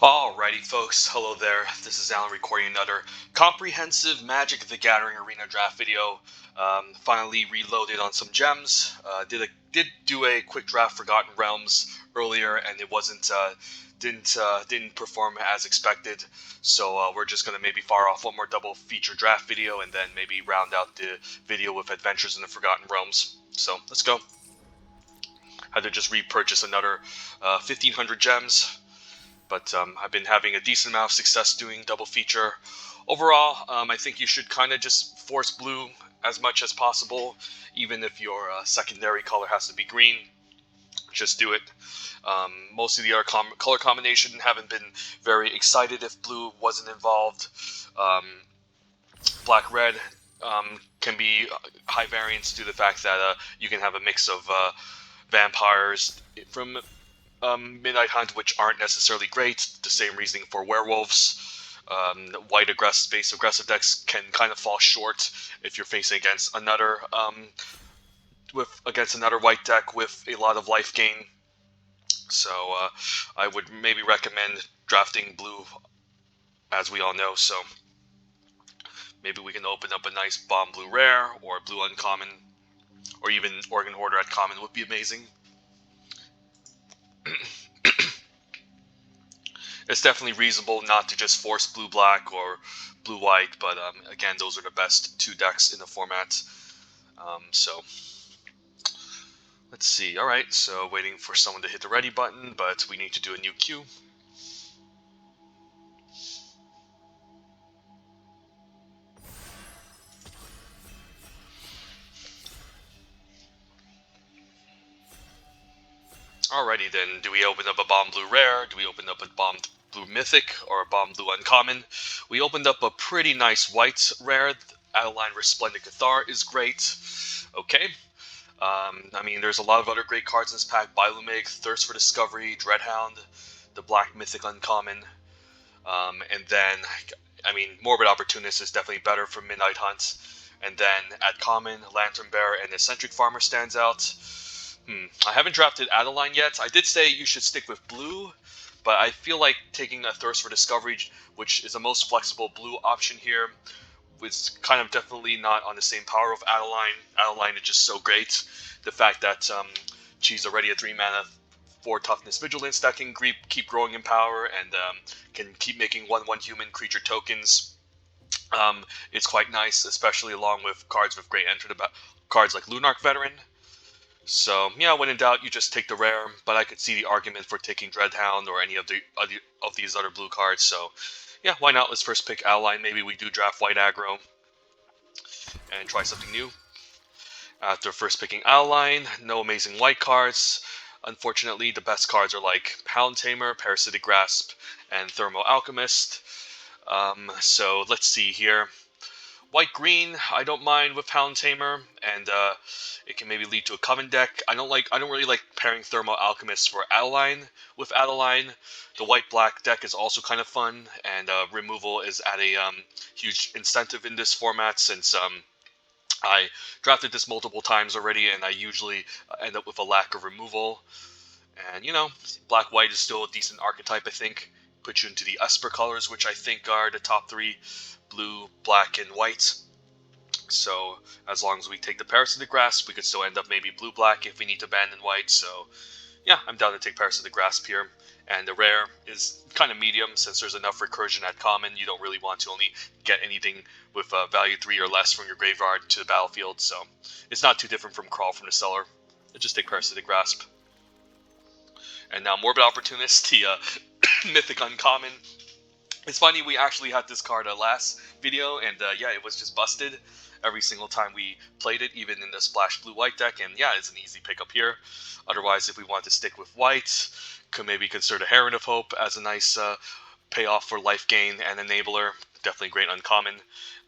Alrighty, folks. Hello there. This is Alan recording another comprehensive Magic the Gathering Arena draft video. Finally reloaded on some gems. Did do a quick draft Forgotten Realms earlier, and it didn't perform as expected. So we're just gonna maybe fire off one more double feature draft video, and then maybe round out the video with Adventures in the Forgotten Realms. So let's go. Had to just repurchase another 1,500 gems. But I've been having a decent amount of success doing double feature. Overall, I think you should kind of just force blue as much as possible, even if your secondary color has to be green. Just do it. Most of the other color combination haven't been very excited if blue wasn't involved. Black-red can be high variance due to the fact that you can have a mix of vampires from Midnight Hunt, which aren't necessarily great. The same reasoning for werewolves. White base aggressive decks can kind of fall short if you're facing against another white deck with a lot of life gain. So I would maybe recommend drafting blue, as we all know. So maybe we can open up a nice bomb blue rare or blue uncommon, or even Organ Order at common would be amazing. It's definitely reasonable not to just force blue-black or blue-white, but again, those are the best two decks in the format. So, let's see. Alright, so waiting for someone to hit the ready button, but we need to do a new queue. Alrighty then, do we open up a bomb blue rare? Do we open up a bomb blue mythic or a bomb blue uncommon? We opened up a pretty nice white rare. Adeline Resplendent Cathar is great. Okay. I mean, there's a lot of other great cards in this pack. Bilumig, Thirst for Discovery, Dreadhound, the Black Mythic Uncommon. And then, I mean, Morbid Opportunist is definitely better for Midnight Hunt. And then at common, Lantern Bearer and Eccentric Farmer stands out. I haven't drafted Adeline yet. I did say you should stick with blue, but I feel like taking a Thirst for Discovery, which is the most flexible blue option here, was kind of definitely not on the same power of Adeline. Adeline is just so great. The fact that she's already a 3-mana, 4 toughness vigilance that can keep growing in power and can keep making 1/1 human creature tokens. It's quite nice, especially along with cards with great enter cards like Lunarch Veteran. So yeah, when in doubt, you just take the rare. But I could see the argument for taking Dreadhound or any of these other blue cards. So yeah, why not? Let's first pick Adeline. Maybe we do draft white aggro and try something new. After first picking Adeline, no amazing white cards. Unfortunately, the best cards are like Hound Tamer, Parasitic Grasp, and Thermo Alchemist. So let's see here. White-green, I don't mind with Hound Tamer, and it can maybe lead to a Coven deck. I don't really like pairing Thermo Alchemist for Adeline with Adeline. The white-black deck is also kind of fun, and removal is at a huge incentive in this format since I drafted this multiple times already, and I usually end up with a lack of removal. And, you know, black-white is still a decent archetype, I think. Put you into the Esper colors, which I think are the top 3. Blue, black, and white. So as long as we take the Parasitic Grasp, we could still end up maybe blue-black if we need to abandon white. So yeah, I'm down to take Parasitic Grasp here. And the rare is kind of medium since there's enough recursion at common. You don't really want to only get anything with value 3 or less from your graveyard to the battlefield. So it's not too different from Crawl from the Cellar. Just take Parasitic Grasp. And now Morbid Opportunist, the Mythic Uncommon. It's funny, we actually had this card last video, and yeah, it was just busted every single time we played it, even in the Splash Blue-White deck, and yeah, it's an easy pickup here. Otherwise, if we want to stick with white, could maybe consider Heron of Hope as a nice payoff for life gain and enabler. Definitely great uncommon.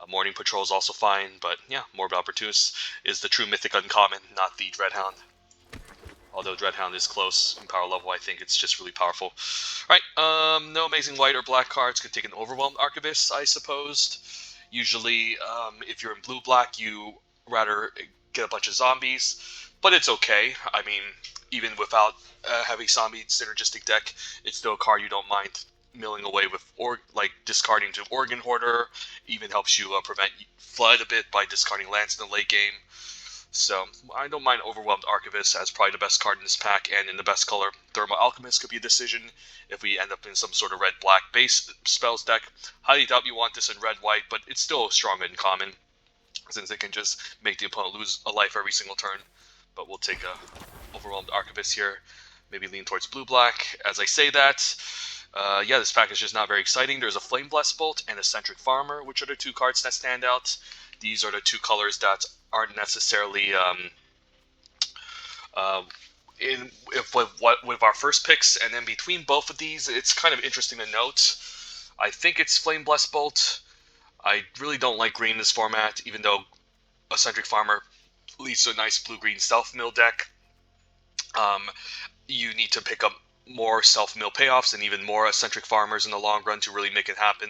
Morning Patrol is also fine, but yeah, Morbid Opportunist is the true Mythic Uncommon, not the Dreadhound. Although Dreadhound is close in power level, I think it's just really powerful. Right, no amazing white or black cards. Could take an Overwhelmed Archivist, I suppose. Usually, if you're in blue-black, you rather get a bunch of zombies. But it's okay. I mean, even without a heavy zombie synergistic deck, it's still a card you don't mind milling away with like discarding to Organ Hoarder. Even helps you prevent Flood a bit by discarding lands in the late game. So I don't mind Overwhelmed Archivist as probably the best card in this pack, and in the best color. Thermal Alchemist could be a decision if we end up in some sort of red-black base spells deck. Highly doubt you want this in red-white, but it's still strong and common, since it can just make the opponent lose a life every single turn. But we'll take a Overwhelmed Archivist here. Maybe lean towards blue-black. As I say that, yeah, this pack is just not very exciting. There's a Flame Blast Bolt and Eccentric Farmer, which are the two cards that stand out. These are the two colors that aren't necessarily with our first picks, and then between both of these, it's kind of interesting to note. I think it's Flame Blast Bolt. I really don't like green in this format, even though Eccentric Farmer leads to a nice blue-green self-mill deck. You need to pick up more self-mill payoffs and even more Eccentric Farmers in the long run to really make it happen.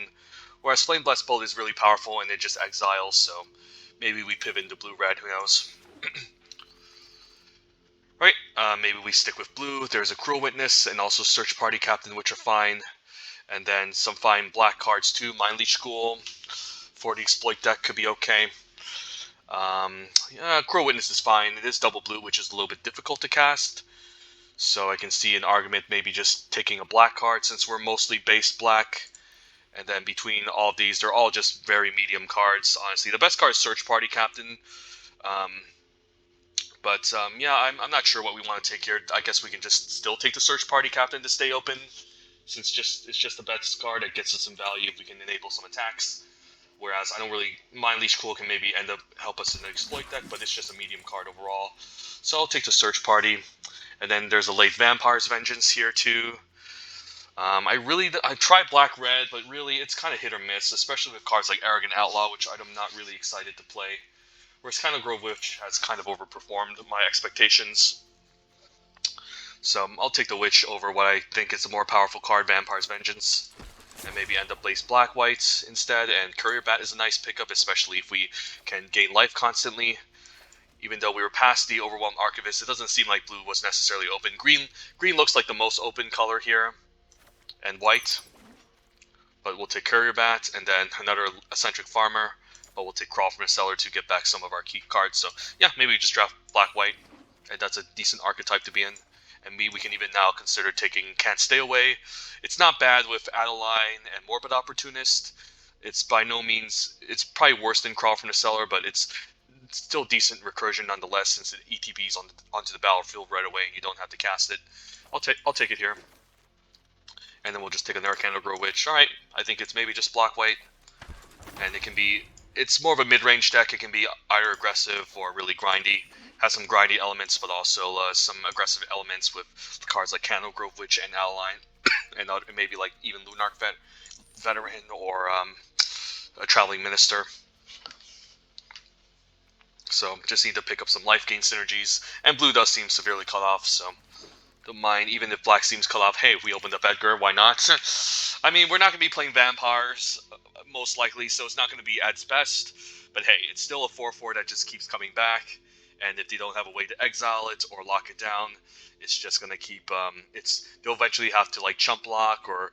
Whereas Flame Blast Bolt is really powerful and it just exiles, so maybe we pivot into blue-red, who knows. Right, maybe we stick with blue. There's a Cruel Witness and also Search Party Captain, which are fine. And then some fine black cards too. Mind Leech School for the Exploit deck could be okay. Yeah, Cruel Witness is fine. It is double blue, which is a little bit difficult to cast. So I can see an argument maybe just taking a black card since we're mostly base black. And then between all of these, they're all just very medium cards, honestly. The best card is Search Party Captain. Yeah, I'm not sure what we want to take here. I guess we can just still take the Search Party Captain to stay open, since it's just the best card that gets us some value if we can enable some attacks. Whereas I don't really mind Leech Cool can maybe end up help us in the Exploit deck, but it's just a medium card overall. So I'll take the Search Party. And then there's a late Vampire's Vengeance here too. I tried Black Red, but really it's kind of hit or miss, especially with cards like Arrogant Outlaw, which I'm not really excited to play. Whereas kind of Grove Witch has kind of overperformed my expectations. So I'll take the Witch over what I think is a more powerful card, Vampire's Vengeance. And maybe end up Blaze Black-White instead, and Courier Bat is a nice pickup, especially if we can gain life constantly. Even though we were past the Overwhelmed Archivist, it doesn't seem like blue was necessarily open. Green looks like the most open color here, and white. But we'll take Courier Bat, and then another Eccentric Farmer. But we'll take Crawl from the Cellar to get back some of our key cards. So yeah, maybe we just draft Black-White, and that's a decent archetype to be in. And we can even now consider taking Can't Stay Away. It's not bad with Adeline and Morbid Opportunist. It's by no means, it's probably worse than Crawl from the Cellar, but it's still decent recursion nonetheless, since it ETBs onto the battlefield right away and you don't have to cast it. I'll take it here. And then we'll just take a Narcano Grow Witch. Alright, I think it's maybe just Black-White. And it's more of a mid-range deck. It can be either aggressive or really grindy. Has some grindy elements, but also some aggressive elements with cards like Candle Grove Witch and Adeline, and maybe like even Lunarch Veteran or a Traveling Minister. So just need to pick up some life gain synergies, and blue does seem severely cut off, so don't mind. Even if black seems cut off, hey, if we opened up Edgar, why not? I mean, we're not going to be playing vampires, most likely, so it's not going to be at its best, but hey, it's still a 4/4 that just keeps coming back. And if they don't have a way to exile it or lock it down, it's just going to keep, they'll eventually have to like chump block or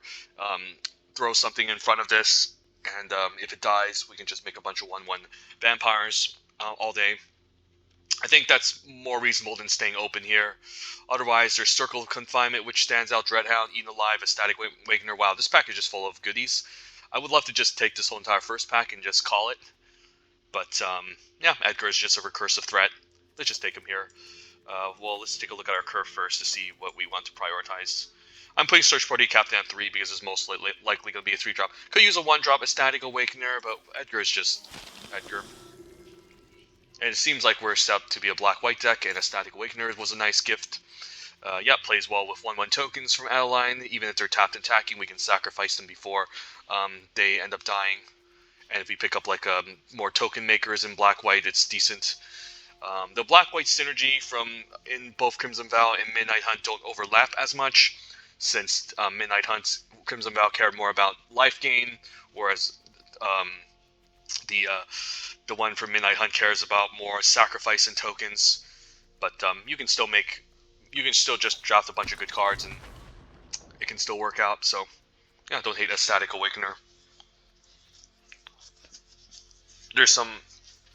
throw something in front of this. And if it dies, we can just make a bunch of 1/1 vampires all day. I think that's more reasonable than staying open here. Otherwise, there's Circle of Confinement, which stands out, Dreadhound, Eaten Alive, Ecstatic Awakener. Wow, this pack is just full of goodies. I would love to just take this whole entire first pack and just call it. But, yeah, Edgar is just a recursive threat. Let's just take him here. Well, let's take a look at our curve first to see what we want to prioritize. I'm putting Search Party Captain at 3 because it's most likely going to be a 3-drop. Could use a 1-drop Ecstatic Awakener, but Edgar is just Edgar. And it seems like we're set up to be a black-white deck, and Ecstatic Awakener was a nice gift. Yeah, plays well with 1/1 tokens from Adeline. Even if they're tapped and attacking, we can sacrifice them before they end up dying. And if we pick up like more token makers in black-white, it's decent. The black-white synergy from in both Crimson Vow and Midnight Hunt don't overlap as much, since Midnight Hunt, Crimson Vow cared more about life gain, whereas the one from Midnight Hunt cares about more sacrifice and tokens. But you can still just draft a bunch of good cards and it can still work out. So Yeah, don't hate a Static Awakener. There's some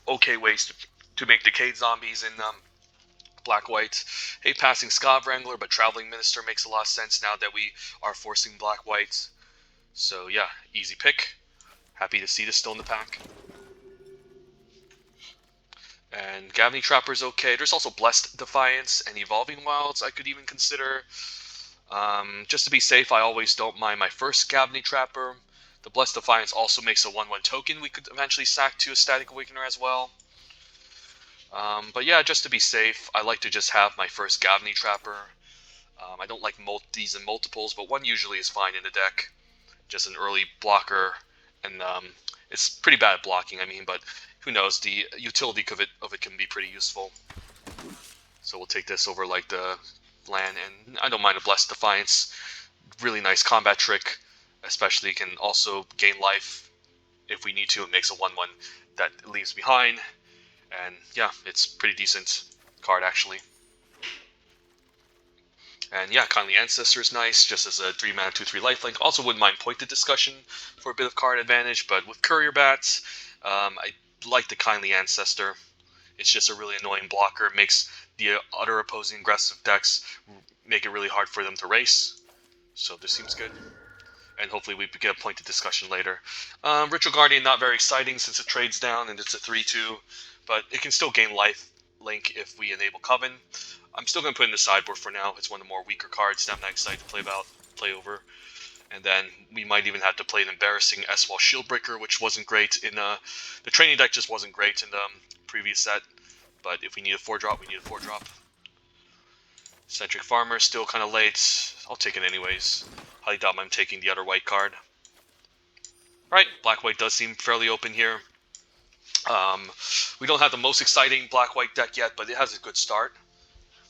okay ways to make Decayed Zombies in Black-White. Hate passing Scab Wrangler, but Traveling Minister makes a lot of sense now that we are forcing Black-White. So yeah, easy pick. Happy to see this still in the pack. And Gavany Trapper's okay. There's also Blessed Defiance and Evolving Wilds I could even consider. Just to be safe, I always don't mind my first Gavany Trapper. The Blessed Defiance also makes a 1/1 token we could eventually sack to a Static Awakener as well. But yeah, just to be safe, I like to just have my first Gavany Trapper. I don't like these in multiples, but one usually is fine in the deck. Just an early blocker, and it's pretty bad at blocking, I mean, but who knows, the utility of it can be pretty useful. So we'll take this over like the land, and I don't mind a Blessed Defiance. Really nice combat trick, especially can also gain life if we need to. It makes a 1/1 that leaves behind, and yeah, it's pretty decent card actually. And yeah, Kindly Ancestor is nice, just as a 3-mana 2/3 lifelink. Also wouldn't mind Pointed Discussion for a bit of card advantage, but with Courier Bats, I like the Kindly Ancestor. It's just a really annoying blocker. It makes the other opposing aggressive decks make it really hard for them to race. So this seems good. And hopefully we get a Pointed Discussion later. Ritual Guardian, not very exciting since it trades down and it's a 3/2, but it can still gain life link if we enable Coven. I'm still going to put it in the sideboard for now. It's one of the more weaker cards that I'm not excited to play over. And then we might even have to play an embarrassing S-Wall Shieldbreaker, which wasn't great in the training deck. Just wasn't great in the previous set. But if we need a 4-drop, we need a 4-drop. Centric Farmer still kind of late. I'll take it anyways. Highly doubt I'm taking the other white card. Right, Black-White does seem fairly open here. We don't have the most exciting Black-White deck yet, but it has a good start.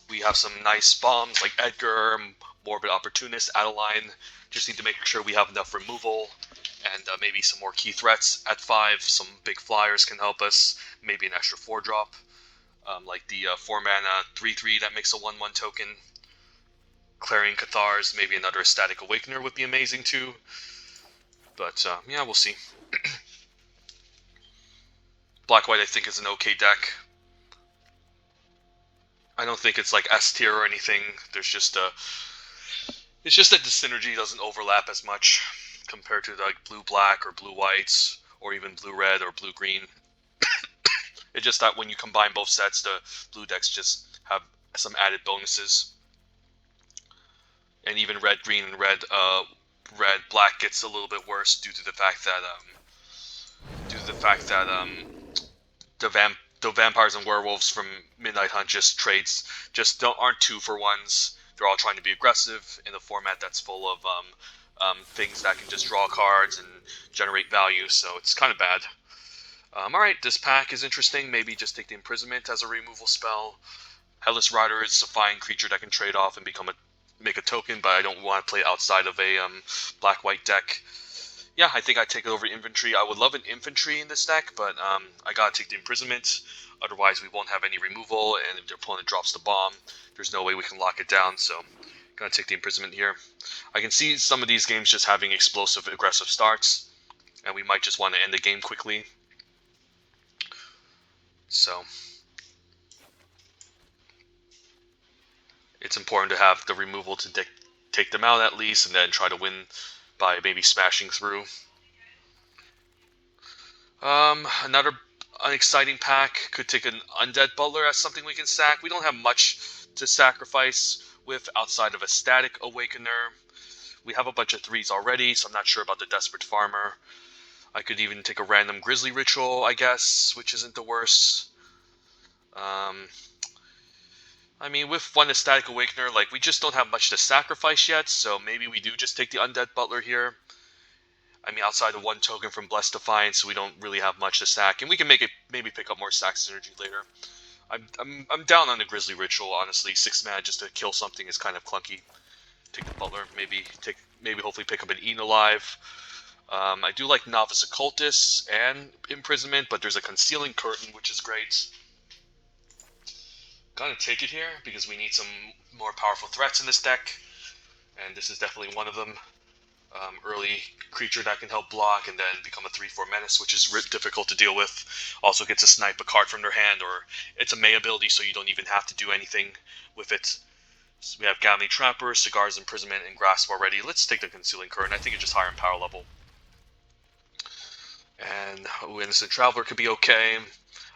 We have some nice bombs like Edgar, Morbid Opportunist, Adeline. Just need to make sure we have enough removal and maybe some more key threats at 5. Some big flyers can help us. Maybe an extra 4-drop, like the 4-mana 3/3 that makes a 1/1 token. Clarion Cathars, maybe another Static Awakener would be amazing too. But yeah, we'll see. Black-White I think is an okay deck. I don't think it's like S tier or anything. There's just it's just that the synergy doesn't overlap as much compared to like blue-black or blue-whites or even blue-red or blue-green. It's just that when you combine both sets, the blue decks just have some added bonuses. And even red-green and red-black gets a little bit worse due to the fact that the vampires and werewolves from Midnight Hunt aren't 2-for-1s. They're all trying to be aggressive in a format that's full of things that can just draw cards and generate value, so it's kind of bad. Alright, this pack is interesting. Maybe just take the Imprisonment as a removal spell. Headless Rider is a fine creature that can trade off and make a token, but I don't want to play outside of a black-white deck. Yeah, I think I'd take it over Infantry. I would love an Infantry in this deck, but I gotta take the Imprisonment. Otherwise, we won't have any removal, and if their opponent drops the bomb, there's no way we can lock it down, so gonna take the Imprisonment here. I can see some of these games just having explosive, aggressive starts, and we might just want to end the game quickly. So it's important to have the removal to take them out at least, and then try to win by maybe smashing through. Another unexciting pack could take an Undead Butler as something we can sack. We don't have much to sacrifice with outside of a Static Awakener. We have a bunch of 3s already, so I'm not sure about the Desperate Farmer. I could even take a random Grizzly Ritual, I guess, which isn't the worst. I mean, with one Static Awakener, like, we just don't have much to sacrifice yet, so maybe we do just take the Undead Butler here. I mean, outside of one token from Blessed Defiance, we don't really have much to sack, and we can maybe pick up more sack synergy later. I'm down on the Grizzly Ritual, honestly. 6 mana just to kill something is kind of clunky. Take the Butler, maybe hopefully pick up an Eat Alive. I do like Novice Occultist and Imprisonment, but there's a Concealing Curtain, which is great. Gonna take it here because we need some more powerful threats in this deck, and this is definitely one of them. early creature that can help block and then become a 3/4 menace, which is difficult to deal with. Also gets to snipe a card from their hand, or it's a May ability, so you don't even have to do anything with it. So we have Gammy Trapper, Cigar's Imprisonment, and Grasp already. Let's take the Concealing Current. I think it's just higher in power level. And Innocent Traveler could be okay.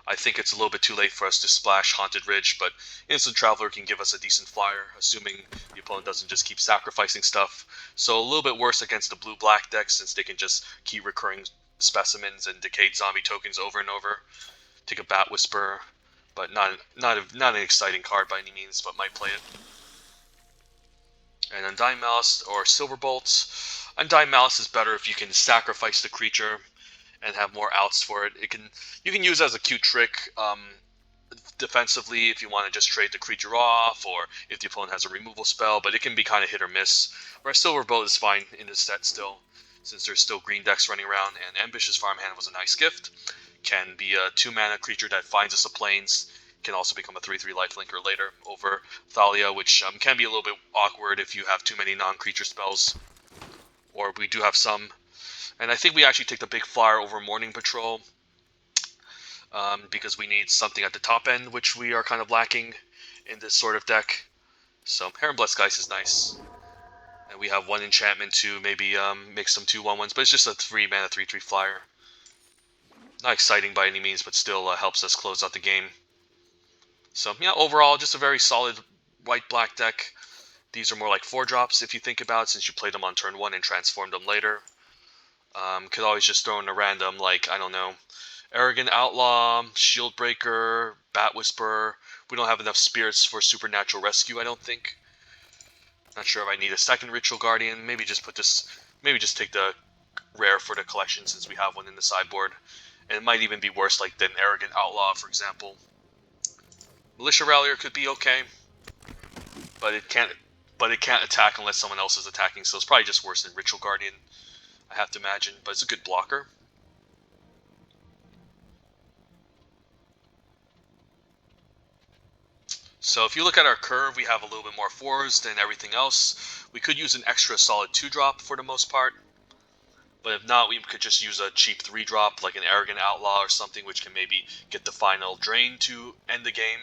I think it's a little bit too late for us to splash Haunted Ridge, but Innocent Traveler can give us a decent flyer, assuming the opponent doesn't just keep sacrificing stuff. So a little bit worse against the blue-black deck, since they can just keep recurring specimens and decayed zombie tokens over and over. Take a Bat Whisper, but not an exciting card by any means, but might play it. And Undying Malice or Silverbolt. Undying Malice is better if you can sacrifice the creature and have more outs for it. You can use it as a cute trick defensively if you want to just trade the creature off, or if the opponent has a removal spell, but it can be kind of hit or miss. Whereas Silverbolt is fine in this set still, since there's still green decks running around, and Ambitious Farmhand was a nice gift. Can be a 2-mana creature that finds us a plains, can also become a 3/3 lifelinker later over Thalia, which can be a little bit awkward if you have too many non-creature spells, or we do have some. And I think we actually take the big flyer over Morning Patrol, because we need something at the top end, which we are kind of lacking in this sort of deck. So Heron Blessed Geist is nice. And we have one enchantment to maybe make some 2/1/1s, but it's just a 3-mana 3/3 flyer. Not exciting by any means, but still helps us close out the game. So yeah, overall, just a very solid white-black deck. These are more like 4-drops if you think about it, since you played them on turn 1 and transformed them later. Could always just throw in a random, like, I don't know, Arrogant Outlaw, Shield Breaker, Bat Whisperer. We don't have enough spirits for Supernatural Rescue, I don't think. Not sure if I need a second Ritual Guardian. Maybe just take the rare for the collection, since we have one in the sideboard. And it might even be worse like than Arrogant Outlaw, for example. Militia Rallier could be okay, but it can't attack unless someone else is attacking, so it's probably just worse than Ritual Guardian, I have to imagine, but it's a good blocker. So if you look at our curve, we have a little bit more 4s than everything else. We could use an extra solid 2-drop for the most part, but if not, we could just use a cheap 3-drop like an Arrogant Outlaw or something, which can maybe get the final drain to end the game.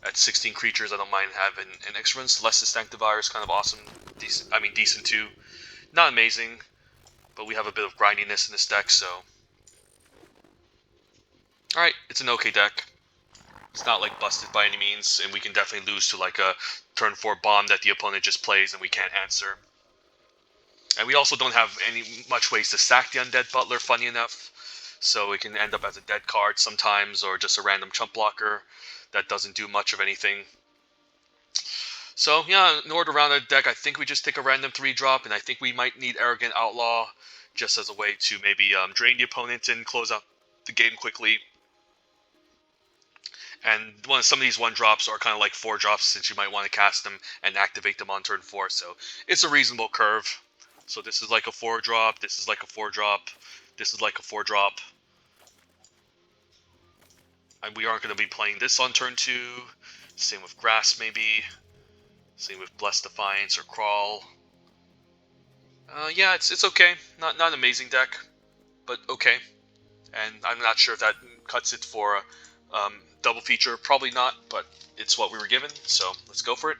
At 16 creatures, I don't mind having an extra one. Celestis Sanctifier is kind of awesome. Decent too. Not amazing, but we have a bit of grindiness in this deck, so... Alright, it's an okay deck. It's not like busted by any means, and we can definitely lose to like a turn 4 bomb that the opponent just plays and we can't answer. And we also don't have much ways to sack the Undead Butler, funny enough, so it can end up as a dead card sometimes, or just a random chump blocker that doesn't do much of anything. So yeah, in order to round out the deck, I think we just take a random 3-drop, and I think we might need Arrogant Outlaw just as a way to maybe drain the opponent and close out the game quickly. And some of these 1-drops are kind of like 4-drops, since you might want to cast them and activate them on turn 4, so it's a reasonable curve. So this is like a 4-drop, this is like a 4-drop, this is like a 4-drop. And we aren't going to be playing this on turn 2. Same with Grass, maybe. Same with Blessed Defiance or Crawl. Yeah, it's okay. Not an amazing deck, but okay. And I'm not sure if that cuts it for double feature. Probably not, but it's what we were given, so let's go for it.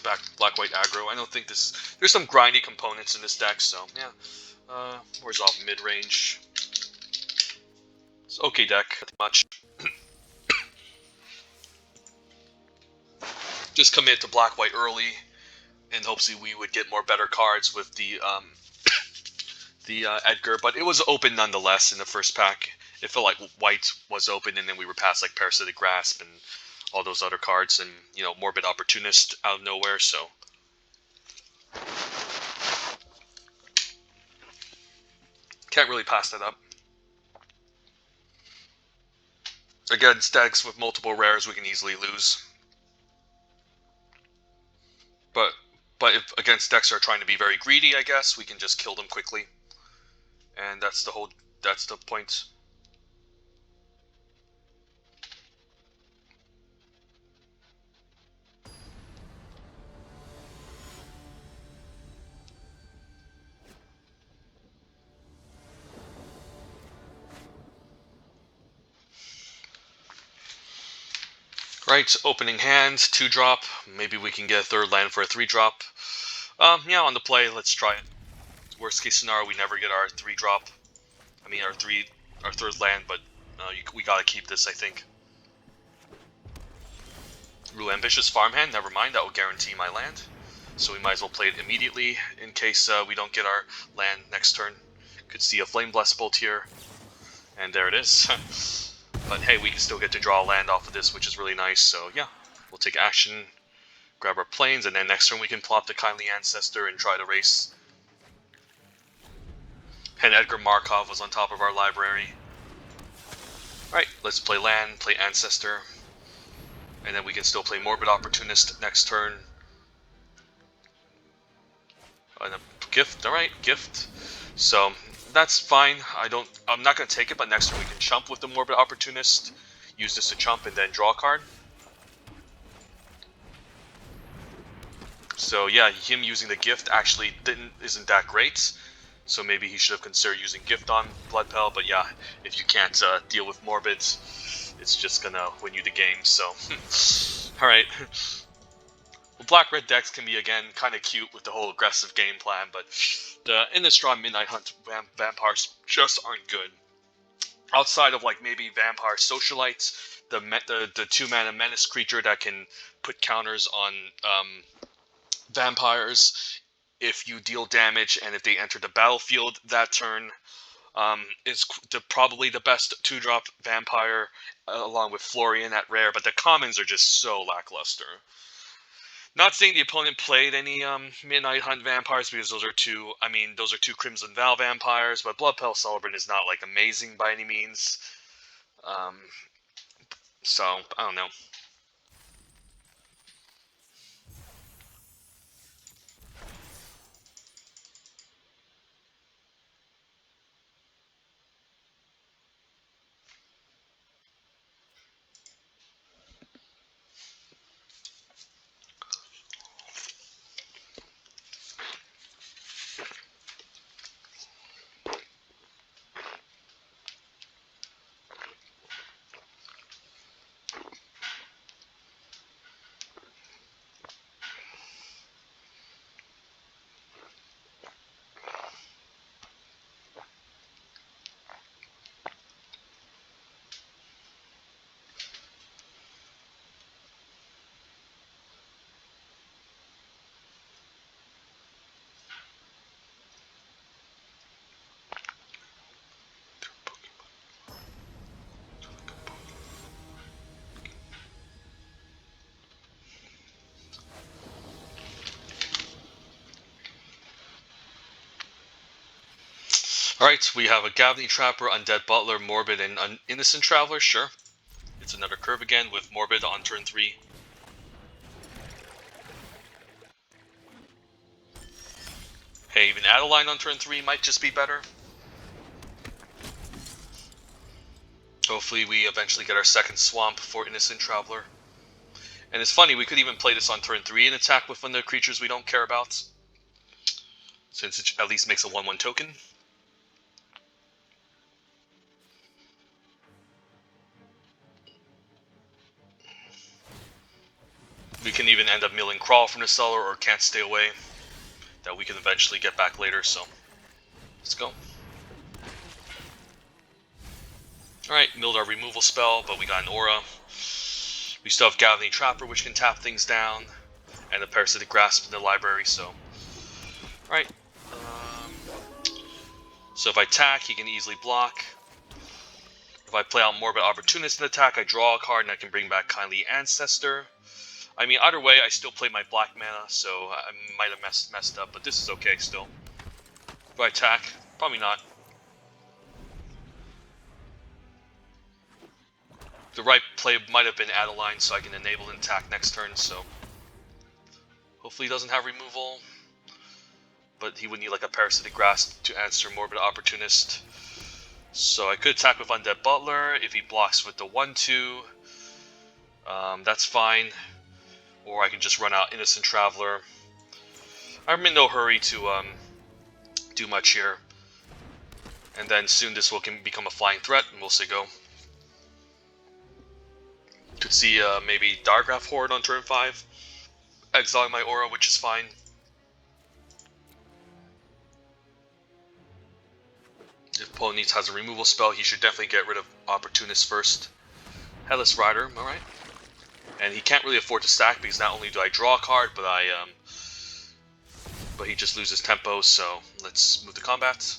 Back black-white aggro. I don't think there's some grindy components in this deck, so yeah. Where's off mid-range? It's okay deck, pretty much. Just commit to black-white early, and hopefully we would get more better cards with the Edgar, but it was open nonetheless in the first pack. It felt like white was open, and then we were past like Parasitic Grasp and all those other cards, and Morbid Opportunist out of nowhere, so can't really pass that up. Against decks with multiple rares, we can easily lose. But if against decks that are trying to be very greedy, I guess we can just kill them quickly, and that's the point. Right, opening hand, 2-drop. Maybe we can get a third land for a 3-drop. Yeah, on the play, let's try it. Worst case scenario, we never get our 3-drop. I mean, our third land, but we gotta keep this, I think. Ooh, ambitious farmhand. Never mind, that will guarantee my land. So we might as well play it immediately in case we don't get our land next turn. Could see a Flame Blast Bolt here, and there it is. But hey, we can still get to draw a land off of this, which is really nice. So yeah, we'll take action, grab our planes, and then next turn we can plop the Kindly Ancestor and try to race. And Edgar Markov was on top of our library. Alright, let's play land, play Ancestor, and then we can still play Morbid Opportunist next turn. And a gift, alright, gift. So that's fine. I'm not gonna take it, but next turn we can chump with the Morbid Opportunist. Use this to chump and then draw a card. So yeah, him using the gift actually isn't that great. So maybe he should have considered using gift on Bloodpel, but yeah, if you can't deal with Morbid, it's just gonna win you the game, so. Alright. Well, Black-Red decks can be, again, kind of cute with the whole aggressive game plan, but the Innistrad Midnight Hunt Vampires just aren't good. Outside of, like, maybe Vampire Socialites, the 2-mana Menace creature that can put counters on vampires if you deal damage and if they enter the battlefield that turn, is probably the best 2-drop vampire, along with Florian at rare, but the commons are just so lackluster. Not saying the opponent played any Midnight Hunt vampires, because those are two Crimson Vow vampires, but Bloodpel Celebrant is not like amazing by any means. So I don't know. Alright, we have a Gavony Trapper, Undead Butler, Morbid, and Innocent Traveler, sure. It's another curve again with Morbid on turn 3. Hey, even Adeline on turn 3 might just be better. Hopefully we eventually get our second Swamp for Innocent Traveler. And it's funny, we could even play this on turn 3 and attack with one of the creatures we don't care about, since it at least makes a 1/1 token. We can even end up milling Crawl from the cellar or Can't Stay Away, that we can eventually get back later, so let's go. Alright, milled our removal spell, but we got an Aura. We still have Gavony Trapper, which can tap things down, and a Parasitic Grasp in the library, so. Alright. So if I attack, he can easily block. If I play out Morbid Opportunist in attack, I draw a card and I can bring back Kindly Ancestor. I mean, either way, I still play my black mana, so I might have messed up, but this is okay still. Do I attack? Probably not. The right play might have been Adeline, so I can enable an attack next turn, so. Hopefully he doesn't have removal. But he would need like a Parasitic Grasp to answer Morbid Opportunist. So I could attack with Undead Butler if he blocks with the 1/2. That's fine. Or I can just run out Innocent Traveler. I'm in no hurry to do much here. And then soon this will become a flying threat, and we'll say go. Could see maybe Diregraph Horde on turn 5. Exiling my aura, which is fine. If opponent has a removal spell, he should definitely get rid of Opportunist first. Headless Rider, alright. And he can't really afford to stack because not only do I draw a card, but but he just loses tempo, so let's move to combat.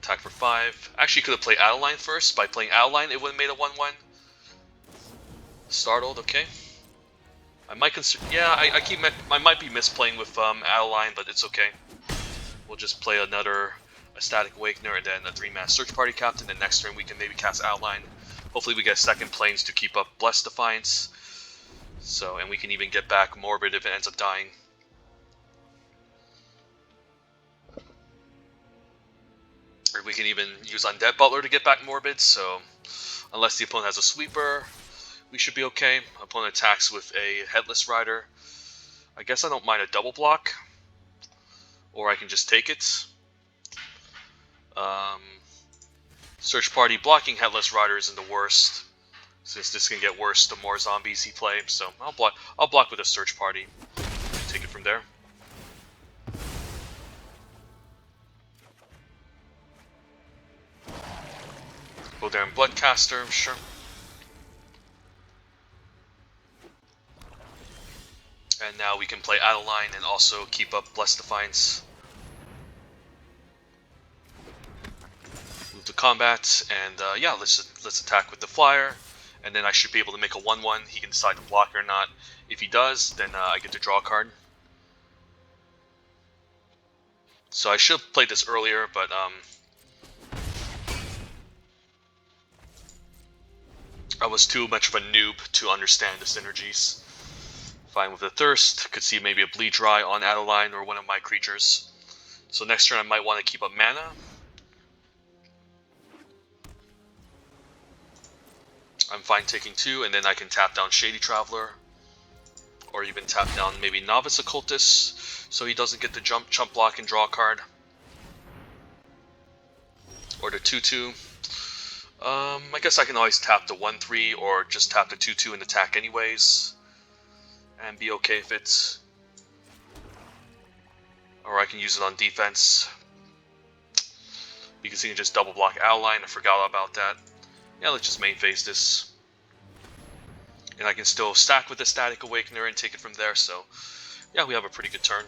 Attack for 5. Actually, could have played Adeline first. By playing Adeline, it would have made a 1-1. Startled, okay. I might consider. Yeah, I might be misplaying with Adeline, but it's okay. We'll just play another Static Awakener and then a 3-man Search Party Captain. And next turn we can maybe cast Outline. Hopefully we get second Planes to keep up Blessed Defiance. So, and we can even get back Morbid if it ends up dying. Or we can even use Undead Butler to get back Morbid. So, unless the opponent has a Sweeper, we should be okay. Opponent attacks with a Headless Rider. I guess I don't mind a double block. Or I can just take it. Search Party blocking Headless Rider isn't the worst, since this can get worse the more zombies he plays. So I'll block with a Search Party. Take it from there. Go down Bloodcaster, sure. And now we can play Adeline and also keep up Blessed Defiance. Move to combat, and yeah, let's attack with the Flyer, and then I should be able to make a 1-1. He can decide to block or not. If he does, then I get to draw a card. So I should have played this earlier, but I was too much of a noob to understand the synergies. Fine with the Thirst, could see maybe a Bleed Dry on Adeline or one of my creatures. So next turn I might want to keep up mana. I'm fine taking 2, and then I can tap down Shady Traveler. Or even tap down maybe Novice Occultist, so he doesn't get the chump block and draw a card. Or the 2-2. I guess I can always tap the 1-3, or just tap the 2-2 and attack anyways. And be okay if it's... Or I can use it on defense. Because he can just double block Outline, I forgot about that. Yeah, let's just main phase this. And I can still stack with the Static Awakener and take it from there, so... Yeah, we have a pretty good turn.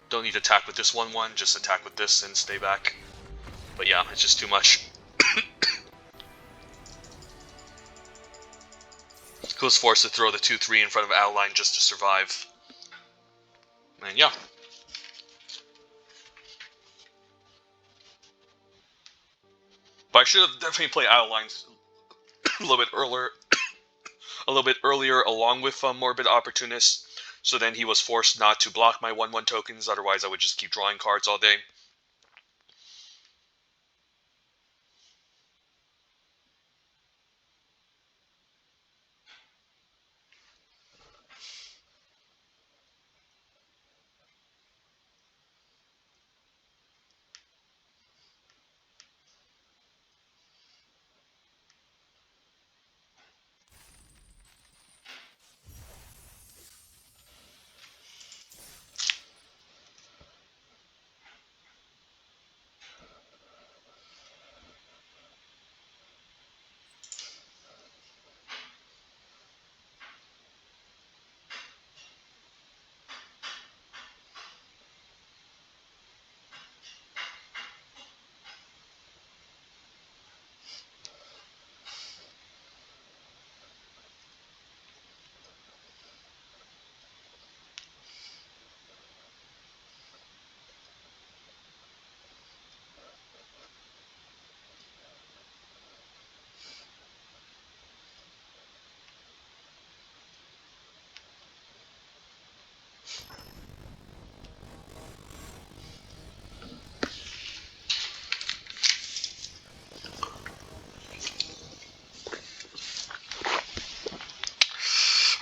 Don't need to attack with this 1-1, just attack with this and stay back. But yeah, it's just too much. He was forced to throw the 2-3 in front of Outline just to survive. And yeah. But I should have definitely played Outline a little bit earlier, along with Morbid Opportunist. So then he was forced not to block my 1-1 tokens. Otherwise, I would just keep drawing cards all day.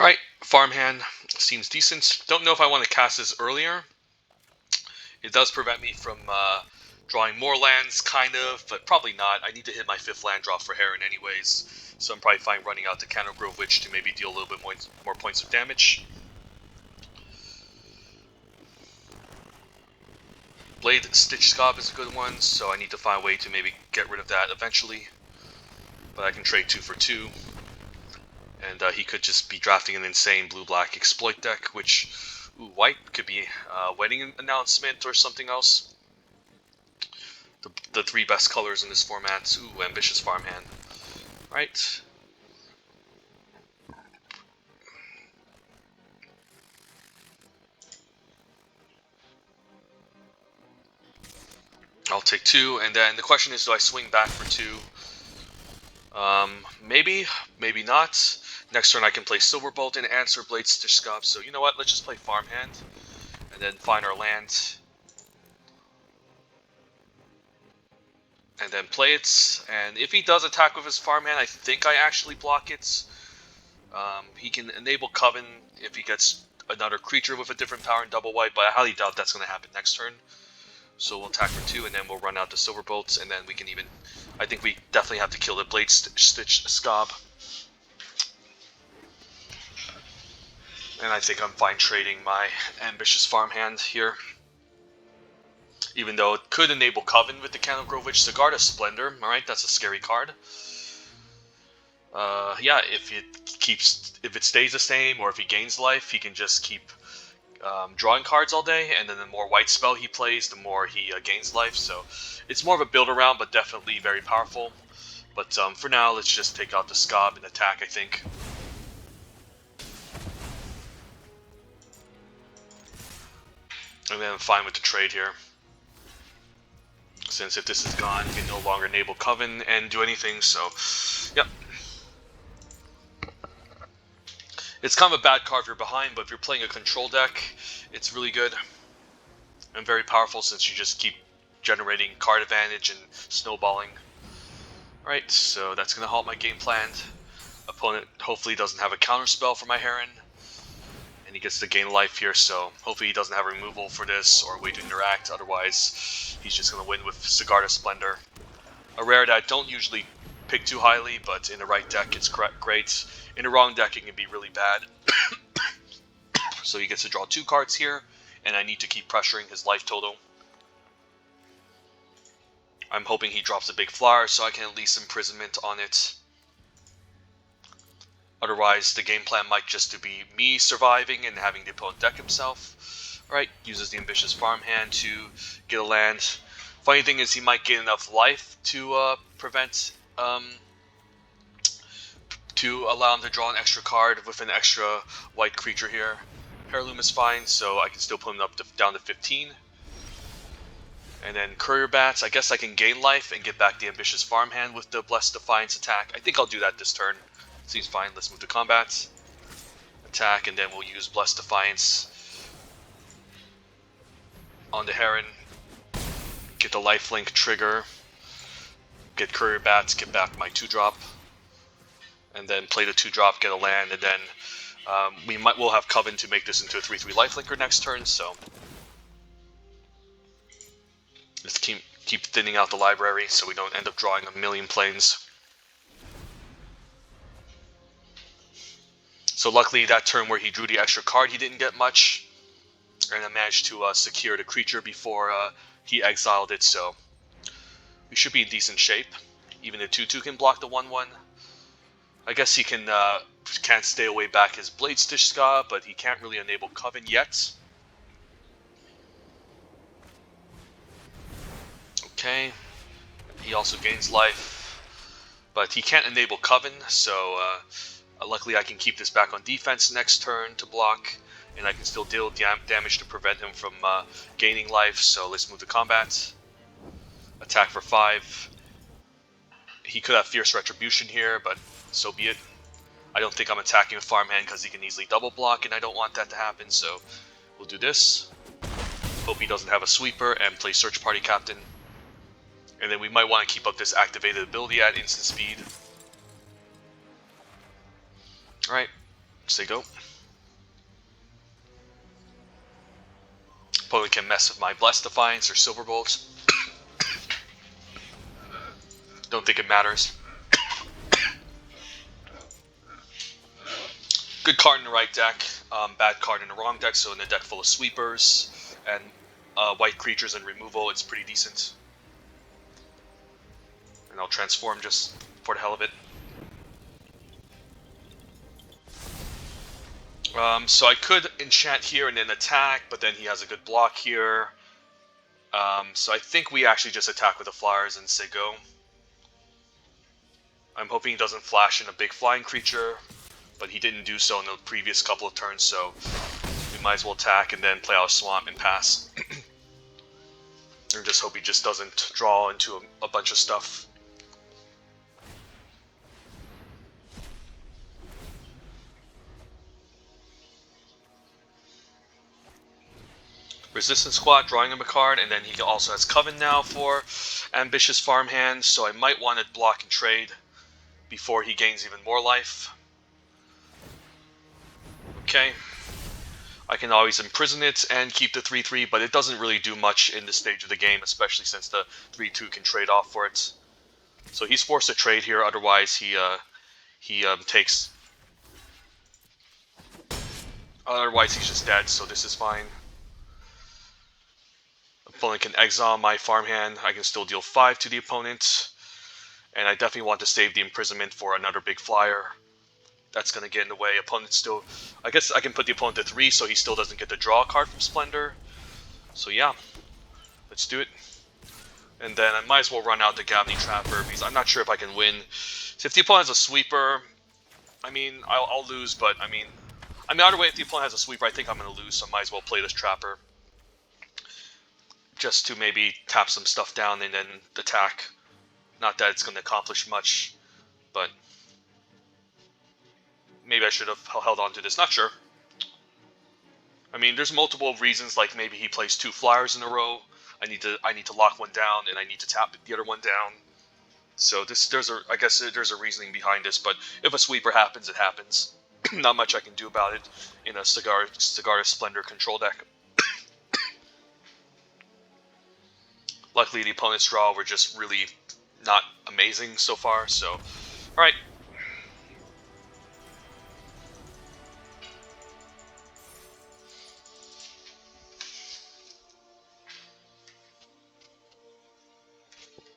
Alright, Farmhand seems decent. Don't know if I want to cast this earlier. It does prevent me from Drawing more lands, kind of, but probably not. I need to hit my 5th land drop for Heron anyways, so I'm probably fine running out the Cannon Grove Witch to maybe deal a little bit more points of damage. Blade Stitch Scob is a good one, so I need to find a way to maybe get rid of that eventually. But I can trade 2 for 2. And he could just be drafting an insane blue-black exploit deck, which, ooh, white could be a wedding announcement or something else. The 3 best colors in this format. Ooh, Ambitious Farmhand. Right. I'll take 2, and then the question is, do I swing back for 2? Maybe, maybe not. Next turn I can play Silverbolt and answer Blade Stitch Scob, so you know what, let's just play Farmhand, and then find our land, and then play it, and if he does attack with his Farmhand, I think I actually block it. He can enable Coven if he gets another creature with a different power in double white, but I highly doubt that's going to happen next turn. So we'll attack for 2, and then we'll run out the Silverbolts, and then we can even... I think we definitely have to kill the Blade Stitch Scob. And I think I'm fine trading my Ambitious Farmhand here. Even though it could enable Coven with the Cannon Grove Witch. Sigarda Splendor, alright, that's a scary card. Yeah, if it stays the same, or if he gains life, he can just keep drawing cards all day, and then the more white spell he plays, the more he gains life. So it's more of a build around, but definitely very powerful. But for now, let's just take out the Scob and attack, I think. And then I'm fine with the trade here. Since if this is gone, you can no longer enable Coven and do anything, so yep. It's kind of a bad card if you're behind, but if you're playing a control deck, it's really good and very powerful since you just keep generating card advantage and snowballing. Alright, so that's going to halt my game plan. Opponent hopefully doesn't have a counter spell for my Heron, and he gets to gain life here, so hopefully he doesn't have removal for this or a way to interact, otherwise he's just going to win with Sigarda Splendor. A rare that I don't usually pick too highly, but in the right deck it's great. In the wrong deck it can be really bad. So he gets to draw 2 cards here, and I need to keep pressuring his life total. I'm hoping he drops a big flyer so I can at least imprisonment on it. Otherwise the game plan might just to be me surviving and having the opponent deck himself. Alright, uses the Ambitious Farmhand to get a land. Funny thing is he might get enough life to prevent... to allow him to draw an extra card with an extra white creature here. Heirloom is fine, so I can still put him up down to 15. And then Courier Bats, I guess I can gain life and get back the Ambitious Farmhand with the Blessed Defiance attack. I think I'll do that this turn. Seems fine. Let's move to combat. Attack, and then we'll use Blessed Defiance on the Heron. Get the lifelink trigger. Get Courier Bats, get back my 2-drop. And then play the 2-drop, get a land, and then we'll have Coven to make this into a 3/3 lifelinker next turn, so let's keep thinning out the library so we don't end up drawing a million planes. So luckily that turn where he drew the extra card he didn't get much, and I managed to secure the creature before he exiled it, so we should be in decent shape. Even the 2/2 can block the 1/1. I guess he can't stay away back his Blade Stitch Scob, but he can't really enable Coven yet. Okay, he also gains life, but he can't enable Coven, so luckily I can keep this back on defense next turn to block, and I can still deal damage to prevent him from gaining life, so let's move to combat. Attack for 5. He could have Fierce Retribution here, but so be it. I don't think I'm attacking with Farmhand because he can easily double block, and I don't want that to happen, so we'll do this. Hope he doesn't have a sweeper, and play Search Party Captain. And then we might want to keep up this activated ability at instant speed. Alright, say go. Opponent can mess with my Blessed Defiance or Silverbolt. Don't think it matters. Good card in the right deck, bad card in the wrong deck, so in a deck full of sweepers and white creatures and removal, it's pretty decent. And I'll transform just for the hell of it. So I could enchant here and then attack, but then he has a good block here. So I think we actually just attack with the flyers and say go. I'm hoping he doesn't flash in a big flying creature, but he didn't do so in the previous couple of turns, so we might as well attack and then play out a swamp and pass. And just hope he just doesn't draw into a bunch of stuff. Resistance Squad, drawing him a card, and then he also has Coven now for Ambitious Farmhand, so I might want to block and trade before he gains even more life. Okay. I can always imprison it and keep the 3/3, but it doesn't really do much in this stage of the game, especially since the 3/2 can trade off for it. So he's forced to trade here, otherwise he takes... Otherwise he's just dead, so this is fine. Opponent can exile my farmhand. I can still deal 5 to the opponent. And I definitely want to save the imprisonment for another big flyer. That's going to get in the way. Opponent still... I guess I can put the opponent to 3 so he still doesn't get to draw a card from Splendor. So yeah, let's do it. And then I might as well run out the Gavny Trapper because I'm not sure if I can win. So if the opponent has a sweeper, I mean, I'll lose, but I mean either way, if the opponent has a sweeper, I think I'm going to lose, so I might as well play this Trapper. Just to maybe tap some stuff down and then attack. Not that it's going to accomplish much, but maybe I should have held on to this. Not sure. I mean, there's multiple reasons, like maybe he plays 2 flyers in a row. I need to lock one down and I need to tap the other one down. So I guess there's a reasoning behind this, but if a sweeper happens, it happens. Not much I can do about it in a Sigarda Splendor control deck. Luckily, the opponent's draw were just really not amazing so far, so... Alright.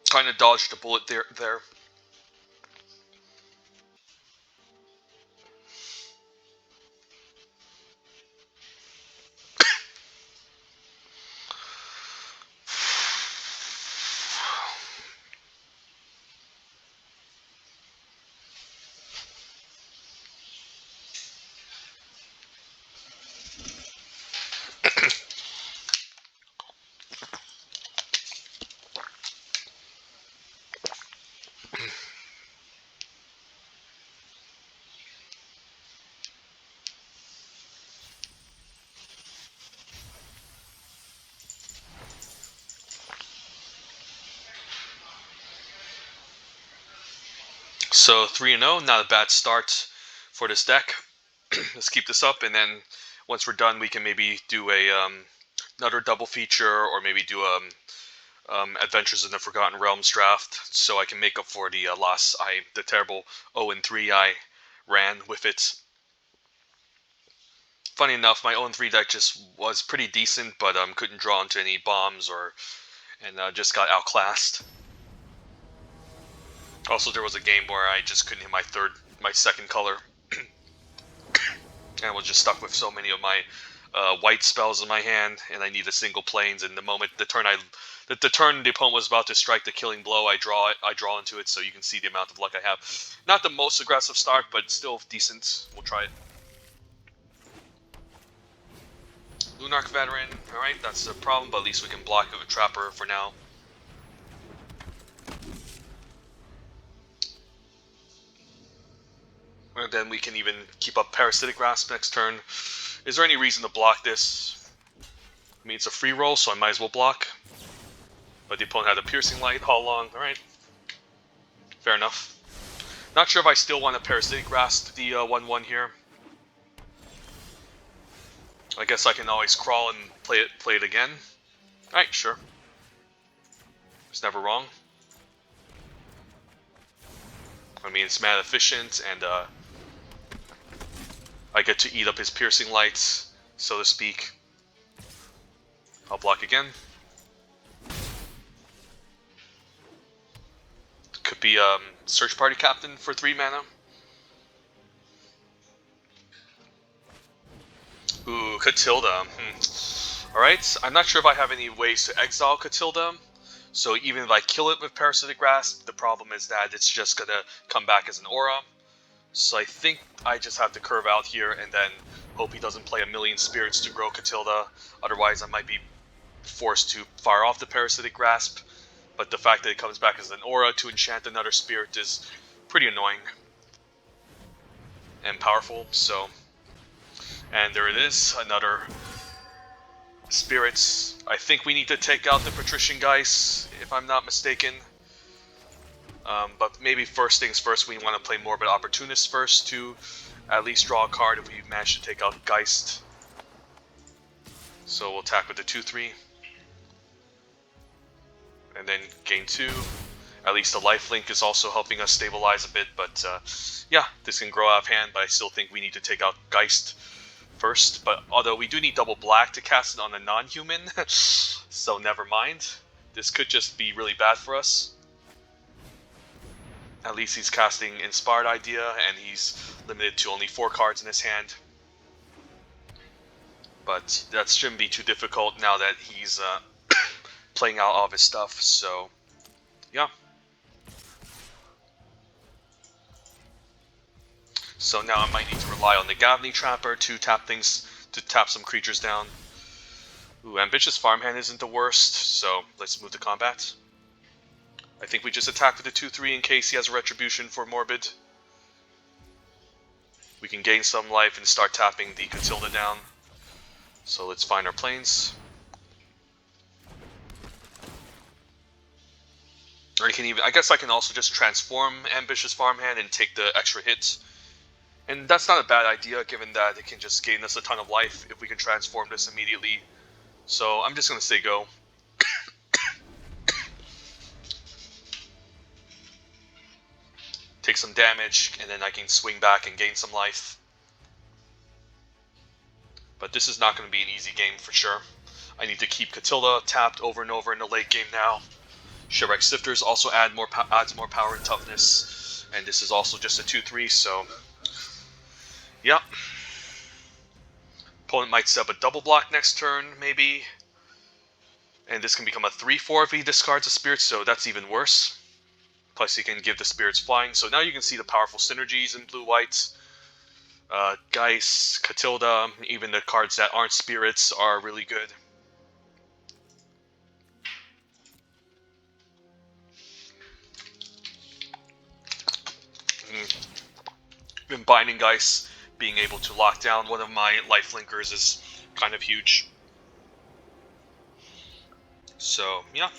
Trying to dodge the bullet there. So 3-0, not a bad start for this deck. Let's keep this up, and then once we're done, we can maybe do a another double feature, or maybe do Adventures in the Forgotten Realms draft, so I can make up for the loss, the terrible 0-3 I ran with it. Funny enough, my 0-3 deck just was pretty decent, but couldn't draw into any bombs and just got outclassed. Also, there was a game where I just couldn't hit my second color, and I was just stuck with so many of my white spells in my hand, and I need a single planes. And the turn the opponent was about to strike the killing blow, I draw into it. So you can see the amount of luck I have. Not the most aggressive start, but still decent. We'll try it. Lunarch Veteran. All right, that's a problem, but at least we can block with a Trapper for now. And then we can even keep up Parasitic Grasp next turn. Is there any reason to block this? I mean, it's a free roll, so I might as well block. But the opponent had a Piercing Light all along. Alright. Fair enough. Not sure if I still want to Parasitic Grasp the 1-1 here. I guess I can always crawl and play it again. Alright, sure. It's never wrong. I mean, it's mana efficient, and I get to eat up his piercing lights, so to speak. I'll block again. Could be Search Party Captain for 3 mana. Ooh, Catilda. Alright, I'm not sure if I have any ways to exile Catilda. So even if I kill it with Parasitic Grasp, the problem is that it's just gonna come back as an aura. So I think I just have to curve out here and then hope he doesn't play a million spirits to grow Catilda. Otherwise I might be forced to fire off the Parasitic Grasp. But the fact that it comes back as an aura to enchant another spirit is pretty annoying and powerful, so... And there it is, another spirits. I think we need to take out the Patrician Geist, if I'm not mistaken. But maybe first things first, we want to play Morbid Opportunist first to at least draw a card if we manage to take out Geist. So we'll attack with the 2-3. And then gain 2. At least the lifelink is also helping us stabilize a bit, but yeah, this can grow out of hand, but I still think we need to take out Geist first. But although we do need double black to cast it on a non-human, so never mind. This could just be really bad for us. At least he's casting Inspired Idea, and he's limited to only 4 cards in his hand. But that shouldn't be too difficult now that he's playing out all of his stuff, so yeah. So now I might need to rely on the Gavny Trapper to tap some creatures down. Ooh, Ambitious Farmhand isn't the worst, so let's move to combat. I think we just attack with the 2-3 in case he has a Retribution for Morbid. We can gain some life and start tapping the Catilda down. So let's find our planes. Or I guess I can also just transform Ambitious Farmhand and take the extra hit. And that's not a bad idea, given that it can just gain us a ton of life if we can transform this immediately. So I'm just going to say go. Take some damage, and then I can swing back and gain some life. But this is not going to be an easy game for sure. I need to keep Catilda tapped over and over in the late game now. Shipwreck Sifters also adds more power and toughness, and this is also just a 2-3, so yeah. Opponent might set up a double block next turn, maybe, and this can become a 3-4 if he discards a spirit, so that's even worse. Plus he can give the spirits flying, so now you can see the powerful synergies in blue-white. Geist, Catilda, even the cards that aren't spirits are really good. Even Binding Geist being able to lock down one of my lifelinkers is kind of huge. So, yeah.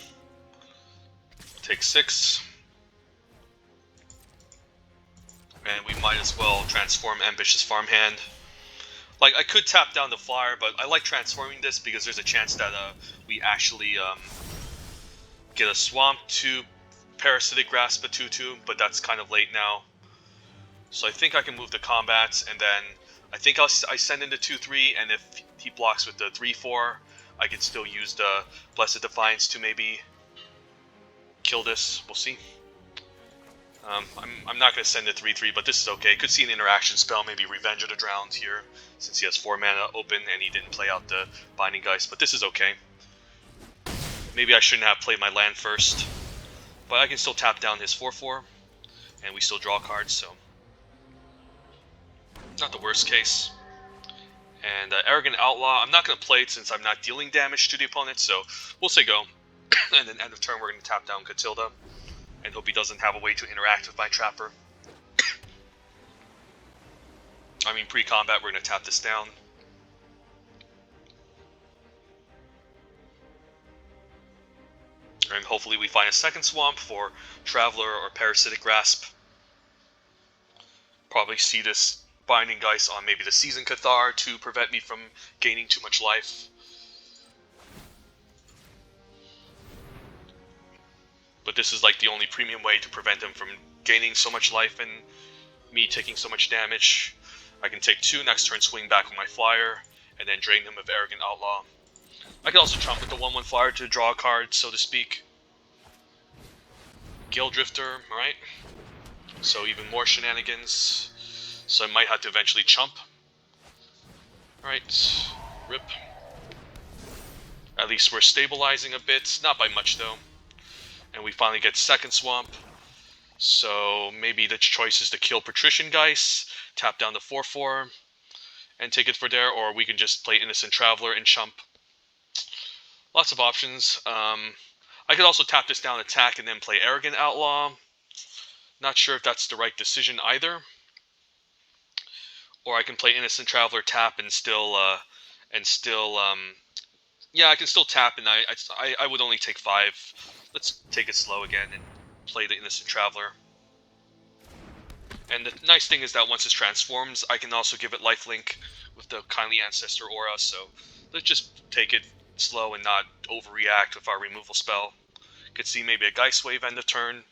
Take 6. And we might as well transform Ambitious Farmhand. Like, I could tap down the flyer, but I like transforming this because there's a chance that we actually get a Swamp to Parasitic Grasp a 2-2, but that's kind of late now. So I think I can move to combat, and then I think I send in the 2-3, and if he blocks with the 3-4, I can still use the Blessed Defiance to maybe kill this. We'll see. I'm not going to send the 3-3, but this is okay. Could see an interaction spell, maybe Revenge of the Drowned here, since he has 4 mana open and he didn't play out the Binding Geist, but this is okay. Maybe I shouldn't have played my land first, but I can still tap down his 4-4, and we still draw cards, so not the worst case. And Arrogant Outlaw, I'm not going to play it since I'm not dealing damage to the opponent, so we'll say go. And then end of turn we're going to tap down Catilda, and hope he doesn't have a way to interact with my Trapper. I mean, pre-combat we're going to tap this down. And hopefully we find a second Swamp for Traveler or Parasitic Grasp. Probably see this Binding Geist on maybe the Season Cathar to prevent me from gaining too much life. But this is like the only premium way to prevent him from gaining so much life and me taking so much damage. I can take 2 next turn, swing back with my flyer, and then drain him with Arrogant Outlaw. I can also chomp with the 1/1 flyer to draw a card, so to speak. Gale Drifter, alright. So even more shenanigans. So I might have to eventually chump. Alright, rip. At least we're stabilizing a bit, not by much though. And we finally get second swamp. So maybe the choice is to kill Patrician Geist, tap down the 4/4, and take it for there, or we can just play Innocent Traveler and chump. Lots of options. I could also tap this down, attack, and then play Arrogant Outlaw. Not sure if that's the right decision either. Or I can play Innocent Traveler, tap, and still, yeah, I can still tap, and I would only take 5. Let's take it slow again and play the Innocent Traveler. And the nice thing is that once it transforms, I can also give it lifelink with the Kindly Ancestor aura, so let's just take it slow and not overreact with our removal spell. Could see maybe a Geist Wave end of turn.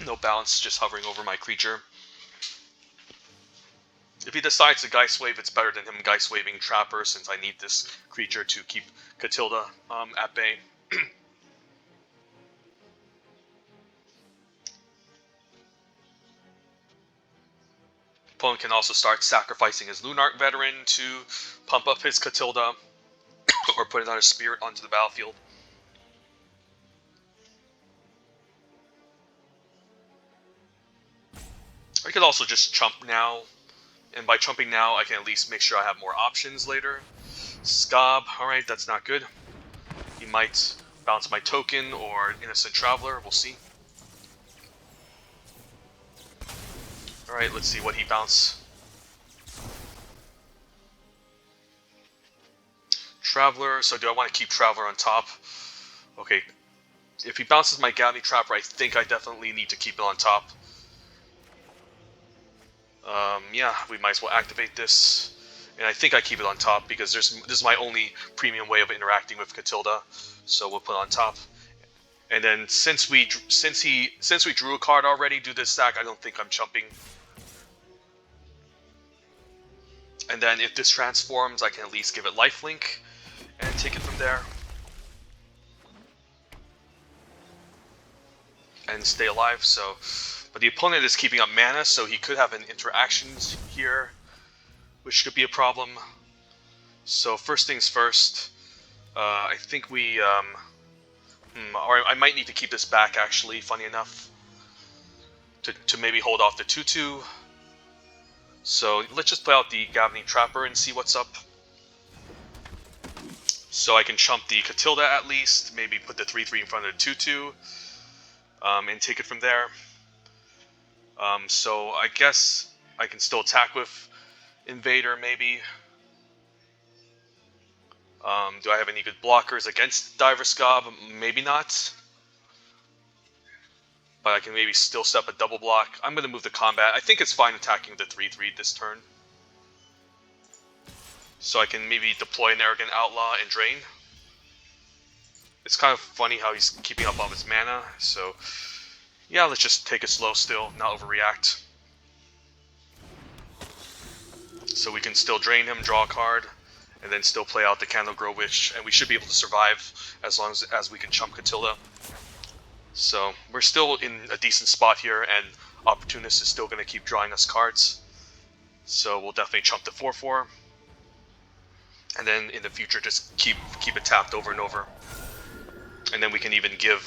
No bounce, just hovering over my creature. If he decides to Geist Wave, it's better than him Geist Waving Trapper, since I need this creature to keep Catilda at bay. Opponent can also start sacrificing his Lunarch Veteran to pump up his Catilda, or put another Spirit onto the battlefield. I could also just chump now, and by chumping now, I can at least make sure I have more options later. Scob, alright, that's not good. He might bounce my token or Innocent Traveler, we'll see. Alright, let's see what he bounces. Traveler, so do I want to keep Traveler on top? Okay, if he bounces my Gathering Trapper, I think I definitely need to keep it on top. Yeah, we might as well activate this. And I think I keep it on top because this is my only premium way of interacting with Catilda. So we'll put it on top. And then since we drew a card already, do this stack, I don't think I'm chumping. And then if this transforms, I can at least give it lifelink and take it from there. And stay alive, so... But the opponent is keeping up mana, so he could have an interaction here, which could be a problem. So first things first, I think we... or I might need to keep this back, actually, funny enough, to maybe hold off the 2/2. So let's just play out the Gathering Trapper and see what's up. So I can chump the Catilda at least, maybe put the 3/3 in front of the 2/2, and take it from there. So I guess I can still attack with Invader, maybe. Do I have any good blockers against Diver Scob? Maybe not. But I can maybe still step a double block. I'm going to move the combat. I think it's fine attacking the 3/3 this turn. So I can maybe deploy an Arrogant Outlaw and drain. It's kind of funny how he's keeping up all his mana, so... Yeah, let's just take it slow still, not overreact. So we can still drain him, draw a card, and then still play out the Candlegrow Witch, and we should be able to survive as long as we can chump Catilda. So we're still in a decent spot here, and Opportunist is still going to keep drawing us cards. So we'll definitely chump the 4/4. And then in the future just keep it tapped over and over. And then we can even give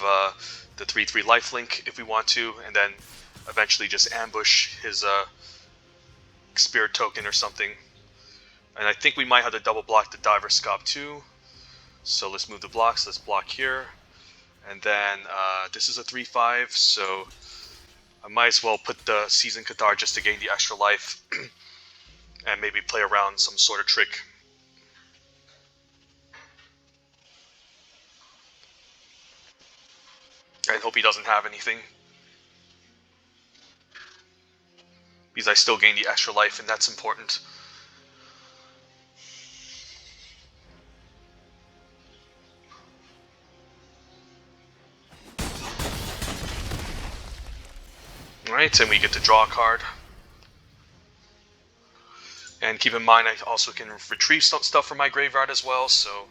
the 3/3 lifelink if we want to, and then eventually just ambush his Spirit token or something. And I think we might have to double block the Diver Scob too. So let's move the blocks. Let's block here. And then this is a 3/5, so I might as well put the Seasoned Cathar just to gain the extra life and maybe play around some sort of trick. And hope he doesn't have anything. Because I still gain the extra life, and that's important. Alright, and we get to draw a card. And keep in mind, I also can retrieve some stuff from my graveyard as well, so...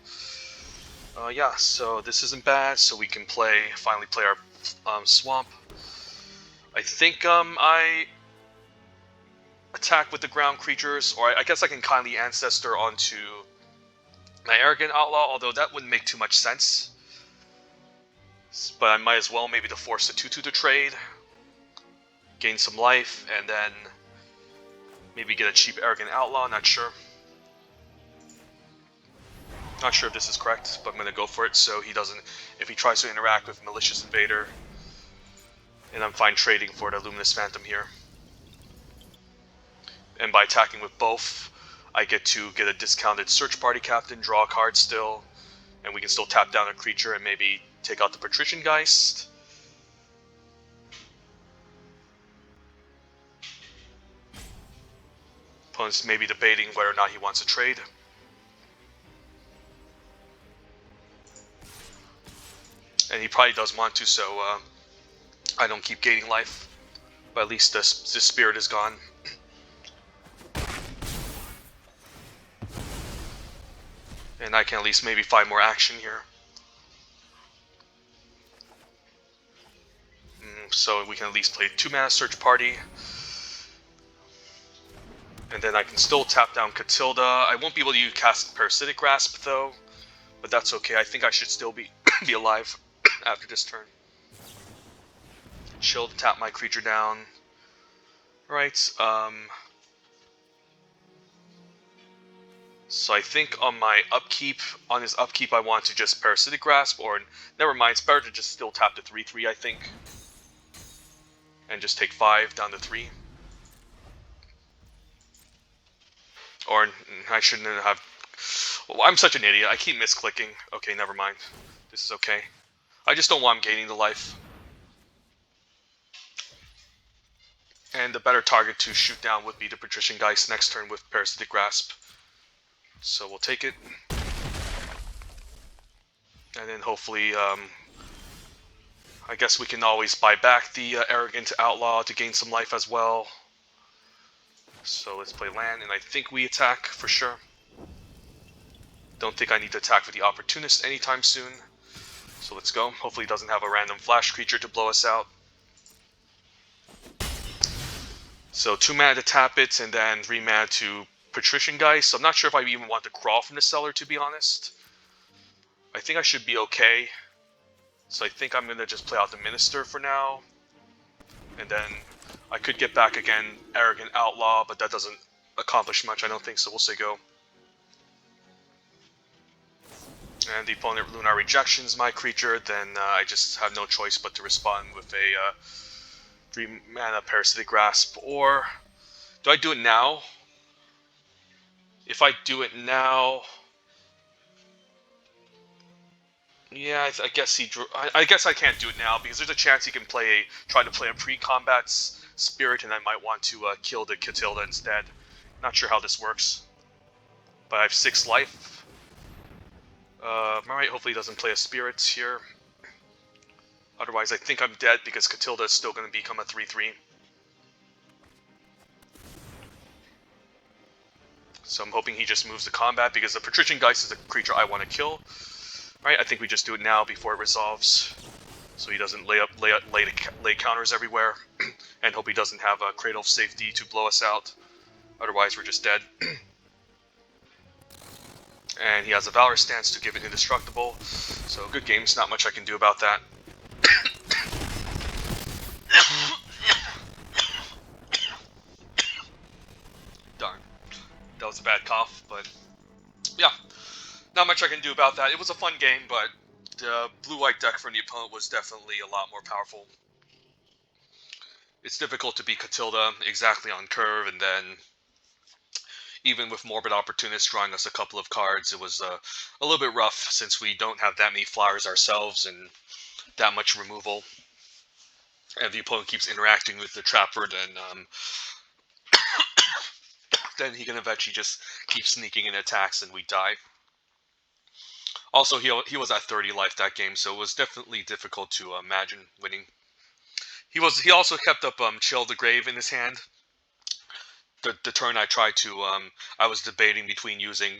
yeah, so this isn't bad, so we can finally play our swamp. I think I attack with the ground creatures, or I guess I can kindly ancestor onto my arrogant outlaw, although that wouldn't make too much sense. But I might as well maybe to force the 2/2 to trade, gain some life, and then maybe get a cheap arrogant outlaw. Not sure. Not sure if this is correct, but I'm gonna go for it so he doesn't. If he tries to interact with malicious invader, and I'm fine trading for the luminous phantom here. And by attacking with both, I get to get a discounted search party captain, draw a card still, and we can still tap down a creature and maybe take out the Patrician Geist. Opponent's maybe debating whether or not he wants to trade. And he probably does want to, so I don't keep gaining life. But at least the spirit is gone. And I can at least maybe find more action here. So we can at least play 2-mana search party. And then I can still tap down Catilda. I won't be able to cast Parasitic Grasp though, but that's okay. I think I should still be alive after this turn. Chill to tap my creature down. Right, so I think on his upkeep, I want to just Parasitic Grasp, or never mind, it's better to just still tap the 3/3, I think. And just take 5 down to 3. Or I shouldn't have. Well, I'm such an idiot. I keep misclicking. Okay, never mind. This is okay. I just don't want him gaining the life. And the better target to shoot down would be the Patrician Geist next turn with Parasitic Grasp. So we'll take it. And then hopefully, I guess we can always buy back the Arrogant Outlaw to gain some life as well. So let's play land, and I think we attack for sure. Don't think I need to attack with the Opportunist anytime soon. So let's go. Hopefully he doesn't have a random flash creature to blow us out. So 2 mana to tap it, and then 3 mana to Patrician Geist. So I'm not sure if I even want to crawl from the cellar, to be honest. I think I should be okay. So I think I'm going to just play out the Minister for now. And then I could get back again Arrogant Outlaw, but that doesn't accomplish much, I don't think, so we'll say go. And the opponent Lunar rejections my creature, then I just have no choice but to respond with a 3 mana Parasitic Grasp. Or do I do it now? If I do it now, yeah, I guess he drew. I guess I can't do it now because there's a chance he can try to play a pre-combat spirit, and I might want to kill the Catilda instead. Not sure how this works, but I have 6 life. Alright, hopefully he doesn't play a spirit here. Otherwise, I think I'm dead because Catilda is still going to become a 3/3. So I'm hoping he just moves to combat because the Patrician Geist is a creature I want to kill. Alright, I think we just do it now before it resolves. So he doesn't lay counters everywhere. And hope he doesn't have a Cradle of Safety to blow us out. Otherwise, we're just dead. And he has a Valor Stance to give it indestructible. So good games, not much I can do about that. Darn. That was a bad cough, but yeah. Not much I can do about that. It was a fun game, but the blue-white deck from the opponent was definitely a lot more powerful. It's difficult to beat Catilda exactly on curve, and then even with Morbid Opportunist drawing us a couple of cards, it was a little bit rough since we don't have that many flowers ourselves and that much removal. And the opponent keeps interacting with the Trapper, then he can eventually just keep sneaking in attacks and we die. Also, he was at 30 life that game, so it was definitely difficult to imagine winning. He also kept up Chill the Grave in his hand. The turn I tried to I was debating between using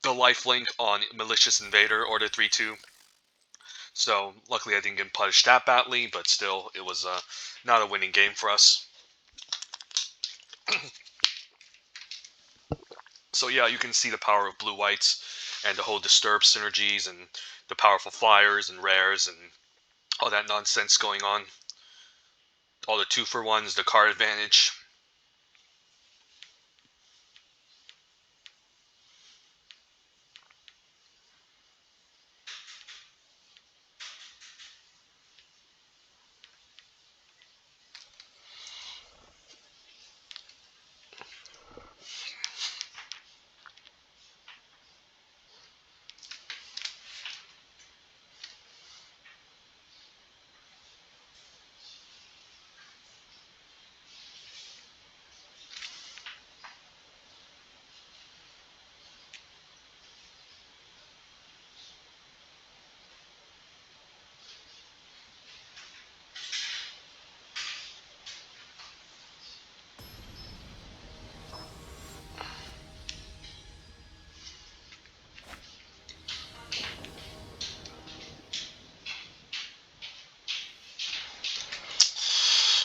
the lifelink on Malicious Invader or the 3/2. So luckily I didn't get punished that badly, but still it was not a winning game for us. So yeah, you can see the power of blue whites and the whole disturb synergies and the powerful flyers and rares and all that nonsense going on. All the 2-for-1s, the card advantage.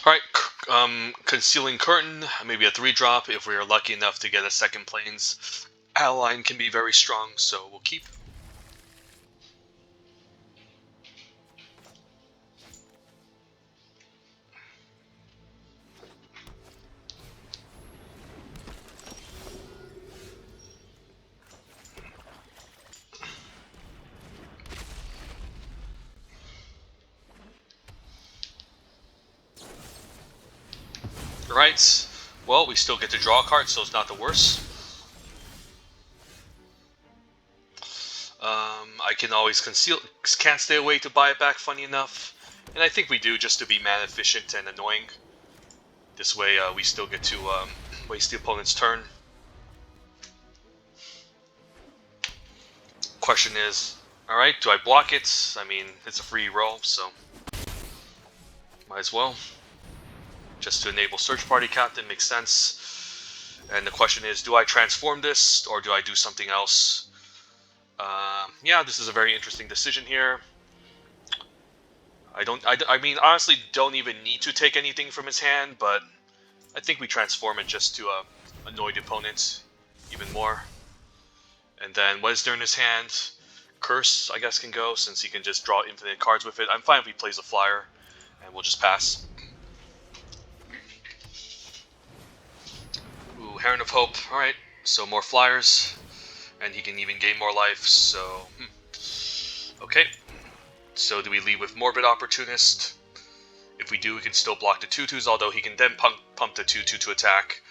Alright, Concealing Curtain, maybe a 3-drop if we are lucky enough to get a second planes. Ally can be very strong, so we'll keep. Right, well, we still get to draw a card, so it's not the worst. I can always conceal, can't stay away to buy it back, funny enough. And I think we do, just to be mana efficient and annoying. This way we still get to waste the opponent's turn. Question is, alright, do I block it? I mean, it's a free roll, so might as well. Just to enable Search Party Captain makes sense. And the question is, do I transform this, or do I do something else? Yeah, this is a very interesting decision here. I mean, honestly, don't even need to take anything from his hand, but I think we transform it just to annoy the opponent even more. And then what is there in his hand? Curse, I guess, can go, since he can just draw infinite cards with it. I'm fine if he plays a flyer, and we'll just pass. Ooh, Heron of Hope. Alright, so more flyers, and he can even gain more life, so... Okay, so do we lead with Morbid Opportunist? If we do, we can still block the 2/2s, although he can then pump the 2/2 to attack.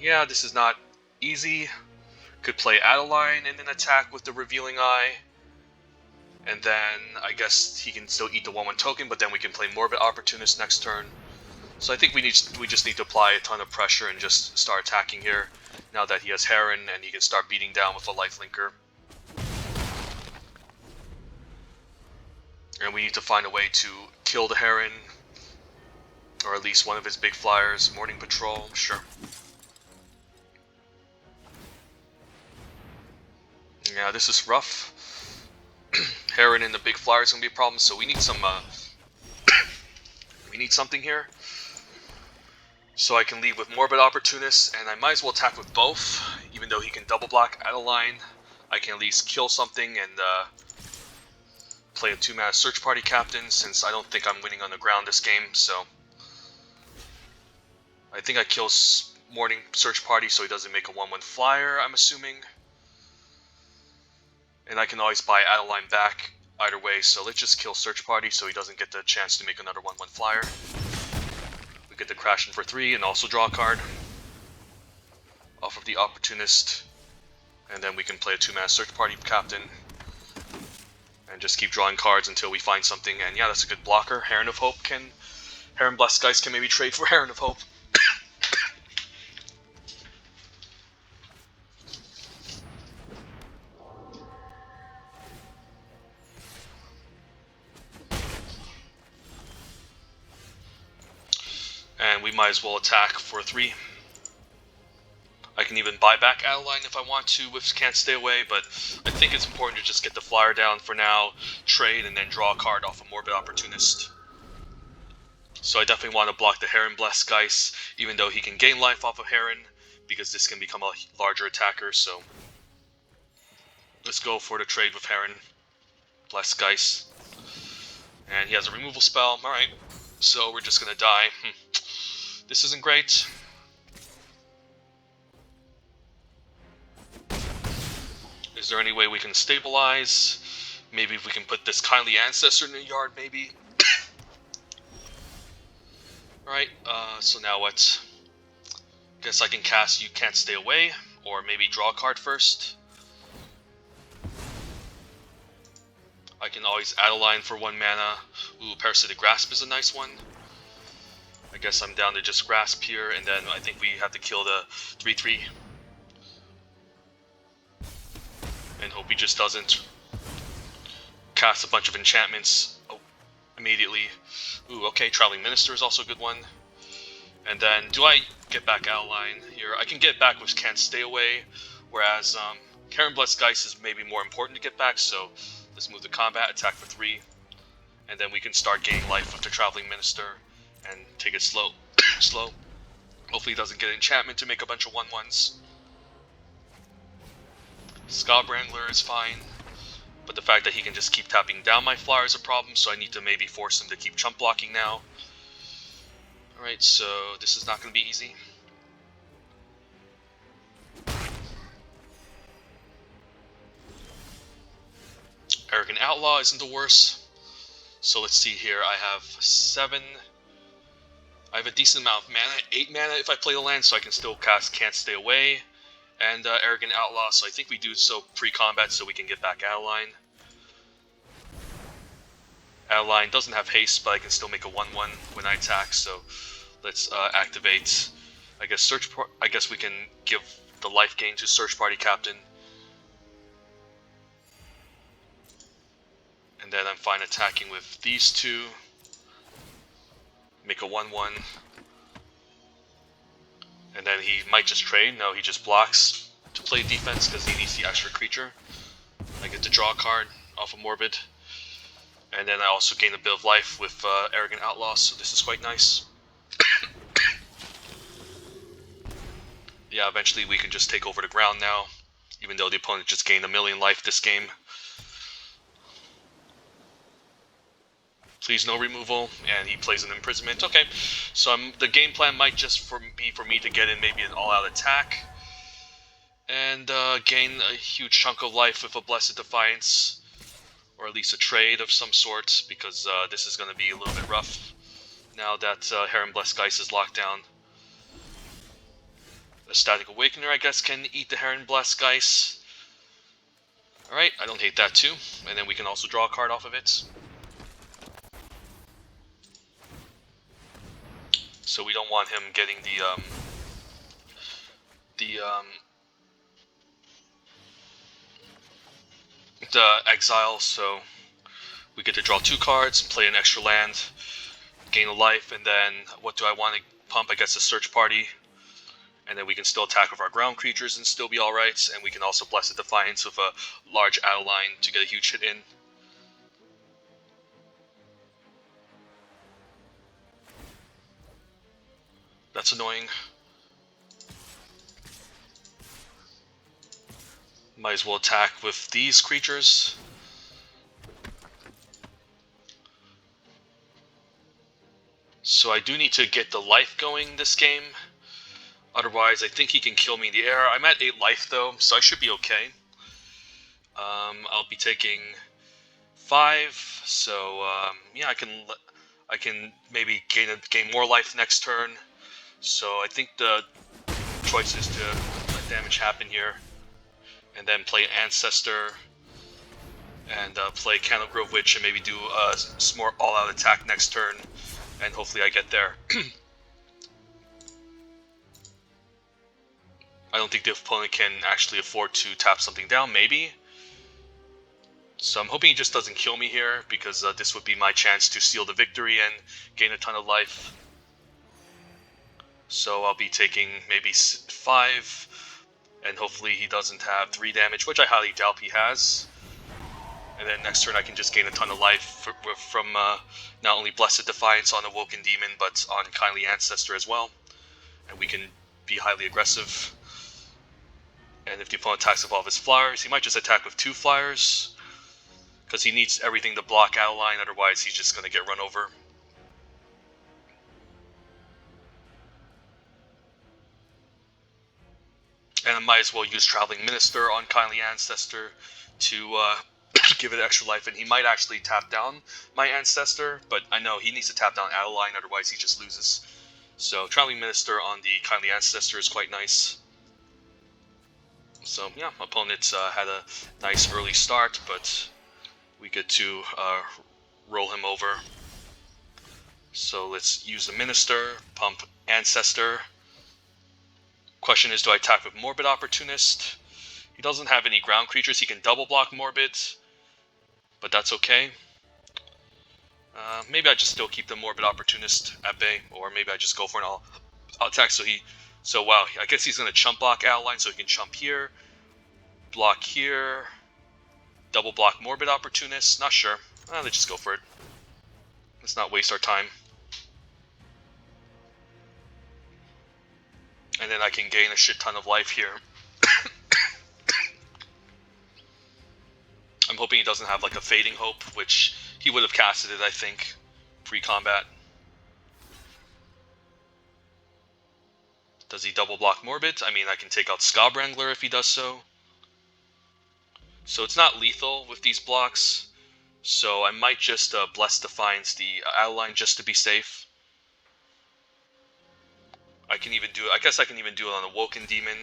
Yeah, this is not easy. Could play Adeline and then attack with the Revealing Eye. And then I guess he can still eat the 1/1 token, but then we can play Morbid Opportunist next turn. So I think we just need to apply a ton of pressure and just start attacking here. Now that he has Heron and he can start beating down with a Lifelinker. And we need to find a way to kill the Heron, or at least one of his big flyers. Morning Patrol, sure. Yeah, this is rough. Heron and the big flyer is gonna be a problem, so we need some. We need something here. So I can lead with Morbid Opportunist, and I might as well attack with both, even though he can double block Adeline. I can at least kill something and play a 2-mana Search Party Captain, since I don't think I'm winning on the ground this game, so... I think I kill Morning Search Party so he doesn't make a 1/1 flyer, I'm assuming. And I can always buy Adeline back either way, so let's just kill Search Party so he doesn't get the chance to make another 1/1 flyer. We get the Crash in for 3 and also draw a card off of the Opportunist. And then we can play a 2-mana Search Party Captain and just keep drawing cards until we find something. And yeah, that's a good blocker. Heron of Hope can... Heron Blessed Guys can maybe trade for Heron of Hope. And we might as well attack for 3. I can even buy back Adeline if I want to with Can't Stay Away, but I think it's important to just get the flyer down for now, trade, and then draw a card off a Morbid Opportunist. So I definitely want to block the Heron Blessed Geist, even though he can gain life off of Heron, because this can become a larger attacker, so let's go for the trade with Heron Blessed Geist. And he has a removal spell, alright, so we're just gonna die. This isn't great. Is there any way we can stabilize? Maybe if we can put this Kindly Ancestor in the yard, maybe? Alright, so now what? Guess I can cast You Can't Stay Away, or maybe draw a card first. I can always Adeline for 1 mana. Ooh, Parasitic Grasp is a nice one. I guess I'm down to just Grasp here, and then I think we have to kill the 3/3. And hope he just doesn't cast a bunch of enchantments immediately. Ooh, okay, Traveling Minister is also a good one. And then, do I get back Adeline here? I can get back with Can't Stay Away, whereas Heron Blessed Geist is maybe more important to get back, so let's move to combat, attack for 3, and then we can start gaining life with the Traveling Minister and take it slow. slow. Hopefully he doesn't get an enchantment to make a bunch of 1/1s. Scab Wrangler is fine, but the fact that he can just keep tapping down my flyer is a problem, so I need to maybe force him to keep chump blocking now. Alright, so this is not going to be easy. Arrogant Outlaw isn't the worst. So let's see here, I have 7... I have a decent amount of mana, 8 mana if I play the land, so I can still cast Can't Stay Away and Arrogant Outlaw, so I think we do so pre-combat so we can get back Adeline. Adeline doesn't have haste, but I can still make a 1/1 when I attack, so let's activate, I guess we can give the life gain to Search Party Captain. And then I'm fine attacking with these 2. Make a 1/1. And then he might just trade. No, he just blocks to play defense because he needs the extra creature. I get to draw a card off of Morbid. And then I also gain a bit of life with Arrogant Outlaw, so this is quite nice. Yeah, eventually we can just take over the ground now, even though the opponent just gained 1,000,000 life this game. Please no removal, and he plays an imprisonment. Okay, so the game plan might just be for me to get in maybe an all-out attack and gain a huge chunk of life with a Blessed Defiance, or at least a trade of some sort, because this is going to be a little bit rough now that Heron Blessed Geist is locked down. A Static Awakener, I guess, can eat the Heron Blessed Geist. Alright, I don't hate that too, and then we can also draw a card off of it. So we don't want him getting the exile, so we get to draw 2 cards and play an extra land, gain a life, and then what do I want to pump? I guess a Search Party, and then we can still attack with our ground creatures and still be alright, and we can also Blessed Defiance with a large Adeline to get a huge hit in. That's annoying. Might as well attack with these creatures. So I do need to get the life going this game. Otherwise, I think he can kill me in the air. I'm at 8 life though, so I should be okay. I'll be taking 5, so yeah, I can maybe gain more life next turn. So I think the choice is to let damage happen here, and then play Ancestor, and play Candle Grove Witch, and maybe do a more all-out attack next turn, and hopefully I get there. I don't think the opponent can actually afford to tap something down, maybe. So I'm hoping he just doesn't kill me here, because this would be my chance to seal the victory and gain a ton of life. So I'll be taking maybe 5, and hopefully he doesn't have 3 damage, which I highly doubt he has. And then next turn I can just gain a ton of life from not only Blessed Defiance on Awoken Demon, but on Kindly Ancestor as well. And we can be highly aggressive. And if the opponent attacks with all of his flyers, he might just attack with 2 flyers, because he needs everything to block out of line, otherwise he's just going to get run over. And I might as well use Traveling Minister on Kindly Ancestor to give it extra life, and he might actually tap down my Ancestor, but I know he needs to tap down out of line, otherwise he just loses. So Traveling Minister on the Kindly Ancestor is quite nice. So yeah, opponent had a nice early start, but we get to roll him over. So let's use the Minister, pump Ancestor. Question is, do I attack with Morbid Opportunist? He doesn't have any ground creatures. He can double block Morbid, but that's okay. Maybe I just still keep the Morbid Opportunist at bay, or maybe I just go for an all attack. So wow, I guess he's going to chump block outline, so he can chump here, block here, double block Morbid Opportunist. Not sure. Let's just go for it. Let's not waste our time. And then I can gain a shit ton of life here. I'm hoping he doesn't have like a Fading Hope, which he would have casted it, I think, pre-combat. Does he double block Morbid? I mean, I can take out Scobwrangler if he does so. So it's not lethal with these blocks. So I might just Bless Defiance the outline just to be safe. I guess I can even do it on Awoken Demon.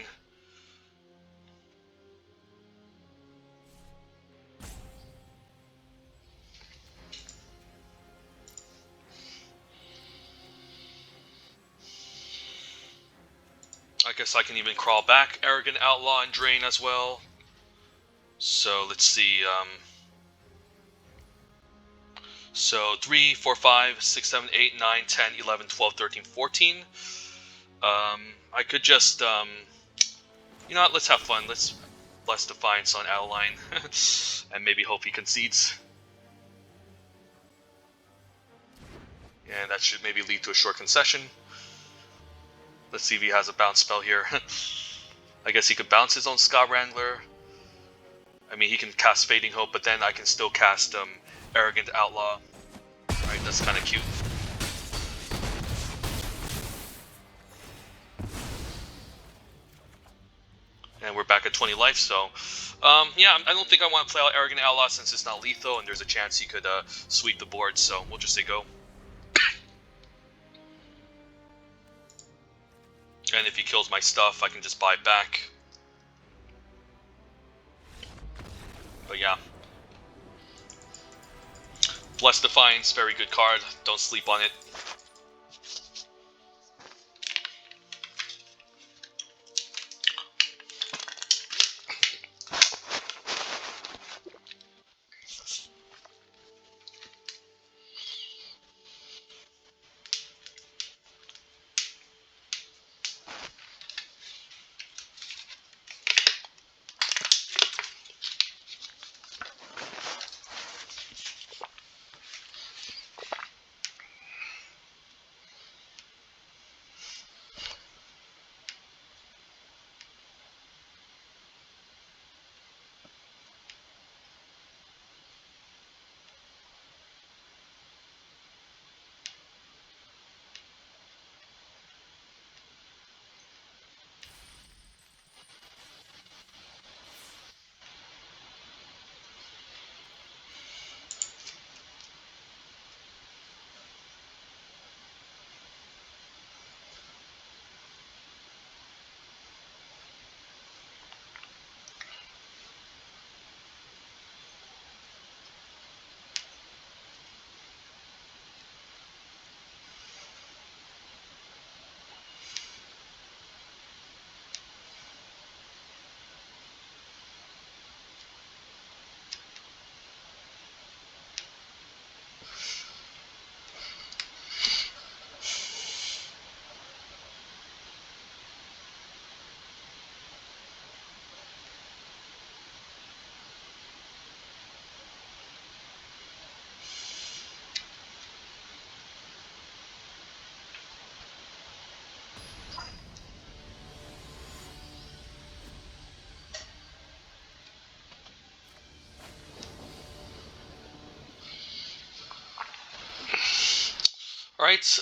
I guess I can even crawl back Arrogant Outlaw and Drain as well. So let's see. So 3, 4, 5, 6, 7, 8, 9, 10, 11, 12, 13, 14. I could just, you know what, let's have fun. Let's Bless Defiance on Outline and maybe hope he concedes. And that should maybe lead to a short concession. Let's see if he has a bounce spell here. I guess he could bounce his own Scobwrangler. I mean, he can cast Fading Hope, but then I can still cast Arrogant Outlaw. Right, that's kind of cute. And we're back at 20 life, so yeah, I don't think I want to play out Arrogant Outlaw since it's not lethal, and there's a chance he could sweep the board, so we'll just say go. And if he kills my stuff, I can just buy it back. But yeah. Bless Defiance, very good card. Don't sleep on it.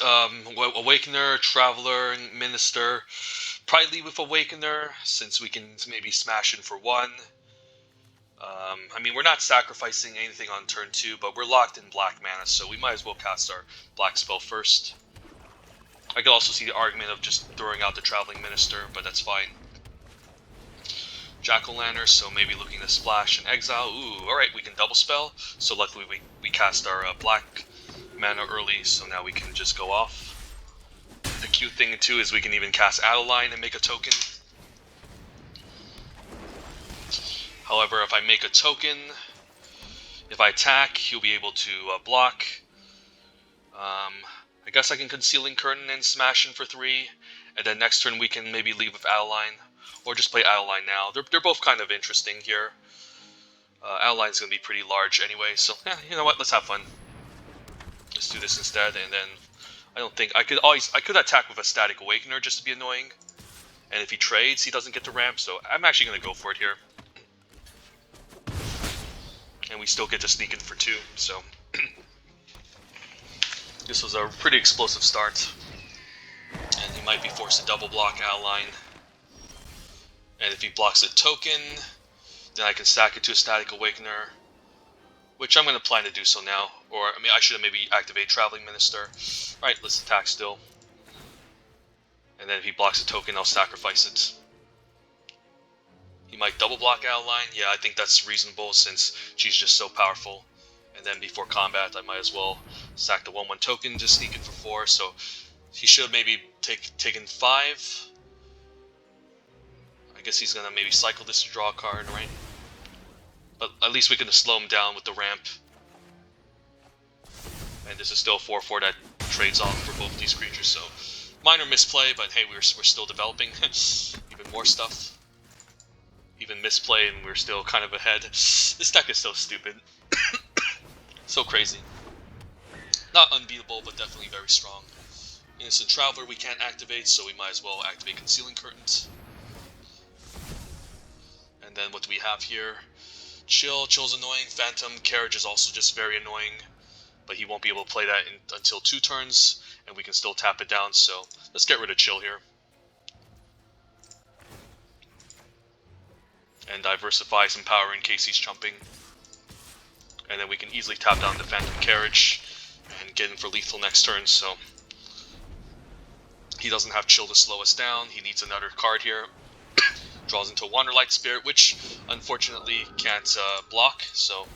Alright, Awakener, Traveler, Minister. Probably leave with Awakener, since we can maybe smash in for 1. I mean, we're not sacrificing anything on turn 2, but we're locked in black mana, so we might as well cast our black spell first. I could also see the argument of just throwing out the Traveling Minister, but that's fine. Jack-o'-lantern, so maybe looking to splash and exile. Ooh, alright, we can double spell. So luckily we cast our black mana early, so now we can just go off. The cute thing too is we can even cast Adeline and make a token. However, if I make a token, if I attack, he'll be able to block. I guess I can Concealing Curtain and smash in for 3, and then next turn we can maybe leave with Adeline, or just play Adeline now. They're both kind of interesting here. Adeline's going to be pretty large anyway, so you know what, let's have fun. Let's do this instead, and then I don't think I could attack with a Static Awakener just to be annoying, and if he trades, he doesn't get to ramp, so I'm actually going to go for it here. And we still get to sneak in for 2, so this was a pretty explosive start. And he might be forced to double block Adeline. And if he blocks a token, then I can stack it to a Static Awakener, which I'm going to plan to do so now. Or, I mean, I should have maybe activated Traveling Minister. Alright, let's attack still. And then if he blocks a token, I'll sacrifice it. He might double block Adeline. Yeah, I think that's reasonable since she's just so powerful. And then before combat, I might as well sack the 1/1 token to sneak in for 4. So he should have maybe taken 5. I guess he's gonna maybe cycle this to draw a card, right? But at least we can slow him down with the ramp. And this is still 4/4 that trades off for both these creatures. So minor misplay, but hey, we're still developing even more stuff. Even misplay, and we're still kind of ahead. This deck is so stupid. So crazy. Not unbeatable, but definitely very strong. Innocent Traveler we can't activate, so we might as well activate Concealing Curtains. And then what do we have here? Chill's annoying. Phantom Carriage is also just very annoying. But he won't be able to play that until 2 turns, and we can still tap it down, so let's get rid of Chill here. And diversify some power in case he's chumping. And then we can easily tap down the Phantom Carriage and get in for lethal next turn, so he doesn't have Chill to slow us down. He needs another card here. Draws into a Wanderlight Spirit, which unfortunately can't block, so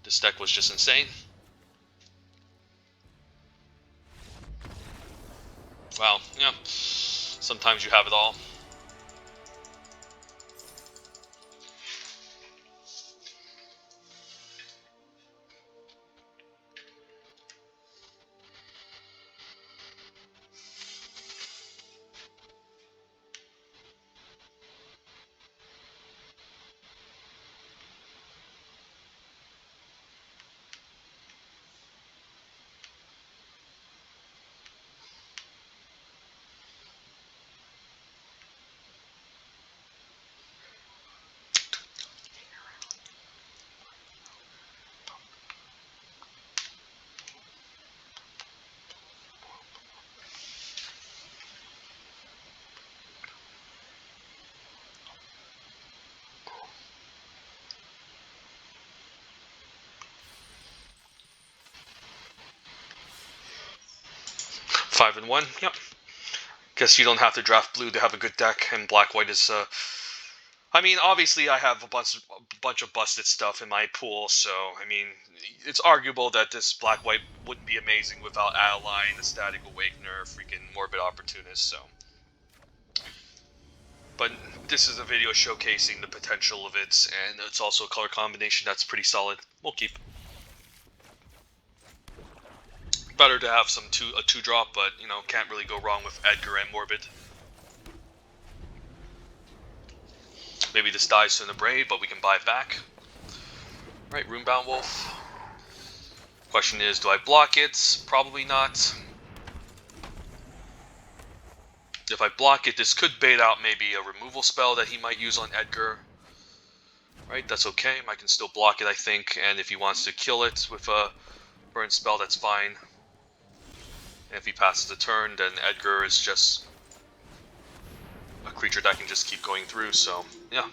this deck was just insane. Wow, yeah, sometimes you have it all. Five and 1, yep. Guess you don't have to draft blue to have a good deck, and black-white is, I mean, obviously I have a bunch of busted stuff in my pool, so, I mean, it's arguable that this black-white wouldn't be amazing without Adeline, a Static Awakener, freaking Morbid Opportunist, so. But this is a video showcasing the potential of it, and it's also a color combination that's pretty solid. We'll keep. Better to have a 2-drop, but, you know, can't really go wrong with Edgar and Morbid. Maybe this dies to the Brave, but we can buy it back. Right, Runebound Wolf. Question is, do I block it? Probably not. If I block it, this could bait out maybe a removal spell that he might use on Edgar. Right, that's okay. I can still block it, I think, and if he wants to kill it with a burn spell, that's fine. And if he passes the turn, then Edgar is just a creature that can just keep going through, so yeah.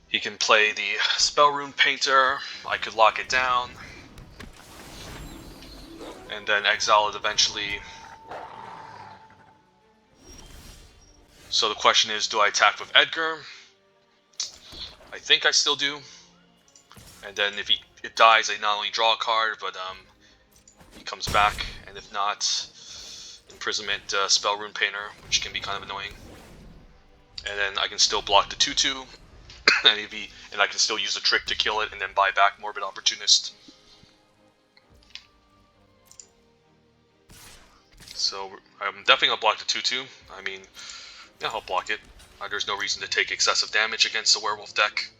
He can play the Spellrune Painter, I could lock it down, and then exile it eventually. So the question is, do I attack with Edgar? I think I still do. And then if it dies, I not only draw a card, but he comes back, and if not, Imprisonment Spellrune Painter, which can be kind of annoying. And then I can still block the 2/2, and I can still use the trick to kill it, and then buy back Morbid Opportunist. So I'm definitely gonna block the 2/2. I mean, yeah, I'll block it. There's no reason to take excessive damage against the werewolf deck.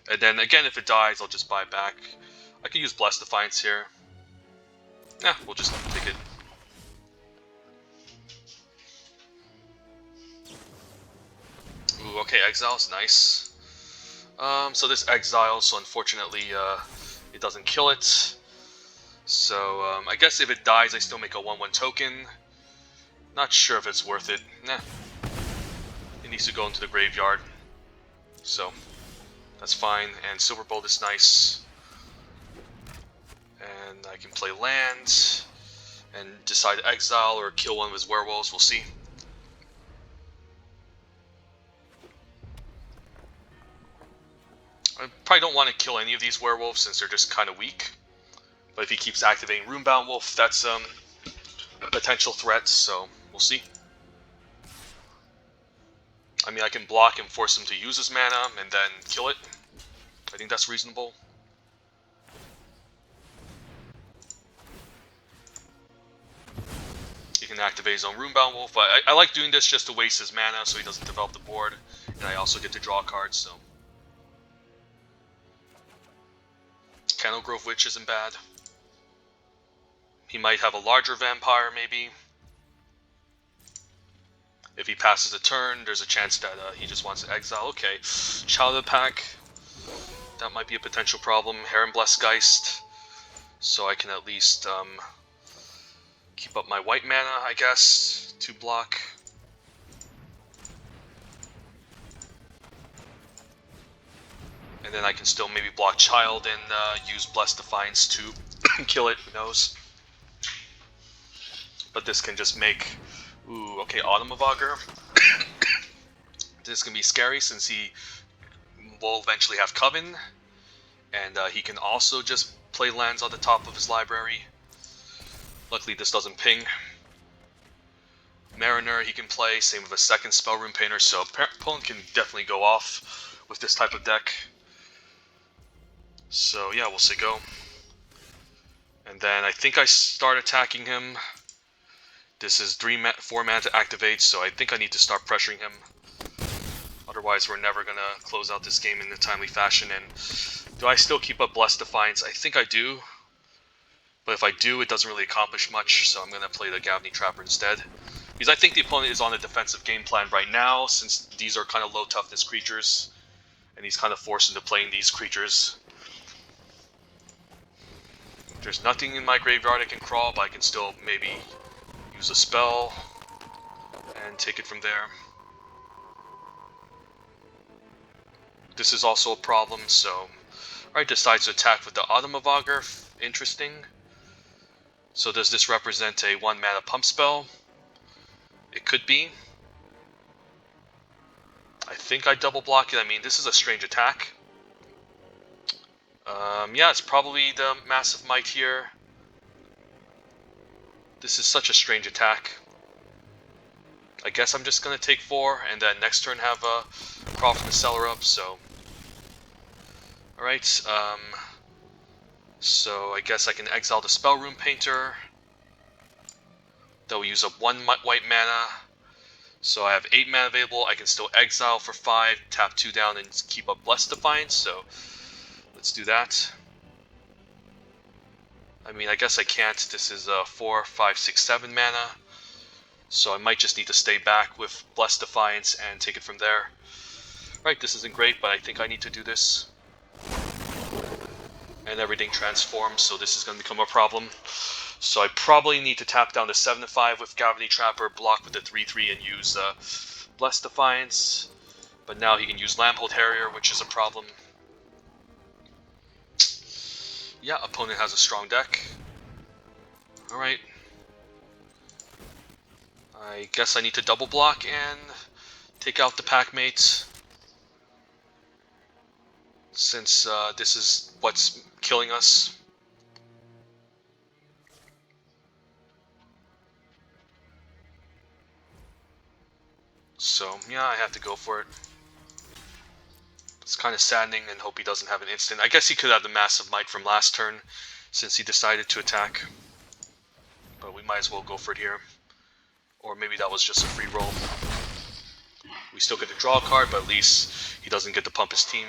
And then again, if it dies, I'll just buy back. I could use Blessed Defiance here. Yeah, we'll just take it. Ooh, okay, Exile's nice. So this Exile, so unfortunately, it doesn't kill it. So, I guess if it dies, I still make a 1/1 token. Not sure if it's worth it. Nah. It needs to go into the graveyard. So, that's fine. And Silverbolt is nice. And I can play land and decide to exile or kill one of his werewolves. We'll see. I probably don't want to kill any of these werewolves since they're just kind of weak. But if he keeps activating Runebound Wolf, that's a potential threat, so we'll see. I mean, I can block and force him to use his mana and then kill it. I think that's reasonable. He can activate his own Runebound Wolf, but I like doing this just to waste his mana so he doesn't develop the board, and I also get to draw cards, so. Candlegrove Witch isn't bad. He might have a larger vampire, maybe. If he passes a turn, there's a chance that he just wants to exile. Okay, Child of the Pack. That might be a potential problem. Herrenblessed Geist. So I can at least keep up my white mana, I guess, to block. And then I can still maybe block Child and use Blessed Defiance to kill it, who knows. But this can just make... Ooh, okay, Autumn of Augur. This can be scary since he will eventually have Coven. And he can also just play lands on the top of his library. Luckily this doesn't ping. Mariner he can play, same with a second Spellrune Painter, so opponent can definitely go off with this type of deck. So yeah, we'll say go. And then I think I start attacking him. This is 4 mana to activate, so I think I need to start pressuring him. Otherwise we're never gonna close out this game in a timely fashion. And do I still keep up Blessed Defiance? I think I do. But if I do, it doesn't really accomplish much, so I'm gonna play the Gavny Trapper instead. Because I think the opponent is on a defensive game plan right now, since these are kind of low toughness creatures. And he's kind of forced into playing these creatures. There's nothing in my graveyard I can crawl, but I can still maybe use a spell and take it from there. This is also a problem, so... Alright, decides to attack with the Autumn of Augur. Interesting. So does this represent a 1 mana pump spell? It could be. I think I double block it. I mean, this is a strange attack. Yeah, it's probably the Massive Might here. This is such a strange attack. I guess I'm just gonna take 4, and then next turn have a crawl from the cellar up, so... Alright, so I guess I can exile the Spellrune Painter. That will use up 1 white mana. So I have 8 mana available. I can still exile for 5, tap 2 down, and keep up Blessed Defiance, so... Let's do that. I mean, I guess I can't. This is 4, 5, 6, 7 mana. So I might just need to stay back with Blessed Defiance and take it from there. Right, this isn't great, but I think I need to do this. and everything transforms, so this is going to become a problem. So I probably need to tap down to 7-5 with Gavany Trapper, block with the 3-3, and use Blessed Defiance. But now he can use Lamphold Harrier, which is a problem. Yeah, opponent has a strong deck. Alright. I guess I need to double block and take out the pack mates, since this is what's killing us. So, yeah, I have to go for it. It's kind of saddening, and hope he doesn't have an instant. I guess he could have the Massive Might from last turn, since he decided to attack. But we might as well go for it here. Or maybe that was just a free roll. We still get to draw a card, but at least he doesn't get to pump his team.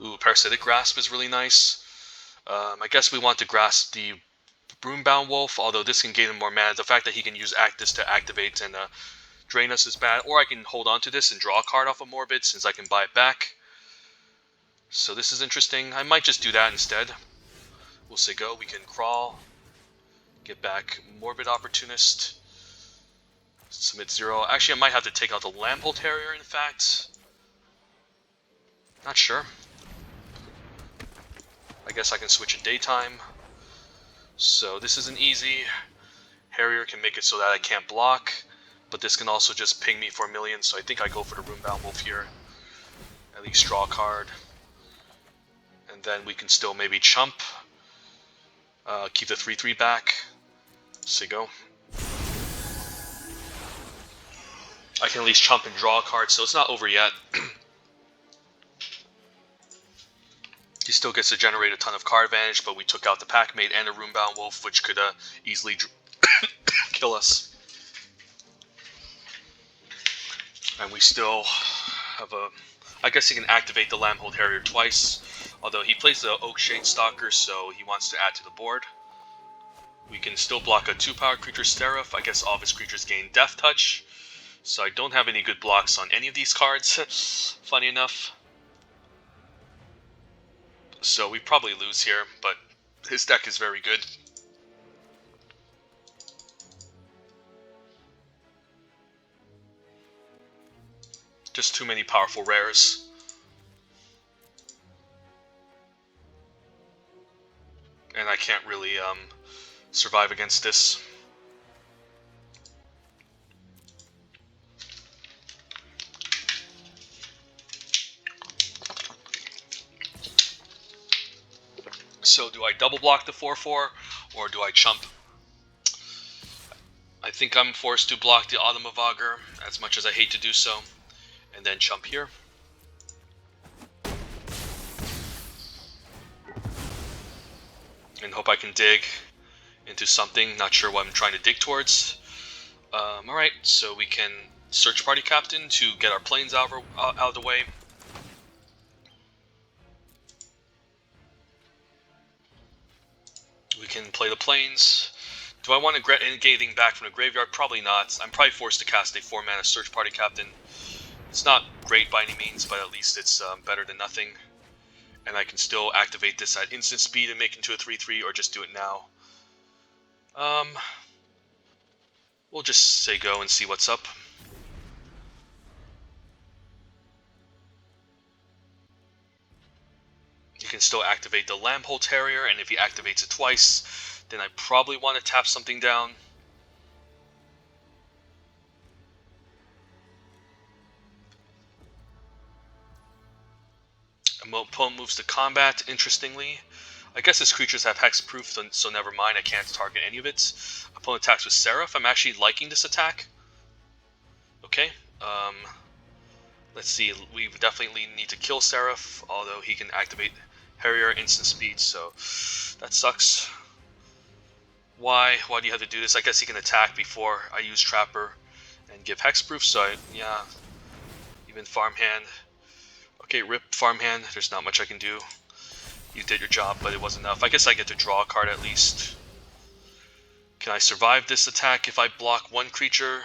Ooh, Parasitic Grasp is really nice. I guess we want to grasp the Broombound Wolf, although this can gain him more mana. The fact that he can use this to activate and drain us is bad. Or I can hold on to this and draw a card off of Morbid, since I can buy it back. So this is interesting. I might just do that instead. We'll say go. We can crawl. Get back Morbid Opportunist. Submit 0. Actually, I might have to take out the Lamphold Harrier, in fact. Not sure. I guess I can switch it daytime. So this isn't easy. Harrier can make it so that I can't block, but this can also just ping me for a million, so I think I go for the Runebound Wolf here. At least draw a card. And then we can still maybe chump. Keep the 3-3 back. Say go. I can at least chump and draw a card, so it's not over yet. He still gets to generate a ton of card advantage, but we took out the Packmate and a Runebound Wolf, which could easily kill us. And we still have a... I guess he can activate the Lamphold Harrier twice, although he plays the Oakshade Stalker, so he wants to add to the board. We can still block a 2-power creature Seraph. I guess all of his creatures gain Death Touch, so I don't have any good blocks on any of these cards, funny enough. So we probably lose here, but his deck is very good. Just too many powerful rares. And I can't really survive against this. So do I double block the 4-4, or do I chump? I think I'm forced to block the Autumn Augur, as much as I hate to do so, and then chump here. And hope I can dig into something. Not sure what I'm trying to dig towards. Alright, so we can search Party Captain to get our planes out of the way. We can play the planes. Do I want to get anything back from the graveyard? Probably not. I'm probably forced to cast a 4-mana Search Party Captain. It's not great by any means, but at least it's better than nothing. And I can still activate this at instant speed and make it into a 3-3, or just do it now. We'll just say go and see what's up. You can still activate the Lamphold Harrier, and if he activates it twice, then I probably want to tap something down. Opponent moves to combat, interestingly. I guess his creatures have hexproof, so never mind, I can't target any of it. Opponent attacks with Seraph. I'm actually liking this attack. Okay, let's see, we definitely need to kill Seraph, although he can activate Harrier instant speed, so that sucks. Why do you have to do this? I guess he can attack before I use Trapper and give hexproof, so yeah, even Farmhand. Okay, rip Farmhand, there's not much I can do. You did your job, but it wasn't enough. I guess I get to draw a card at least. Can I survive this attack if I block one creature?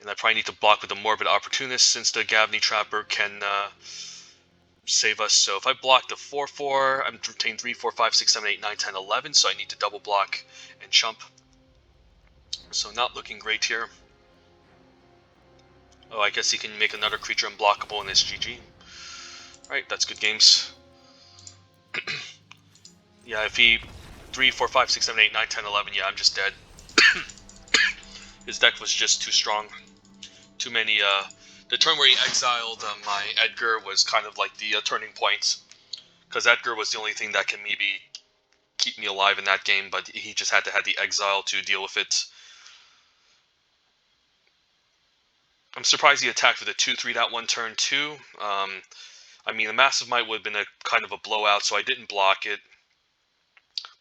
And I probably need to block with the Morbid Opportunist, since the Gavany Trapper can save us. So if I block the 4/4, I'm retained 3, 4, 5, 6, 7, 8, 9, 10, 11. So I need to double block and chump. So not looking great here. Oh, I guess he can make another creature unblockable in his GG. Alright, that's good games. Yeah, if he 3, 4, 5, 6, 7, 8, 9, 10, 11, yeah, I'm just dead. His deck was just too strong. Too many, the turn where he exiled my Edgar was kind of like the turning point. Because Edgar was the only thing that can maybe keep me alive in that game, but he just had to have the exile to deal with it. I'm surprised he attacked with a 2/3 that one turn too. I mean, a Massive Might would have been a kind of a blowout, so I didn't block it.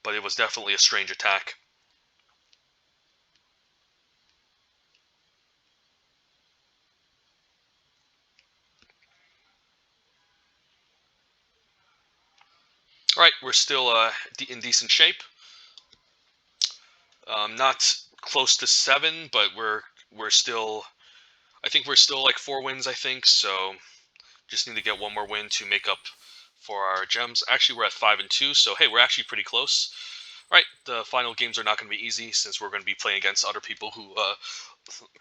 But it was definitely a strange attack. Alright, we're still in decent shape. Not close to 7, but we're still... I think we're still like 4 wins, I think, so just need to get one more win to make up for our gems. Actually, we're at 5 and 2, so hey, we're actually pretty close. Right, the final games are not going to be easy since we're going to be playing against other people who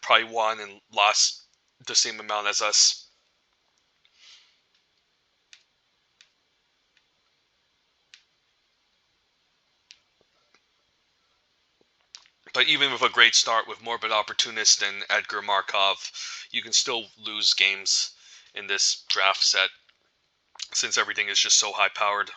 probably won and lost the same amount as us. But even with a great start with Morbid Opportunist and Edgar Markov, you can still lose games in this draft set since everything is just so high powered.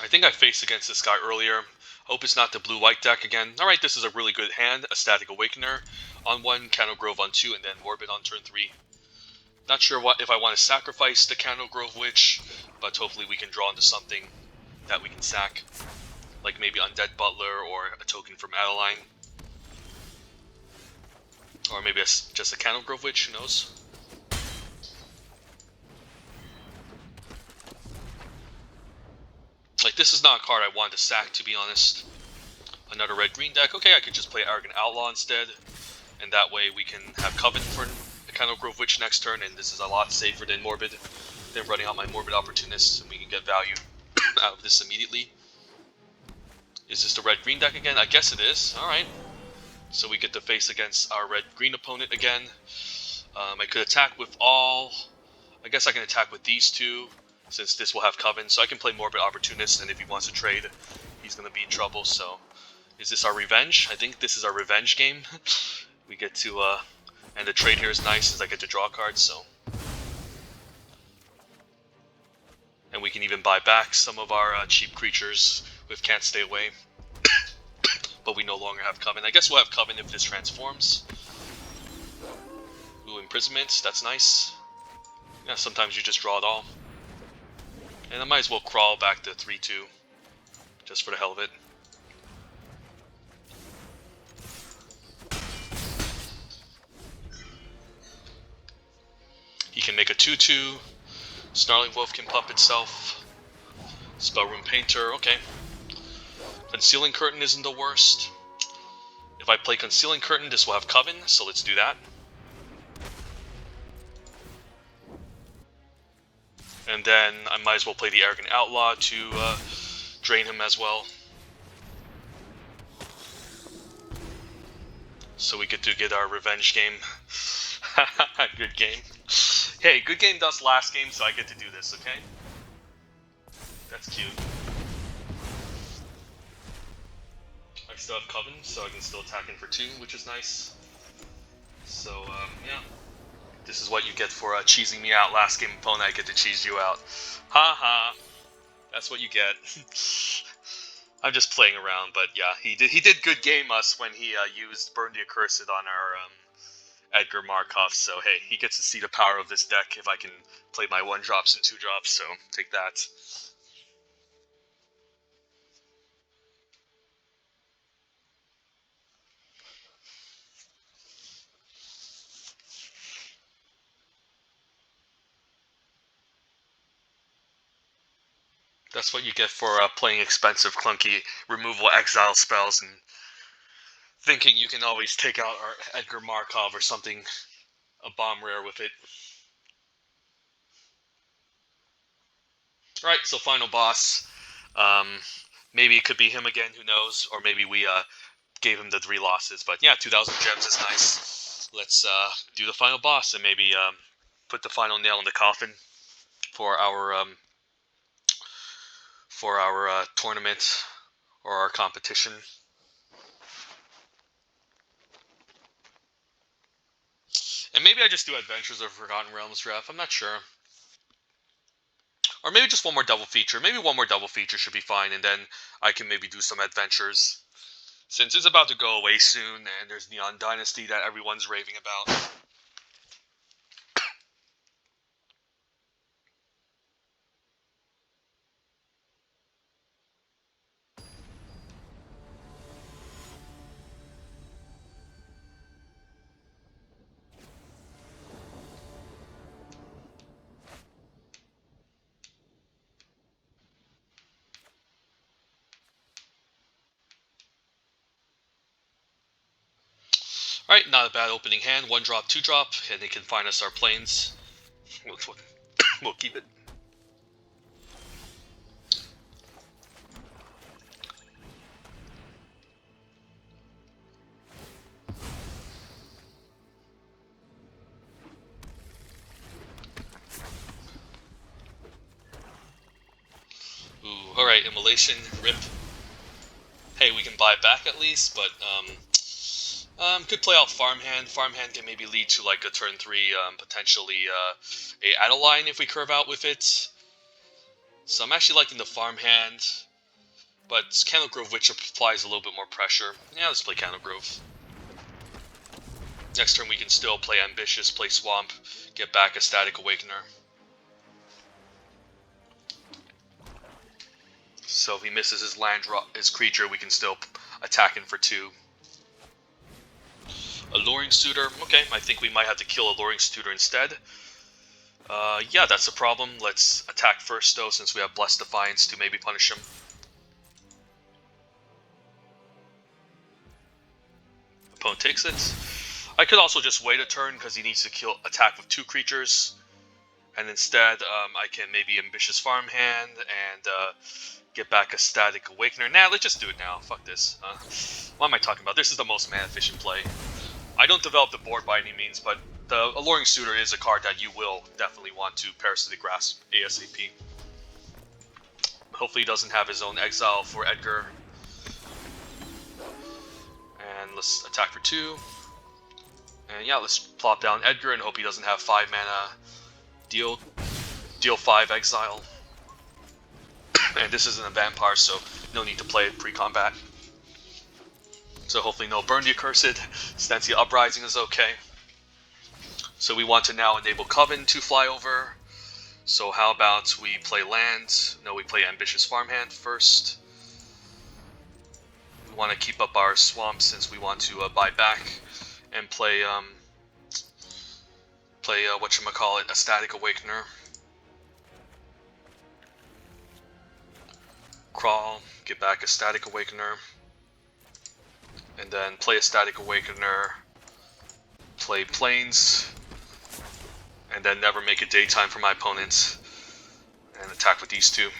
I think I faced against this guy earlier. Hope it's not the blue-white deck again. Alright, this is a really good hand. A Static Awakener on 1, Candle Grove on 2, and then Morbid on turn 3. Not sure if I want to sacrifice the Candle Grove Witch, but hopefully we can draw into something that we can sack. Like maybe Undead Butler or a token from Adeline. Or maybe just a Candle Grove Witch, who knows? Like, this is not a card I wanted to sack, to be honest. Another red-green deck. Okay, I could just play Arrogant Outlaw instead. And that way we can have Coven for the Candle Grove Witch next turn, and this is a lot safer than Morbid. Than running out my Morbid Opportunist, and we can get value out of this immediately. Is this the red-green deck again? I guess it is. Alright. So we get to face against our red-green opponent again. I could attack with all... I guess I can attack with these two, since this will have Coven. So I can play Morbid Opportunist, and if he wants to trade, he's going to be in trouble. So, is this our revenge? I think this is our revenge game. We get to, and the trade here is nice, since I get to draw cards, so... And we can even buy back some of our cheap creatures with Can't Stay Away. But we no longer have Coven. I guess we'll have Coven if this transforms. Ooh, Imprisonment, that's nice. Yeah, sometimes you just draw it all. And I might as well crawl back to 3-2. Just for the hell of it. He can make a 2-2. Snarling Wolf can pump itself. Spellroom Painter, okay. Concealing Curtain isn't the worst. If I play Concealing Curtain, this will have Coven, so let's do that. And then I might as well play the Arrogant Outlaw to drain him as well. So we get to get our revenge game. Good game. Hey, good game does last game, so I get to do this, okay? That's cute. I still have Coven, so I can still attack in for 2, which is nice. So, yeah. This is what you get for cheesing me out last game, opponent. I get to cheese you out. Ha ha. That's what you get. I'm just playing around, but yeah, he did good game us when he used Burn the Accursed on our Edgar Markov. So hey, he gets to see the power of this deck if I can play my 1-drops and 2-drops. So take that. That's what you get for playing expensive, clunky removal exile spells and thinking you can always take out our Edgar Markov or something, a bomb rare with it. Alright, so final boss. Maybe it could be him again, who knows? Or maybe we gave him the 3 losses. But yeah, 2,000 gems is nice. Let's do the final boss and maybe put the final nail in the coffin for our tournament or our competition. And maybe I just do Adventures of Forgotten Realms ref. I'm not sure. Or maybe just one more double feature. Maybe one more double feature should be fine, and then I can maybe do some adventures. Since it's about to go away soon, and there's Neon Dynasty that everyone's raving about. Alright, not a bad opening hand. 1 drop, 2 drop, and they can find us our planes. We'll keep it. Ooh, alright, Immolation, rip. Hey, we can buy back at least, but could play out Farmhand. Farmhand can maybe lead to like a turn 3, potentially a Adeline if we curve out with it. So I'm actually liking the Farmhand, but Candle Grove Witch applies a little bit more pressure. Yeah, let's play Candle Grove. Next turn we can still play Ambitious, play Swamp, get back a Static Awakener. So if he misses his land drop, his creature, we can still attack him for 2. Alluring Suitor. Okay, I think we might have to kill Alluring Suitor instead. Yeah, that's a problem. Let's attack first, though, since we have Blessed Defiance to maybe punish him. Opponent takes it. I could also just wait a turn, because he needs to attack with 2 creatures. And instead, I can maybe Ambitious Farmhand and get back a Static Awakener. Nah, let's just do it now. Fuck this. What am I talking about? This is the most mana-efficient play. I don't develop the board by any means, but the Alluring Suitor is a card that you will definitely want to Parasitic Grasp ASAP. Hopefully he doesn't have his own exile for Edgar. And let's attack for 2. And yeah, let's plop down Edgar and hope he doesn't have 5 mana. Deal 5 exile. And this isn't a vampire, so no need to play it pre-combat. So hopefully no Burn the Accursed. Stancia Uprising is okay. So we want to now enable Coven to fly over. So how about we play land? No, we play Ambitious Farmhand first. We want to keep up our swamp since we want to buy back and play whatchamacallit, a Static Awakener. Crawl, get back a Static Awakener. And then play a Static Awakener, play Plains, and then never make it daytime for my opponent, and attack with these 2.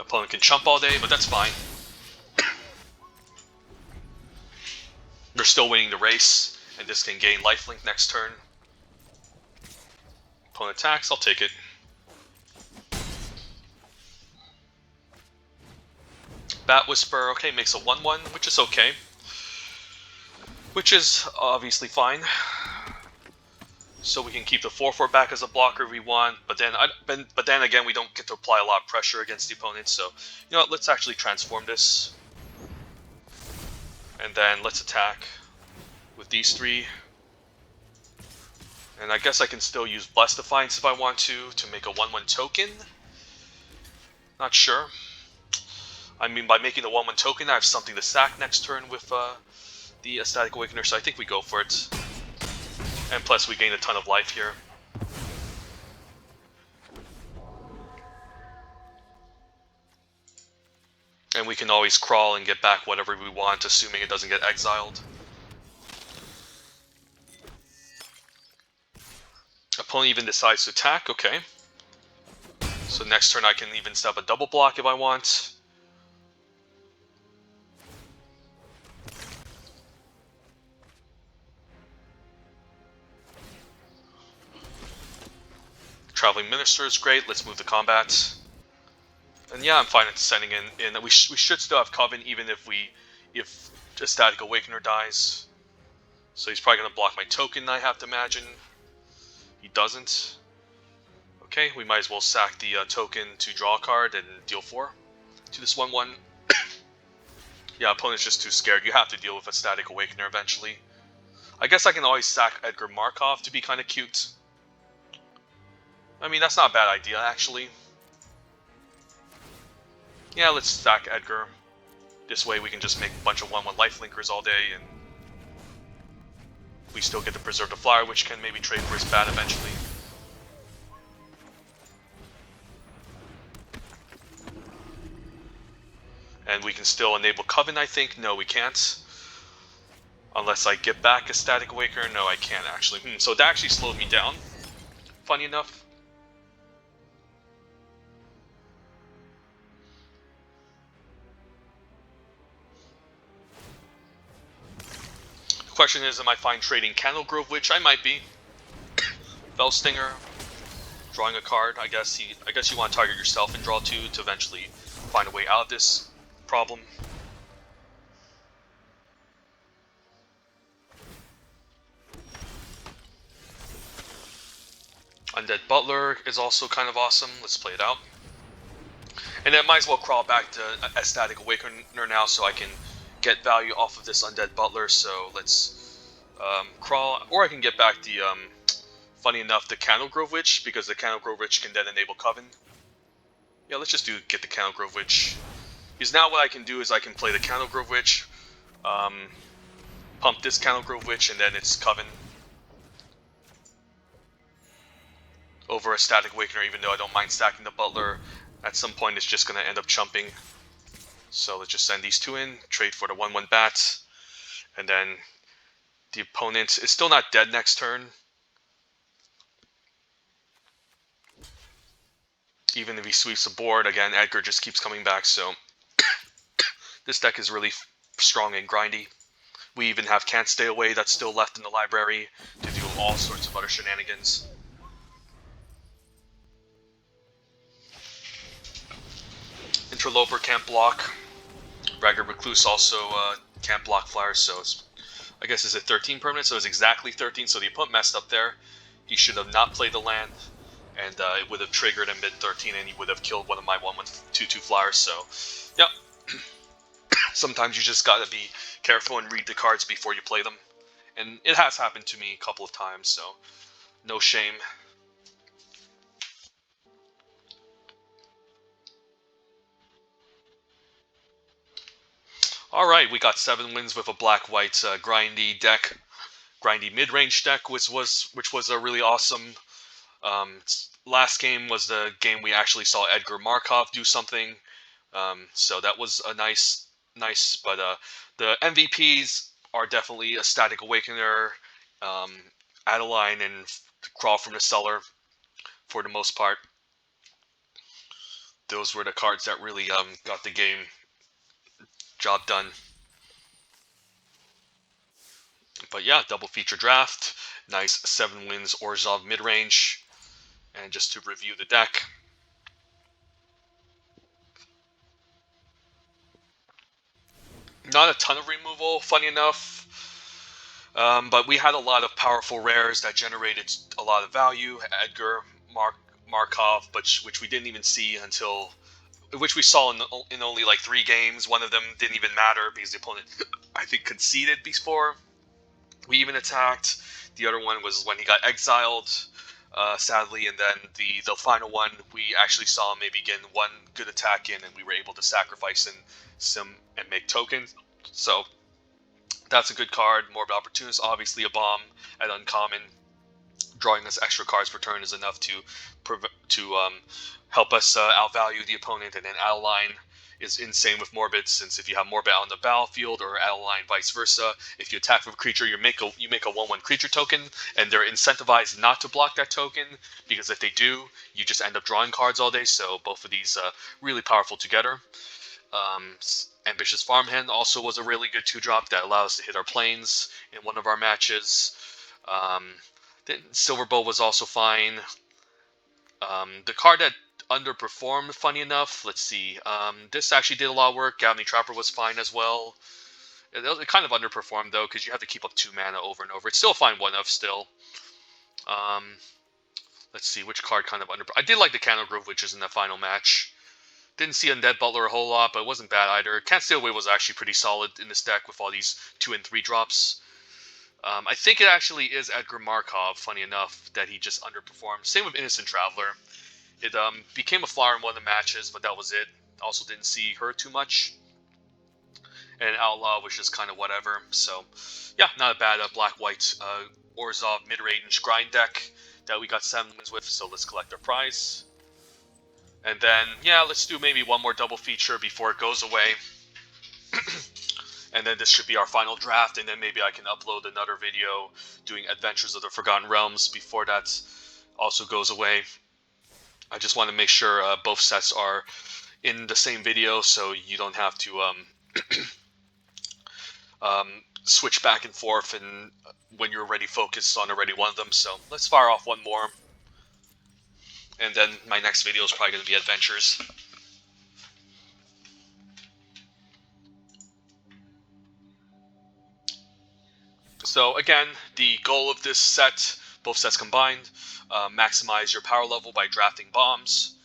Opponent can chump all day, but that's fine. They're still winning the race, and this can gain lifelink next turn. Opponent attacks, I'll take it. Bat Whisper, okay, makes a 1/1, which is okay. Which is obviously fine. So we can keep the 4/4 back as a blocker if we want, but then again we don't get to apply a lot of pressure against the opponent, so you know what, let's actually transform this. And then let's attack with these 3. And I guess I can still use Blessed Defiance if I want to make a 1/1 token. Not sure. I mean, by making the 1/1 token, I have something to sack next turn with the Static Awakener, so I think we go for it. And plus, we gain a ton of life here. And we can always crawl and get back whatever we want, assuming it doesn't get exiled. Opponent even decides to attack, okay. So next turn I can even set up a double block if I want. Traveling Minister is great, let's move to combat. And yeah, I'm fine at sending in we should still have Coven even if a Static Awakener dies. So he's probably going to block my token, I have to imagine. He doesn't. Okay, we might as well sack the token to draw a card and deal 4 to this 1/1. Yeah, opponent's just too scared. You have to deal with a Static Awakener eventually. I guess I can always sack Edgar Markov to be kind of cute. I mean, that's not a bad idea, actually. Yeah, let's sack Edgar. This way we can just make a bunch of 1/1 lifelinkers all day, and we still get to preserve the flyer, which can maybe trade for his bat eventually. And we can still enable Coven, I think. No, we can't. Unless I get back a Static Awakener. No, I can't, actually. So that actually slowed me down, funny enough. The question is, am I fine trading Candle Grove Witch? I might be. Fellstinger, drawing a card. I guess you want to target yourself and draw 2 to eventually find a way out of this problem. Undead Butler is also kind of awesome. Let's play it out. And then I might as well crawl back to a Static Awakener now so I can get value off of this Undead Butler. So let's crawl, or I can get back the, funny enough, the Candle Grove Witch, because the Candle Grove Witch can then enable Coven. Yeah, let's just get the Candle Grove Witch. Because now what I can do is I can play the Candle Grove Witch, pump this Candle Grove Witch, and then it's Coven over a Static Awakener, even though I don't mind stacking the Butler. At some point it's just going to end up chumping. So let's just send these 2 in, trade for the 1/1 bat, and then the opponent is still not dead next turn. Even if he sweeps the board, again, Edgar just keeps coming back, so this deck is really strong and grindy. We even have Can't Stay Away that's still left in the library to do all sorts of other shenanigans. Interloper can't block. Ragged Recluse also can't block flyers, so I guess it's a 13 permanent, so it's exactly 13, so the opponent messed up there. He should have not played the land, and it would have triggered a mid-13, and he would have killed one of my 1/1 2/2 flyers, so, yeah. Sometimes you just gotta be careful and read the cards before you play them. And it has happened to me a couple of times, so no shame. Alright, we got 7 wins with a black-white grindy deck. Grindy mid-range deck, which was a really awesome. Last game was the game we actually saw Edgar Markov do something. So that was a nice, but the MVPs are definitely a Static Awakener, Adeline, and Crawl from the Cellar for the most part. Those were the cards that really got the game job done. But yeah, double feature draft, nice 7 wins Orzhov mid-range. And just to review the deck, not a ton of removal, funny enough, but we had a lot of powerful rares that generated a lot of value. Edgar, Markov, which we didn't even see until, which we saw in only like 3 games. One of them didn't even matter because the opponent, I think, conceded before we even attacked. The other one was when he got exiled, sadly, and then the final one, we actually saw him maybe getting 1 good attack in, and we were able to sacrifice some and make tokens. So that's a good card. Morbid Opportunist, obviously a bomb at uncommon. Drawing us extra cards per turn is enough to help us outvalue the opponent. And then Adeline is insane with Morbid, since if you have Morbid out on the battlefield or out of line vice versa, if you attack with a creature, you make a 1/1 creature token, and they're incentivized not to block that token, because if they do, you just end up drawing cards all day. So both of these really powerful together. Ambitious Farmhand also was a really good 2-drop that allowed us to hit our planes in one of our matches. Silver Bow was also fine. The card that underperformed, funny enough, let's see. This actually did a lot of work. Gavny Trapper was fine as well. It kind of underperformed though, because you have to keep up 2 mana over and over. It's still a fine 1-of still. Let's see, which card kind of I did like the Candle Grove, which is in the final match. Didn't see Undead Butler a whole lot, but it wasn't bad either. Can't Steal Away was actually pretty solid in this deck with all these 2 and 3 drops. I think it actually is Edgar Markov, funny enough, that he just underperformed. Same with Innocent Traveler. It became a flower in one of the matches, but that was it. Also didn't see her too much. And Outlaw was just kind of whatever. So, yeah, not a bad black-white Orzhov mid-range grind deck that we got 7 wins with, so let's collect our prize. And then, yeah, let's do maybe one more double feature before it goes away. And then this should be our final draft, and then maybe I can upload another video doing Adventures of the Forgotten Realms before that also goes away. I just want to make sure both sets are in the same video, so you don't have to switch back and forth and when you're already focused on already one of them. So let's fire off one more. And then my next video is probably going to be Adventures. So again, the goal of this set, both sets combined, maximize your power level by drafting bombs,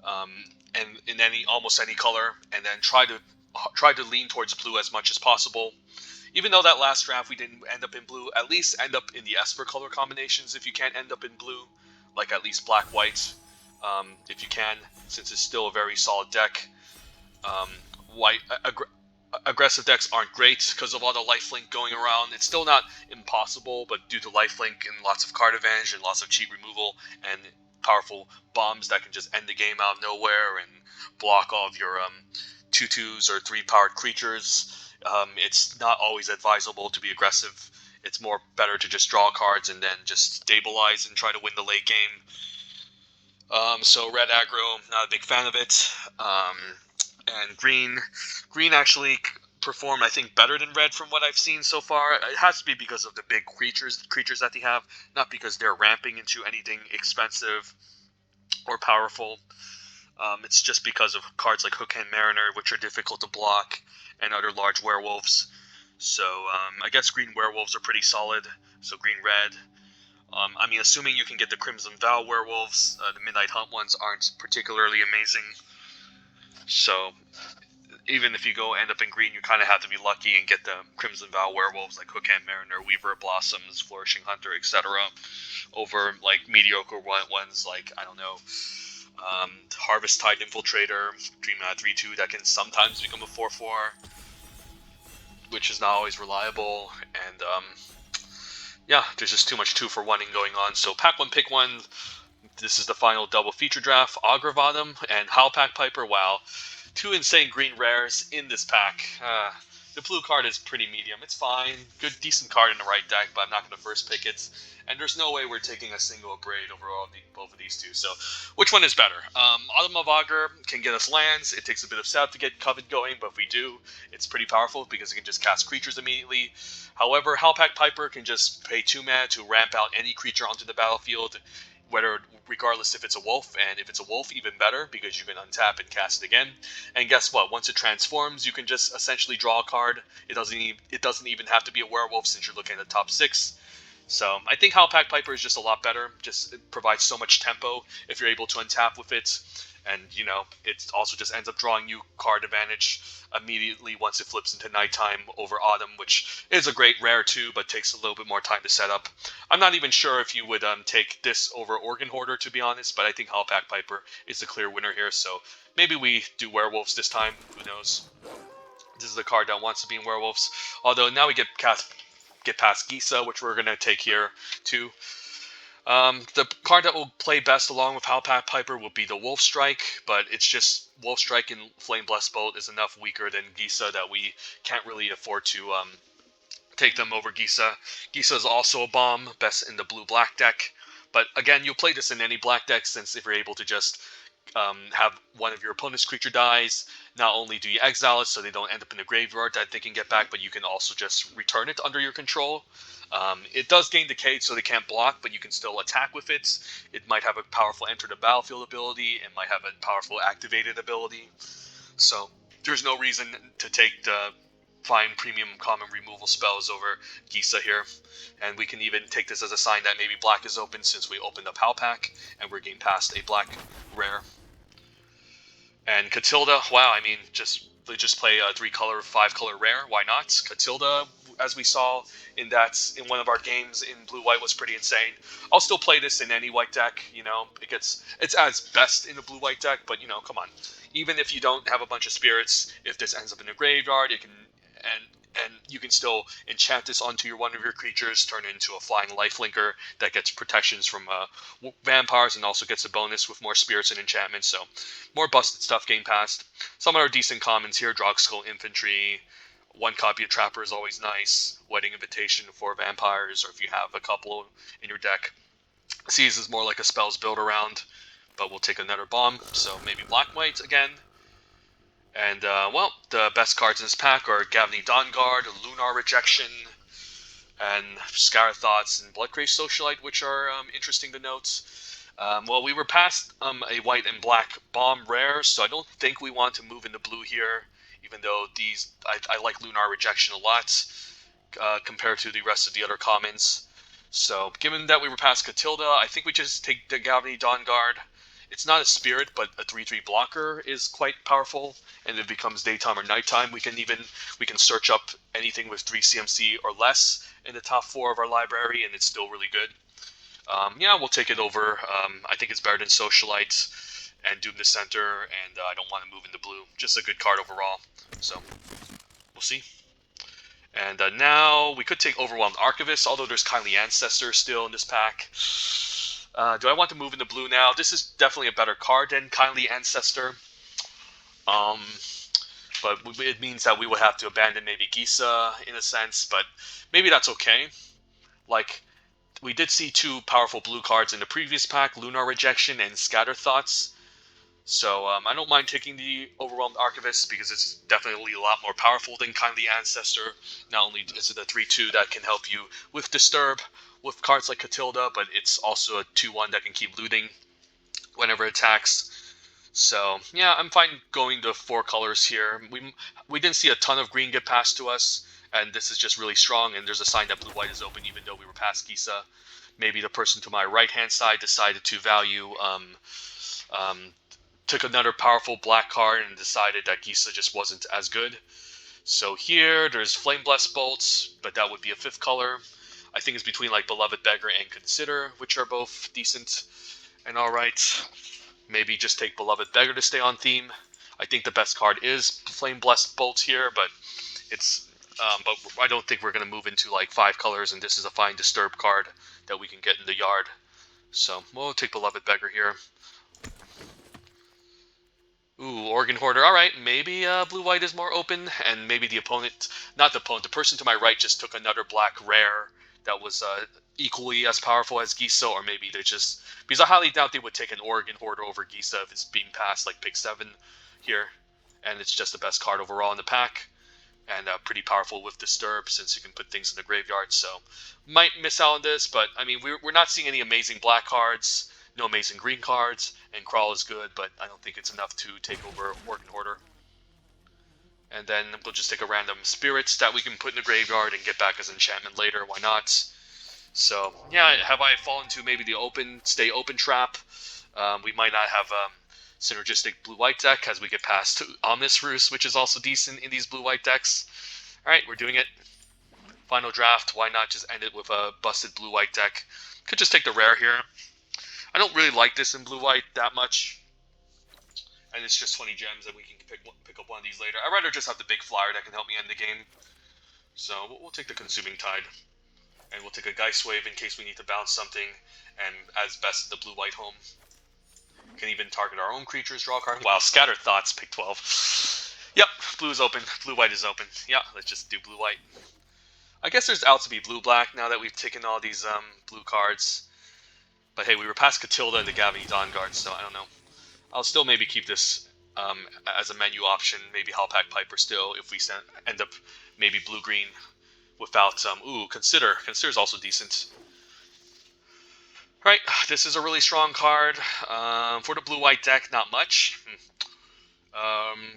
and in almost any color, and then try to lean towards blue as much as possible. Even though that last draft we didn't end up in blue, at least end up in the Esper color combinations if you can't end up in blue, like at least black-white, if you can, since it's still a very solid deck. Aggressive decks aren't great because of all the lifelink going around. It's still not impossible, but due to lifelink and lots of card advantage and lots of cheat removal and powerful bombs that can just end the game out of nowhere and block all of your 2/2s or 3-powered creatures, it's not always advisable to be aggressive. It's more better to just draw cards and then just stabilize and try to win the late game. So red aggro, not a big fan of it. And green actually performed, I think, better than red from what I've seen so far. It has to be because of the big creatures that they have, not because they're ramping into anything expensive or powerful. It's just because of cards like Hookhand Mariner, which are difficult to block, and other large werewolves. So I guess green werewolves are pretty solid. So green-red. I mean, assuming you can get the Crimson Vow werewolves, the Midnight Hunt ones aren't particularly amazing. So even if you end up in green, you kind of have to be lucky and get the Crimson Vow werewolves like Hookhand Mariner, Weaver of Blossoms, Flourishing Hunter, etc. over like mediocre ones like, I don't know, Harvest Tide Infiltrator, 3-mana 3/2 that can sometimes become a 4/4, which is not always reliable. And yeah, there's just too much 2-for-1ing going on. So pack one, pick one. This is the final double feature draft. Agravatum and Howlpack Piper. Wow, 2 insane green rares in this pack. The blue card is pretty medium. It's fine. Good, decent card in the right deck, but I'm not going to first pick it. And there's no way we're taking a single Abrade over both of these two. So which one is better? Autumn of Augur can get us lands. It takes a bit of setup to get Covet going, but if we do, it's pretty powerful because it can just cast creatures immediately. However, Howlpack Piper can just pay 2 mana to ramp out any creature onto the battlefield, regardless if it's a wolf, and if it's a wolf, even better, because you can untap and cast it again. And guess what? Once it transforms, you can just essentially draw a card. It doesn't even have to be a werewolf, since you're looking at the top 6. So I think Howlpack Piper is just a lot better. It provides so much tempo if you're able to untap with it. And, you know, it also just ends up drawing you card advantage immediately once it flips into nighttime over autumn, which is a great rare too, but takes a little bit more time to set up. I'm not even sure if you would take this over Organ Hoarder, to be honest, but I think Howlpack Piper is the clear winner here. So maybe we do werewolves this time. Who knows? This is a card that wants to be in werewolves. Although now we get past Liesa, which we're going to take here too. The card that will play best along with Howlpack Piper will be the Wolf Strike, but it's just Wolf Strike and Flame Blessed Bolt is enough weaker than Gisa that we can't really afford to take them over Gisa. Gisa is also a bomb, best in the blue-black deck. But again, you'll play this in any black deck, since if you're able to just have one of your opponent's creature dies, not only do you exile it so they don't end up in the graveyard that they can get back, but you can also just return it under your control. It does gain Decay, so they can't block, but you can still attack with it. It might have a powerful Enter the Battlefield ability, it might have a powerful Activated ability. So there's no reason to take the fine premium common removal spells over Gisa here. And we can even take this as a sign that maybe black is open, since we opened up Howlpack and we're getting past a black rare. And Catilda, wow, I mean, they just play a 3-color, 5-color rare. Why not? Catilda, as we saw in one of our games in blue-white, was pretty insane. I'll still play this in any white deck. You know, it's as best in a blue-white deck, but you know, come on. Even if you don't have a bunch of spirits, if this ends up in a graveyard, it can and you can still enchant this onto one of your creatures, turn it into a flying lifelinker that gets protections from vampires, and also gets a bonus with more spirits and enchantments. So more busted stuff game past. Some of our decent commons here: Drogskell Infantry, 1 copy of Trapper is always nice, Wedding Invitation for vampires, or if you have a couple in your deck. Seize is more like a spells build around, but we'll take another bomb, so maybe black-white again. And, well, the best cards in this pack are Gavny Dawnguard, Lunar Rejection, and Scar Thoughts and Bloodcrave Socialite, which are interesting to note. Well, we were past a white and black bomb rare, so I don't think we want to move into blue here, even though I like Lunar Rejection a lot compared to the rest of the other commons. So, given that we were past Catilda, I think we just take the Gavny Dawnguard. It's not a spirit, but a 3/3 blocker is quite powerful, and it becomes daytime or nighttime. We can search up anything with 3 CMC or less in the top 4 of our library, and it's still really good. Yeah, we'll take it over. I think it's better than Socialite and Doom the Center, and I don't want to move into blue. Just a good card overall. So we'll see. And now we could take Overwhelmed Archivist, although there's Kindly Ancestor still in this pack. Do I want to move into blue now? This is definitely a better card than Kindly Ancestor. But it means that we would have to abandon maybe Gisa in a sense, but maybe that's okay. Like, we did see 2 powerful blue cards in the previous pack, Lunar Rejection and Scatter Thoughts. So I don't mind taking the Overwhelmed Archivist, because it's definitely a lot more powerful than Kindly Ancestor. Not only is it a 3/2 that can help you with Disturb, with cards like Catilda, but it's also a 2/1 that can keep looting whenever it attacks. So yeah, I'm fine going to 4 colors here. We didn't see a ton of green get passed to us, and this is just really strong, and there's a sign that blue-white is open even though we were past Gisa. Maybe the person to my right-hand side decided to value took another powerful black card and decided that Gisa just wasn't as good. So here, there's Flame Blessed Bolts, but that would be a 5th color. I think it's between like Beloved Beggar and Consider, which are both decent and alright. Maybe just take Beloved Beggar to stay on theme. I think the best card is Flame Blessed Bolts here, but but I don't think we're going to move into like 5 colors, and this is a fine Disturb card that we can get in the yard. So we'll take Beloved Beggar here. Ooh, Organ Hoarder. Alright, maybe blue-white is more open, and maybe the person to my right just took another black rare that was equally as powerful as Gisa, or maybe they just... Because I highly doubt they would take an Organ Hoarder over Gisa if it's being passed like pick 7 here, and it's just the best card overall in the pack, and pretty powerful with Disturb, since you can put things in the graveyard, so might miss out on this, but I mean, we're not seeing any amazing black cards, no amazing green cards, and Crawl is good, but I don't think it's enough to take over Organ Hoarder. And then we'll just take a random Spirits that we can put in the graveyard and get back as enchantment later, why not? So, yeah, have I fallen to maybe the stay open trap? We might not have synergistic blue-white deck as we get past Omnis Roost, which is also decent in these blue-white decks. Alright, we're doing it. Final draft, why not just end it with a busted blue-white deck? Could just take the rare here. I don't really like this in blue-white that much, and it's just 20 gems, and we can pick up one of these later. I'd rather just have the big flyer that can help me end the game. So we'll take the Consuming Tide. And we'll take a Geist Wave in case we need to bounce something. And as best, the blue-white home. Can even target our own creatures, draw a card. Wow, Scattered Thoughts, pick 12. Yep, blue is open. Blue-white is open. Yeah, let's just do blue-white. I guess there's out to be blue-black now that we've taken all these blue cards. But hey, we were past Catilda and the Gavany Dawnguard, so I don't know. I'll still maybe keep this as a menu option. Maybe Hellpack Piper still if we end up maybe blue-green without... Consider. Consider is also decent. Right, this is a really strong card. For the blue-white deck, not much.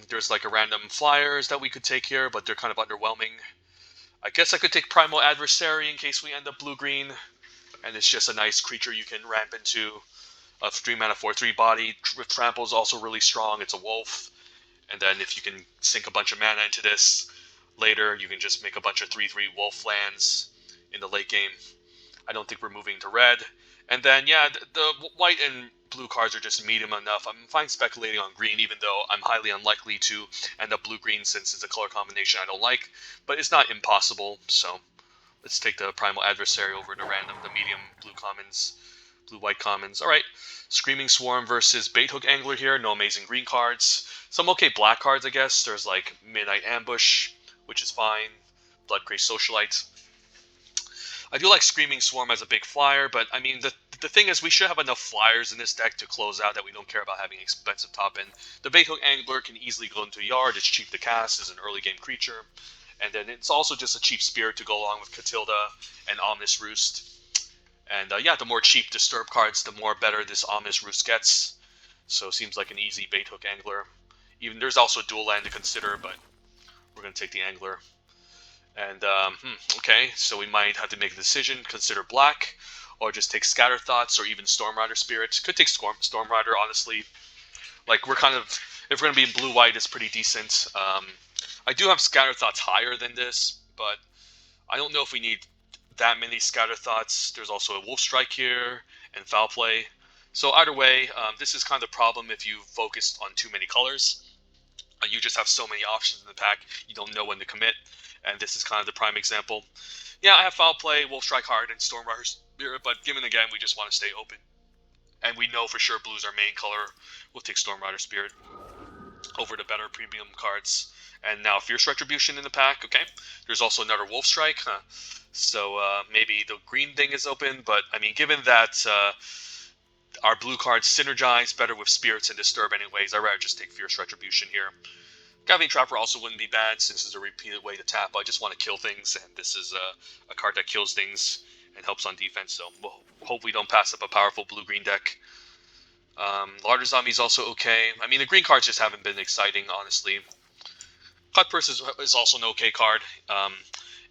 There's like a random flyers that we could take here, but they're kind of underwhelming. I guess I could take Primal Adversary in case we end up blue-green. And it's just a nice creature you can ramp into. A 3-mana 4/3 body. With Trample is also really strong. It's a wolf. And then if you can sink a bunch of mana into this later, you can just make a bunch of 3/3 wolf lands in the late game. I don't think we're moving to red. And then, yeah, the white and blue cards are just medium enough. I'm fine speculating on green, even though I'm highly unlikely to end up blue-green since it's a color combination I don't like. But it's not impossible, so let's take the Primal Adversary over to random, the medium blue commons, blue-white commons. All right, Screaming Swarm versus Baithook Angler here. No amazing green cards. Some okay black cards, I guess. There's like Midnight Ambush, which is fine. Bloodcrazed Socialite. I do like Screaming Swarm as a big flyer, but I mean, the thing is we should have enough flyers in this deck to close out that we don't care about having expensive top end. The Baithook Angler can easily go into a yard. It's cheap to cast. It's an early game creature. And then it's also just a cheap spirit to go along with Catilda and Omnis Roost. And yeah, the more cheap Disturb cards, the more better this Omnis Roost gets. So it seems like an easy Baithook Angler. Even there's also a dual land to consider, but we're going to take the Angler. And, okay, so we might have to make a decision, consider black, or just take Scatter Thoughts, or even Stormrider Spirit. Could take Stormrider, honestly. Like, we're kind of, if we're going to be in blue-white, it's pretty decent. I do have Scatter Thoughts higher than this, but I don't know if we need that many Scatter Thoughts. There's also a Wolf Strike here, and Foul Play. So either way, this is kind of the problem if you focused on too many colors. You just have so many options in the pack, you don't know when to commit. And this is kind of the prime example. Yeah, I have Foul Play, Wolf Strike Hard, and Stormrider Spirit, but given again, we just want to stay open. And we know for sure blue's our main color. We'll take Stormrider Spirit over the better premium cards. And now Fierce Retribution in the pack, okay. There's also another Wolf Strike, so maybe the green thing is open, but I mean, given that our blue cards synergize better with Spirits and Disturb anyways, I'd rather just take Fierce Retribution here. Gavany Trapper also wouldn't be bad since it's a repeated way to tap. I just want to kill things, and this is a card that kills things and helps on defense, so we'll hope we don't pass up a powerful blue-green deck. Larder Zombie is also okay. I mean, the green cards just haven't been exciting, honestly. Cutpurse is also an okay card.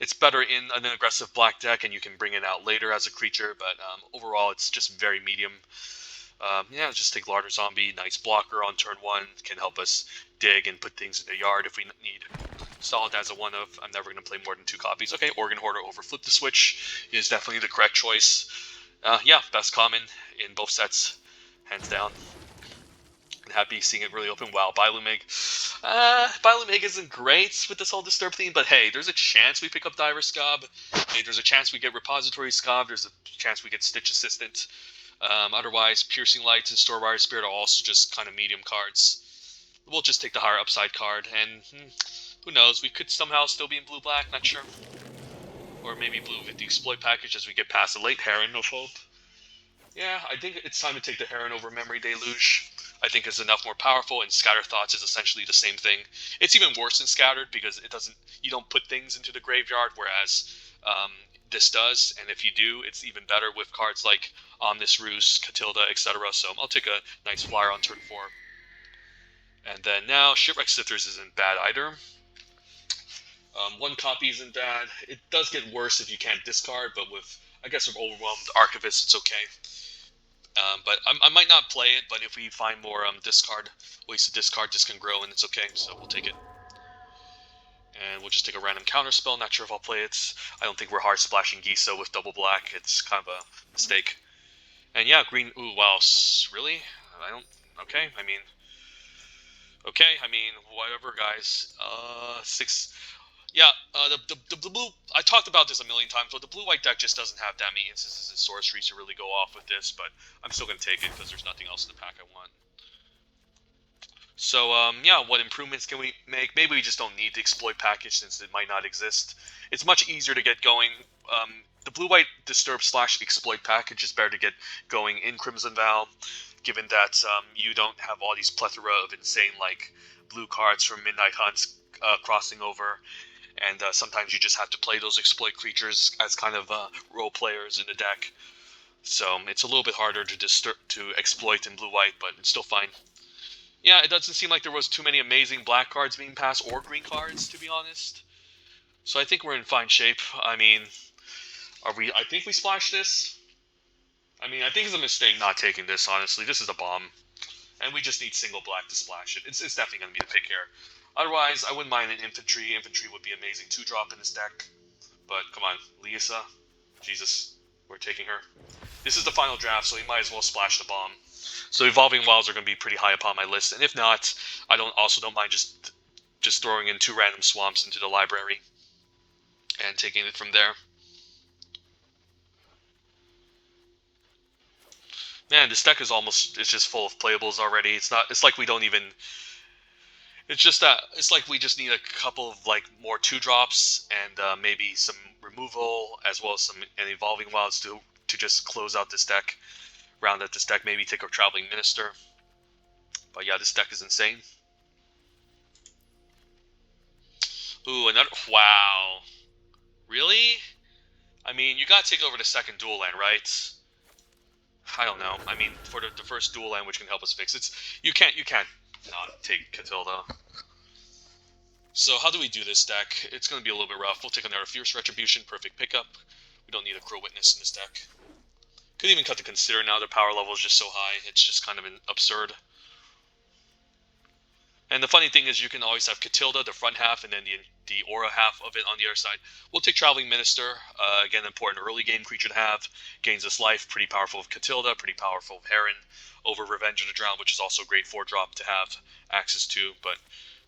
It's better in an aggressive black deck, and you can bring it out later as a creature, but overall it's just very medium. Yeah, just take Larder Zombie, nice blocker on turn 1, can help us dig and put things in the yard if we need. Solid as a 1-of, I'm never going to play more than 2 copies. Okay, Organ Hoarder over Flip the Switch is definitely the correct choice. Yeah, best common in both sets, hands down. And happy seeing it really open. Wow, Bilumig. Bilumig isn't great with this whole Disturb theme, but hey, there's a chance we pick up Diver Scob. Hey, there's a chance we get Repository Scob. There's a chance we get Stitch Assistant. Otherwise, Piercing Lights and Stormrider Spirit are also just kind of medium cards. We'll just take the higher upside card, and who knows, we could somehow still be in blue-black, not sure. Or maybe blue with the Exploit package as we get past the late Heron of Hope. Yeah, I think it's time to take the Heron over Memory Deluge. I think it's enough more powerful, and Scatter Thoughts is essentially the same thing. It's even worse than Scattered because you don't put things into the graveyard, whereas this does, and if you do, it's even better with cards like Omnis Roost, Catilda, etc. So I'll take a nice flyer on turn 4. And then now, Shipwreck Sifters isn't bad either. 1 copy isn't bad. It does get worse if you can't discard, but with, I guess, with Overwhelmed Archivist, it's okay. But I might not play it, but if we find more ways to discard, this can grow, and it's okay, so we'll take it. And we'll just take a random counterspell. Not sure if I'll play it. I don't think we're hard splashing Giesa with double black. It's kind of a mistake. And yeah, green. Ooh, wow. Really? Okay. I mean, whatever, guys. 6. Yeah, the blue. I talked about this a million times, but the blue-white deck just doesn't have that many instances in sorceries to really go off with this. But I'm still gonna take it because there's nothing else in the pack I want. So yeah, what improvements can we make? Maybe we just don't need the exploit package since it might not exist. It's much easier to get going. The blue-white disturb slash exploit package is better to get going in Crimson Vow, given that you don't have all these plethora of insane like blue cards from Midnight Hunts crossing over, and sometimes you just have to play those exploit creatures as kind of role players in the deck. So it's a little bit harder to exploit in blue-white, but it's still fine. Yeah, it doesn't seem like there was too many amazing black cards being passed or green cards, to be honest. So I think we're in fine shape. I mean, are we? I think we splashed this. I mean, I think it's a mistake not taking this. Honestly, this is a bomb, and we just need single black to splash it. It's definitely going to be the pick here. Otherwise, I wouldn't mind an infantry. Infantry would be amazing 2-drop in this deck. But come on, Liesa, Jesus, we're taking her. This is the final draft, so we might as well splash the bomb. So evolving wilds are going to be pretty high up on my list, and if not, I don't mind just throwing in 2 random swamps into the library and taking it from there. Man, this deck is it's just full of playables already. It's like we don't even. It's just that it's like we just need a couple of like more 2-drops and maybe some removal as well as some evolving wilds to just close out this deck, round out this deck. Maybe take a traveling minister. But yeah, this deck is insane. Ooh, another. Wow. Really? I mean, you gotta take over the second dual land, right? I don't know. I mean, for the first dual land, which can help us fix it, you can't not take Catilda. So how do we do this deck? It's gonna be a little bit rough. We'll take another Fierce Retribution, perfect pickup. We don't need a Crow Witness in this deck. Could even cut the Consider now. Their power level is just so high. It's just kind of absurd. And the funny thing is you can always have Catilda, the front half, and then the aura half of it on the other side. We'll take Traveling Minister. Again, important early game creature to have. Gains us life. Pretty powerful of Catilda. Pretty powerful of Heron. Over Revenge of the Drowned, which is also a great 4-drop to have access to. But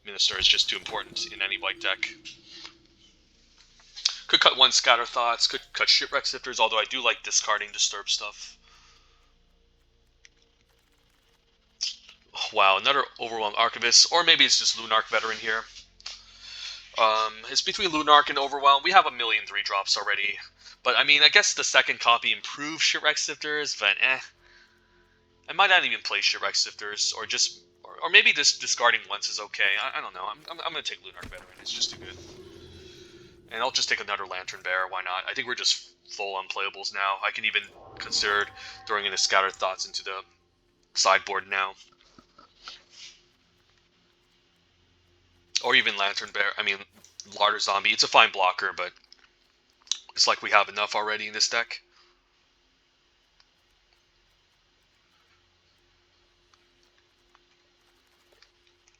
Minister is just too important in any white deck. Could cut 1 Scatter Thoughts. Could cut Shipwreck Sifters, although I do like discarding Disturb stuff. Wow, another Overwhelmed Archivist, or maybe it's just Lunarch Veteran here. It's between Lunarch and Overwhelm. We have a million 3-drops already. But, I mean, I guess the second copy improves Shipwreck Sifters, but I might not even play Shipwreck Sifters, or maybe this discarding once is okay. I don't know. I'm going to take Lunarch Veteran. It's just too good. And I'll just take another Lantern Bearer. Why not? I think we're just full on playables now. I can even consider throwing in a Scattered Thoughts into the sideboard now. Or even Lantern Bear. I mean, Larder Zombie. It's a fine blocker, but it's like we have enough already in this deck.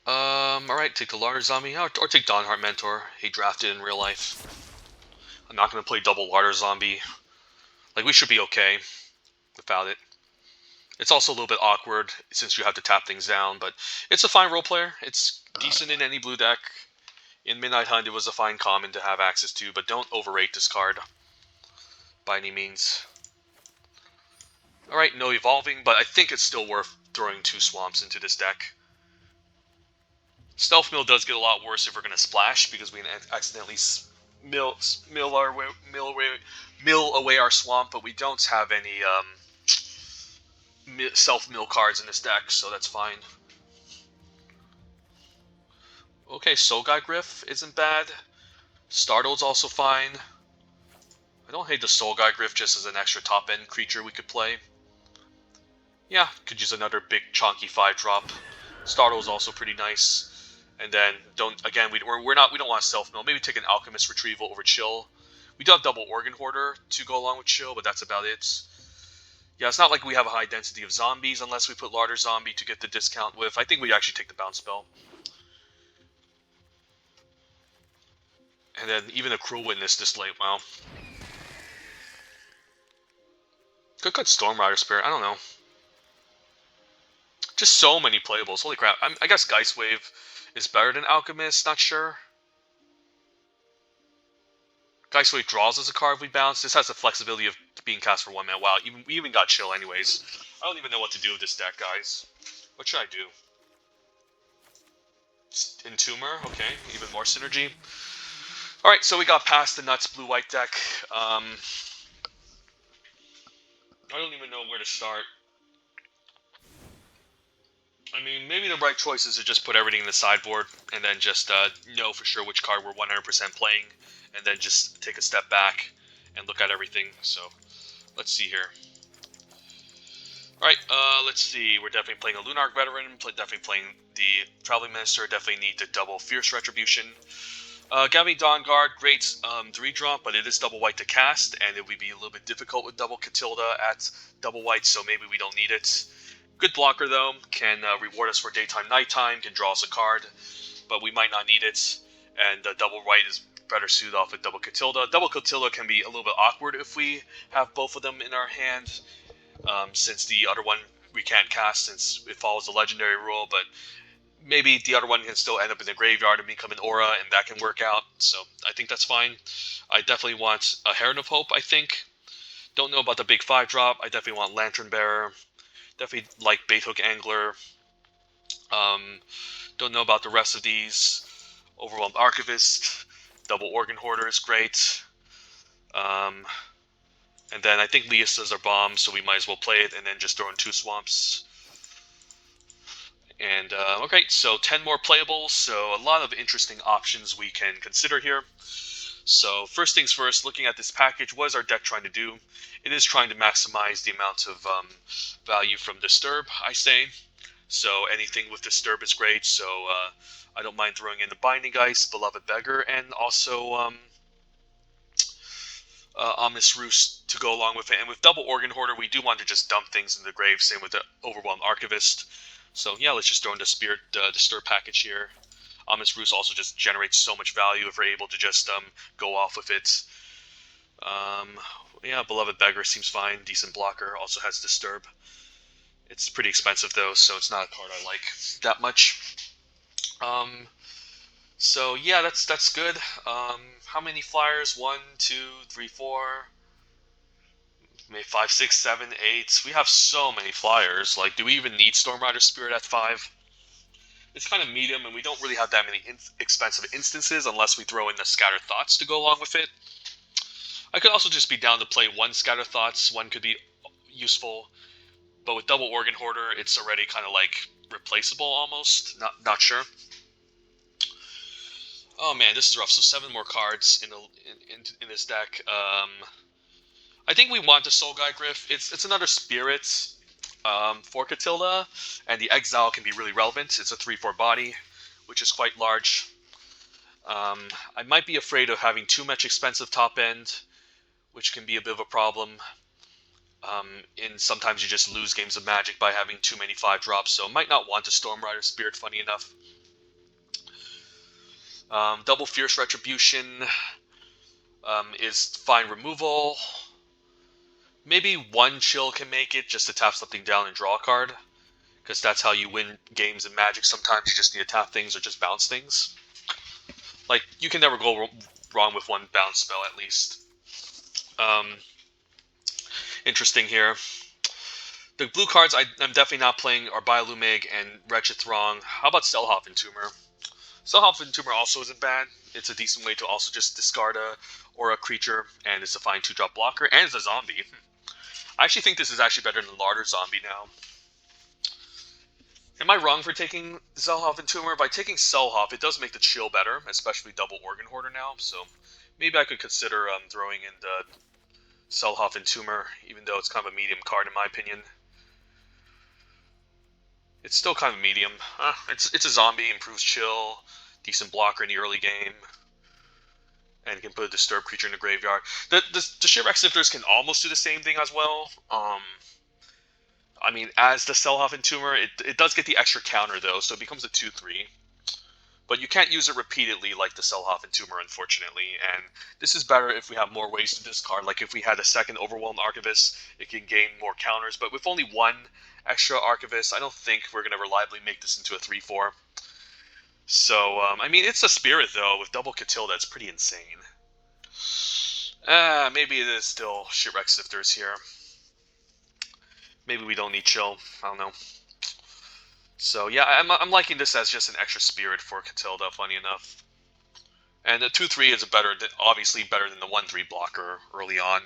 Alright, take the Larder Zombie, or take Dawnheart Mentor. He drafted in real life. I'm not going to play double Larder Zombie. Like, we should be okay without it. It's also a little bit awkward since you have to tap things down, but it's a fine role player. It's decent in any blue deck. In Midnight Hunt, it was a fine common to have access to, but don't overrate this card by any means. Alright, no evolving, but I think it's still worth throwing 2 swamps into this deck. Stealth Mill does get a lot worse if we're going to splash, because we can accidentally mill away our swamp, but we don't have any self-mill cards in this deck, so that's fine. Okay, Sogai Gryph isn't bad. Startle's also fine. I don't hate the Sogai Gryph just as an extra top-end creature we could play. Yeah, could use another big chunky 5-drop. Startle's also pretty nice. And then we don't want to self-mill. Maybe take an Alchemist Retrieval over Chill. We do have double Organ Hoarder to go along with Chill, but that's about it. Yeah, it's not like we have a high density of zombies unless we put Larder Zombie to get the discount with. I think we actually take the Bounce Spell. And then even a Cruel Witness this late, wow. Could cut Stormrider Spirit, I don't know. Just so many playables, holy crap. I guess Geist Wave is better than Alchemist, not sure. Dice Wave draws us a card if we bounce. This has the flexibility of being cast for 1 mana. Wow, we even got chill anyways. I don't even know what to do with this deck, guys. What should I do? Entomber? Okay, even more synergy. Alright, so we got past the nuts blue-white deck. I don't even know where to start. I mean, maybe the right choice is to just put everything in the sideboard and then just know for sure which card we're 100% playing, and then just take a step back and look at everything. So, let's see here. Alright, let's see. We're definitely playing a Lunarch Veteran, definitely playing the Traveling Minister, definitely need to double Fierce Retribution. Gavin Dawnguard, great 3-drop, but it is double white to cast, and it would be a little bit difficult with double Catilda at double white, so maybe we don't need it. Good blocker, though, can reward us for daytime, nighttime, can draw us a card, but we might not need it, and double white is better suited off with double Catilda. Double Catilda can be a little bit awkward if we have both of them in our hand, since the other one we can't cast since it follows the legendary rule, but maybe the other one can still end up in the graveyard and become an aura, and that can work out, so I think that's fine. I definitely want a Heron of Hope, I think. Don't know about the big 5-drop. I definitely want Lantern Bearer. Definitely like Baithook Angler. Don't know about the rest of these. Overwhelmed Archivist. Double Organ Hoarder is great. And then I think Liesa's our bomb, so we might as well play it and then just throw in 2 swamps. And, okay, so 10 more playables, so a lot of interesting options we can consider here. So, first things first, looking at this package, what is our deck trying to do? It is trying to maximize the amount of value from Disturb, I say. So, anything with Disturb is great, so I don't mind throwing in the Binding Ice, Beloved Beggar, and also Ominous Roost to go along with it. And with Double Organ Hoarder, we do want to just dump things in the grave, same with the Overwhelmed Archivist. So yeah, let's just throw in the Spirit Disturb package here. Ominous Roost also just generates so much value if we're able to just go off with it. Yeah, Beloved Beggar seems fine. Decent blocker. Also has Disturb. It's pretty expensive though, so it's not a card I like that much. So yeah, that's good. How many flyers? 1, 2, 3, 4, maybe 5, 6, 7, 8. We have so many flyers. Like, do we even need Stormrider Spirit at 5? It's kind of medium, and we don't really have that many expensive instances unless we throw in the Scattered Thoughts to go along with it. I could also just be down to play 1 Scattered Thoughts. 1 could be useful, but with Double Organ Hoarder, it's already kind of like replaceable almost. Not sure. Oh man, this is rough. So 7 more cards in this deck. I think we want the Soul Guide Gryph. It's another Spirit for Catilda, and the Exile can be really relevant. It's a 3/4 body, which is quite large. I might be afraid of having too much expensive top end, which can be a bit of a problem. And sometimes you just lose games of Magic by having too many 5-drops, so might not want a Stormrider Spirit, funny enough. Double Fierce Retribution is fine removal. Maybe 1 chill can make it, just to tap something down and draw a card. Because that's how you win games in Magic. Sometimes you just need to tap things or just bounce things. Like, you can never go wrong with 1 bounce spell, at least. Interesting here. The blue cards I'm definitely not playing are Biolumig and Wretched Throng. How about Selhoff Entomber? Selhoff Entomber also isn't bad. It's a decent way to also just discard a creature, and it's a fine 2-drop blocker, and it's a zombie. I actually think this is actually better than Larder Zombie now. Am I wrong for taking Selhoff Entomber? By taking Selhoff, it does make the chill better, especially Double Organ Hoarder now, so maybe I could consider throwing in the Selhoff Entomber, even though it's kind of a medium card in my opinion. It's still kind of medium. It's a zombie, improves chill, decent blocker in the early game, and can put a disturbed creature in the graveyard. The Shipwreck Sifters can almost do the same thing as well. I mean, as the Selhoff Entomber, it does get the extra counter though, so it becomes a 2/3. But you can't use it repeatedly like the Selhoff Entomber, unfortunately. And this is better if we have more ways to discard. Like if we had a second Overwhelmed Archivist, it can gain more counters. But with only 1 extra Archivist, I don't think we're going to reliably make this into a 3/4. So, I mean, it's a Spirit, though. With double Catilda, it's pretty insane. Maybe it is still shipwreck sifters here. Maybe we don't need chill. I don't know. So yeah, I'm liking this as just an extra spirit for Catilda. Funny enough, and the 2/3 is obviously better than the 1/3 blocker early on.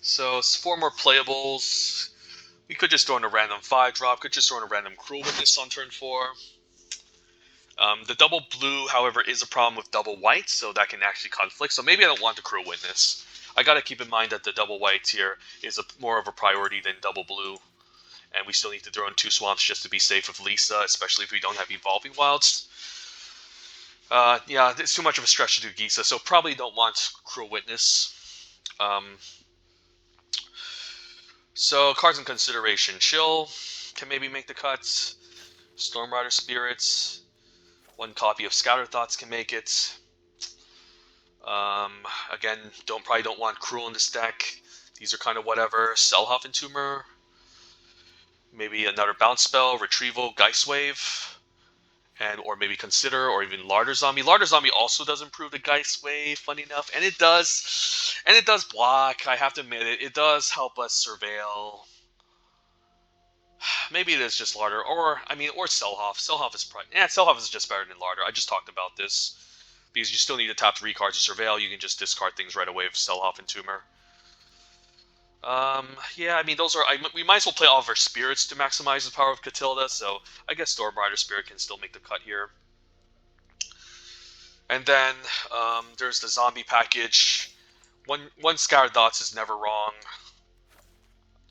So it's 4 more playables. We could just throw in a random 5-drop. Could just throw in a random Cruel Witness on turn 4. The double blue, however, is a problem with double white, so that can actually conflict. So maybe I don't want the Cruel Witness. I got to keep in mind that the double white here is more of a priority than double blue. And we still need to throw in 2 swamps just to be safe with Liesa, especially if we don't have Evolving Wilds. Yeah, it's too much of a stretch to do Gisa, so probably don't want Cruel Witness. So cards in consideration: Chill can maybe make the cuts. Stormrider Spirits. 1 copy of Scouter Thoughts can make it. Again, probably don't want Cruel in this deck. These are kind of whatever. Selhoff Entomber. Maybe another bounce spell, Retrieval, Geist Wave. Or maybe Consider, or even Larder Zombie. Larder Zombie also does improve the Geist Wave, funny enough. And it does block, I have to admit it. It does help us surveil. Maybe it is just Larder, or Selhoff. Selhoff is just better than Larder. I just talked about this. Because you still need to tap 3 cards to surveil. You can just discard things right away with Selhoff and Tumor. Yeah, those are. We might as well play all of our spirits to maximize the power of Catilda, so I guess Stormrider Spirit can still make the cut here. And then there's the zombie package. One Scattered Thoughts is never wrong.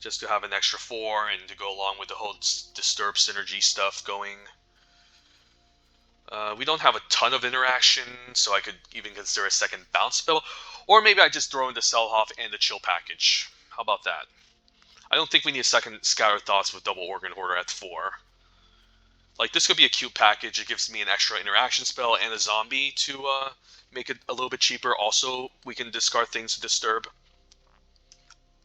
Just to have an extra 4 and to go along with the whole Disturb synergy stuff going. We don't have a ton of interaction, so I could even consider a second bounce spell. Or maybe I just throw in the Selhoff and the Chill package. How about that? I don't think we need a second Scattered Thoughts with double Organ Hoarder at 4. Like, this could be a cute package. It gives me an extra interaction spell and a zombie to make it a little bit cheaper. Also, we can discard things to disturb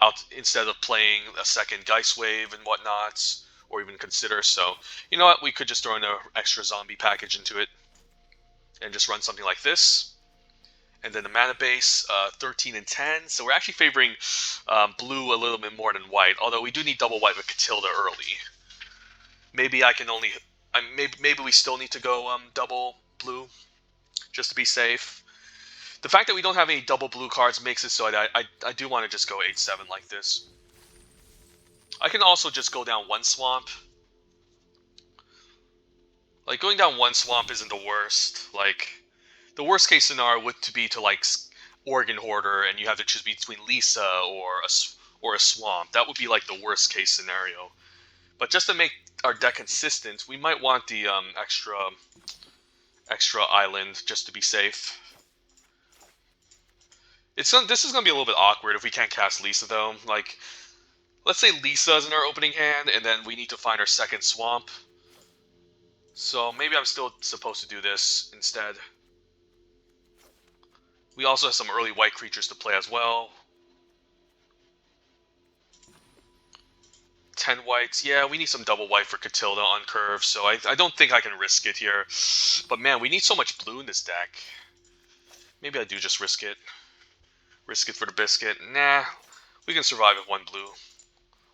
out instead of playing a second Geist Wave and whatnot, or even consider. So, you know what? We could just throw in an extra zombie package into it and just run something like this. And then the mana base, 13 and 10. So we're actually favoring blue a little bit more than white, although we do need double white with Catilda early. Maybe I can only... maybe we still need to go double blue, just to be safe. The fact that we don't have any double blue cards makes it so I do want to just go 8-7 like this. I can also just go down 1 swamp. Like, going down 1 swamp isn't the worst. Like, the worst case scenario would be to, like, Organ Hoarder, and you have to choose between Liesa or a swamp. That would be, like, the worst case scenario. But just to make our deck consistent, we might want the extra island just to be safe. This is going to be a little bit awkward if we can't cast Liesa, though. Like, let's say Liesa is in our opening hand, and then we need to find our second swamp. So maybe I'm still supposed to do this instead. We also have some early white creatures to play as well. 10 whites. Yeah, we need some double white for Catilda on curve, so I don't think I can risk it here. But man, we need so much blue in this deck. Maybe I do just risk it. Risk it for the biscuit. Nah, we can survive with 1 blue.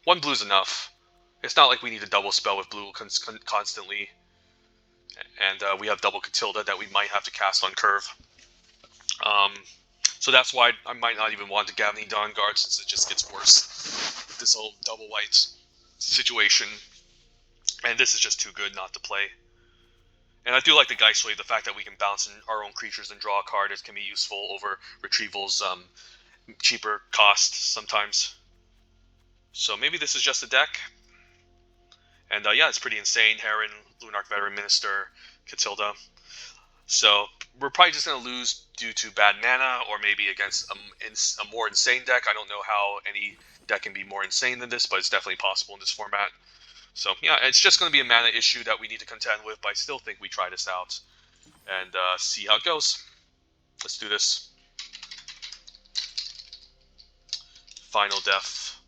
1 blue's enough. It's not like we need a double spell with blue constantly. And we have double Catilda that we might have to cast on curve. So that's why I might not even want the Gavany Dawn Guard, since it just gets worse with this whole double white situation. And this is just too good not to play. And I do like the Geist Wave, the fact that we can bounce in our own creatures and draw a card. It can be useful over Retrieval's cheaper cost sometimes. So maybe this is just a deck. And yeah, it's pretty insane. Heron, Lunarch Veteran Minister, Catilda. So we're probably just going to lose due to bad mana, or maybe against a more insane deck. I don't know how any deck can be more insane than this, but it's definitely possible in this format. So yeah, it's just going to be a mana issue that we need to contend with, but I still think we try this out and see how it goes. Let's do this. Final Death.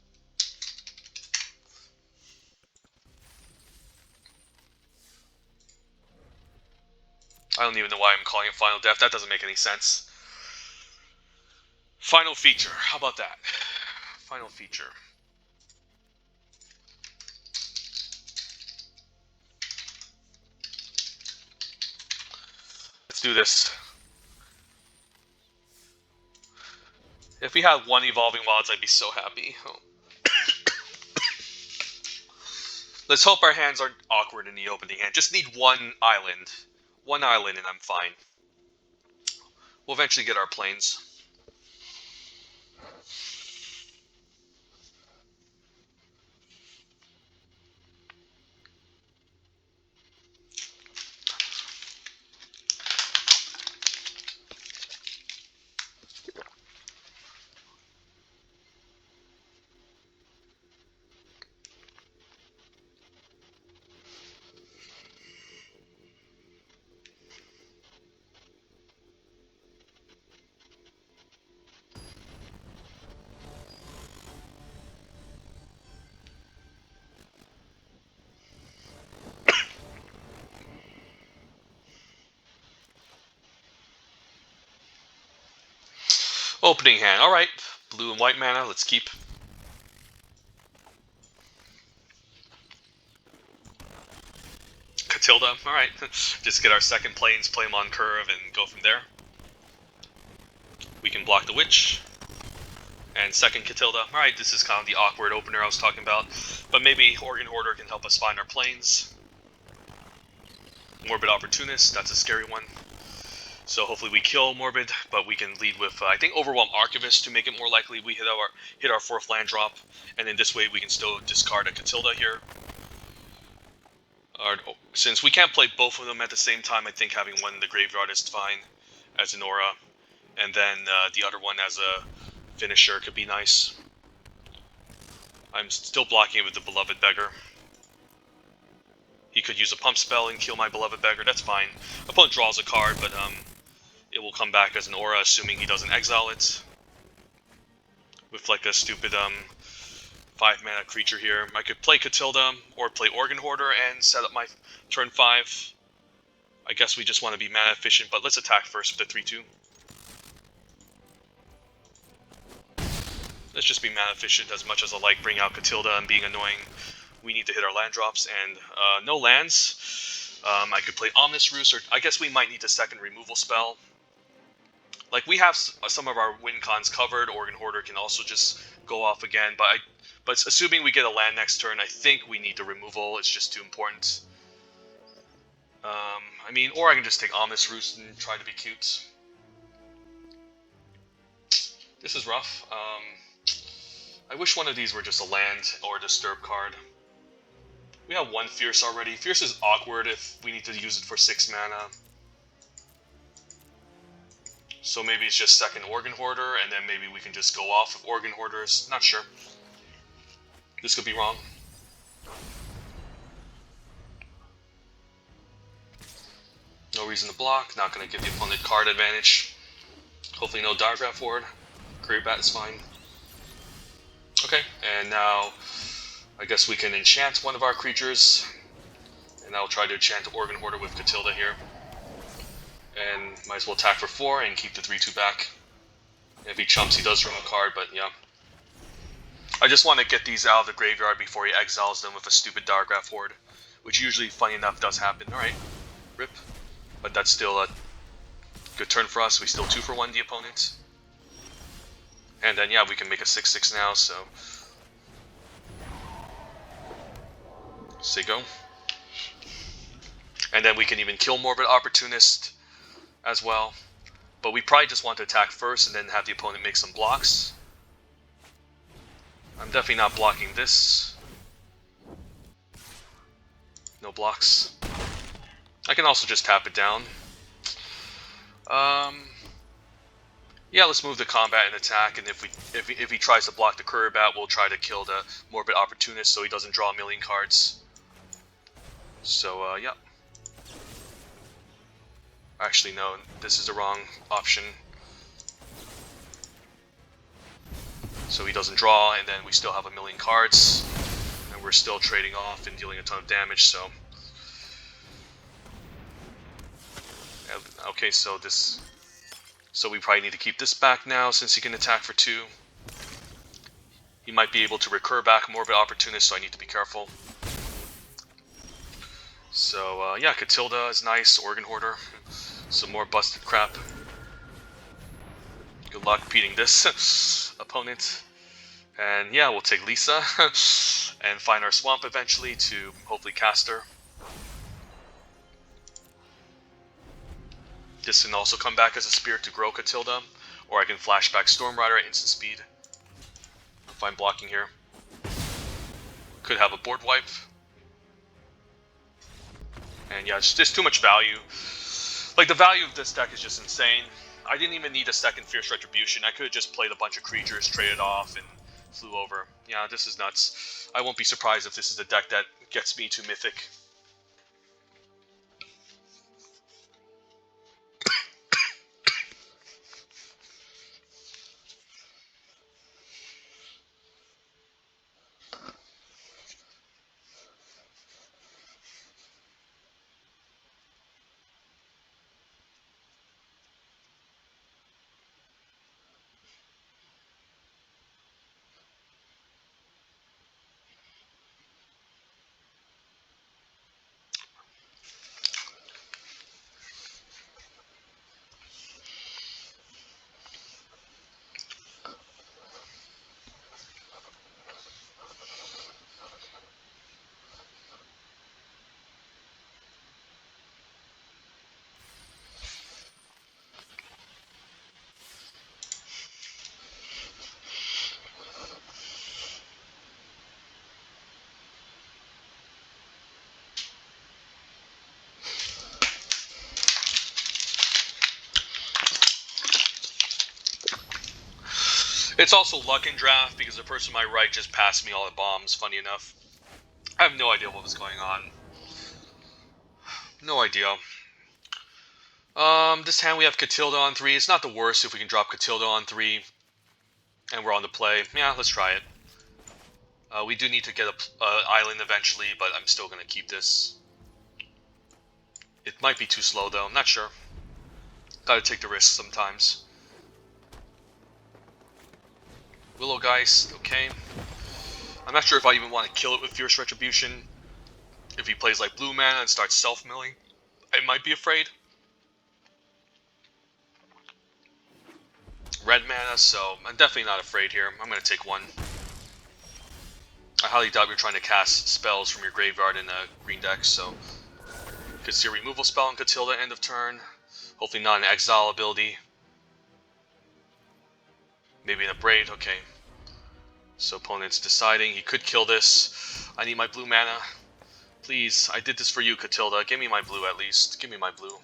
I don't even know why I'm calling it Final Death. That doesn't make any sense. Final feature. How about that? Final feature. Let's do this. If we had one Evolving Wilds, I'd be so happy. Oh. Let's hope our hands aren't awkward in the opening hand. Just need one island. One island and I'm fine. We'll eventually get our planes. Opening hand. Alright. Blue and white mana. Let's keep. Catilda. Alright. Just get our second planes, play them on curve, and go from there. We can block the Witch. And second Catilda. Alright, this is kind of the awkward opener I was talking about. But maybe Organ Hoarder can help us find our planes. Morbid Opportunist. That's a scary one. So hopefully we kill Morbid, but we can lead with, I think, Overwhelm Archivist to make it more likely we hit our fourth land drop. And then this way we can still discard a Catilda here. Since we can't play both of them at the same time, I think having one in the graveyard is fine as an aura. And then the other one as a finisher could be nice. I'm still blocking it with the Beloved Beggar. He could use a pump spell and kill my Beloved Beggar, that's fine. Opponent draws a card, but it will come back as an aura, assuming he doesn't exile it. With like a stupid 5-mana creature here. I could play Catilda, or play Organ Hoarder and set up my turn 5. I guess we just want to be mana efficient, but let's attack first with the 3-2. Let's just be mana efficient. As much as I like bringing out Catilda and being annoying, we need to hit our land drops, and no lands. I could play Omnis Roost, or I guess we might need a second removal spell. Like, we have some of our win cons covered. Organ Hoarder can also just go off again, but assuming we get a land next turn, I think we need the removal. It's just too important. I mean, or I can just take Omnis Roost and try to be cute. This is rough. I wish one of these were just a land or a disturb card. We have one Fierce already. Fierce is awkward if we need to use it for 6 mana. So maybe it's just second Organ Hoarder, and then maybe we can just go off of Organ Hoarders. Not sure. This could be wrong. No reason to block. Not going to give the opponent card advantage. Hopefully no Diagraph Ward. Career Bat is fine. Okay, and now I guess we can enchant one of our creatures. And I'll try to enchant Organ Hoarder with Catilda here. And might as well attack for 4 and keep the 3-2 back. If he chumps, he does draw a card, but yeah. I just want to get these out of the graveyard before he exiles them with a stupid Diagraph Ward. Which usually, funny enough, does happen. Alright, rip. But that's still a good turn for us. We still 2 for 1 the opponent. And then, yeah, we can make a 6-6 now, so... Say go. And then we can even kill Morbid Opportunist as well. But we probably just want to attack first and then have the opponent make some blocks. I'm definitely not blocking this. No blocks. I can also just tap it down. Yeah, let's move the combat and attack, and if he tries to block the Courier Bat, we'll try to kill the Morbid Opportunist so he doesn't draw a million cards. So, yeah. Actually, no, this is the wrong option. So he doesn't draw, and then we still have a million cards, and we're still trading off and dealing a ton of damage, so... Okay, so this So we probably need to keep this back now since he can attack for 2. He might be able to recur back more of an opportunist, so I need to be careful. So, yeah, Catilda is nice. Organ Hoarder. Some more busted crap. Good luck beating this opponent. And yeah, we'll take Liesa and find our swamp eventually to hopefully cast her. This can also come back as a spirit to grow Catilda, or I can flashback Storm Rider at instant speed. If I'm blocking here. Could have a board wipe. And yeah, it's just too much value. Like, the value of this deck is just insane. I didn't even need a second Fierce Retribution. I could have just played a bunch of creatures, traded off, and flew over. Yeah, this is nuts. I won't be surprised if this is a deck that gets me to Mythic. It's also luck in draft because the person on my right just passed me all the bombs, funny enough. I have no idea what was going on. No idea. This hand we have Catilda on 3. It's not the worst if we can drop Catilda on 3. And we're on the play. Yeah, let's try it. We do need to get a island eventually, but I'm still going to keep this. It might be too slow though, I'm not sure. Gotta take the risk sometimes. Willow Geist, okay. I'm not sure if I even want to kill it with Fierce Retribution. If he plays like blue mana and starts self-milling, I might be afraid. Red mana, so I'm definitely not afraid here. I'm going to take 1. I highly doubt you're trying to cast spells from your graveyard in a green deck, so... Could see a removal spell on Catilda end of turn. Hopefully not an exile ability. Maybe an Abrade, okay. So opponent's deciding he could kill this. I need my blue mana. Please, I did this for you, Catilda. Give me my blue at least. Give me my blue.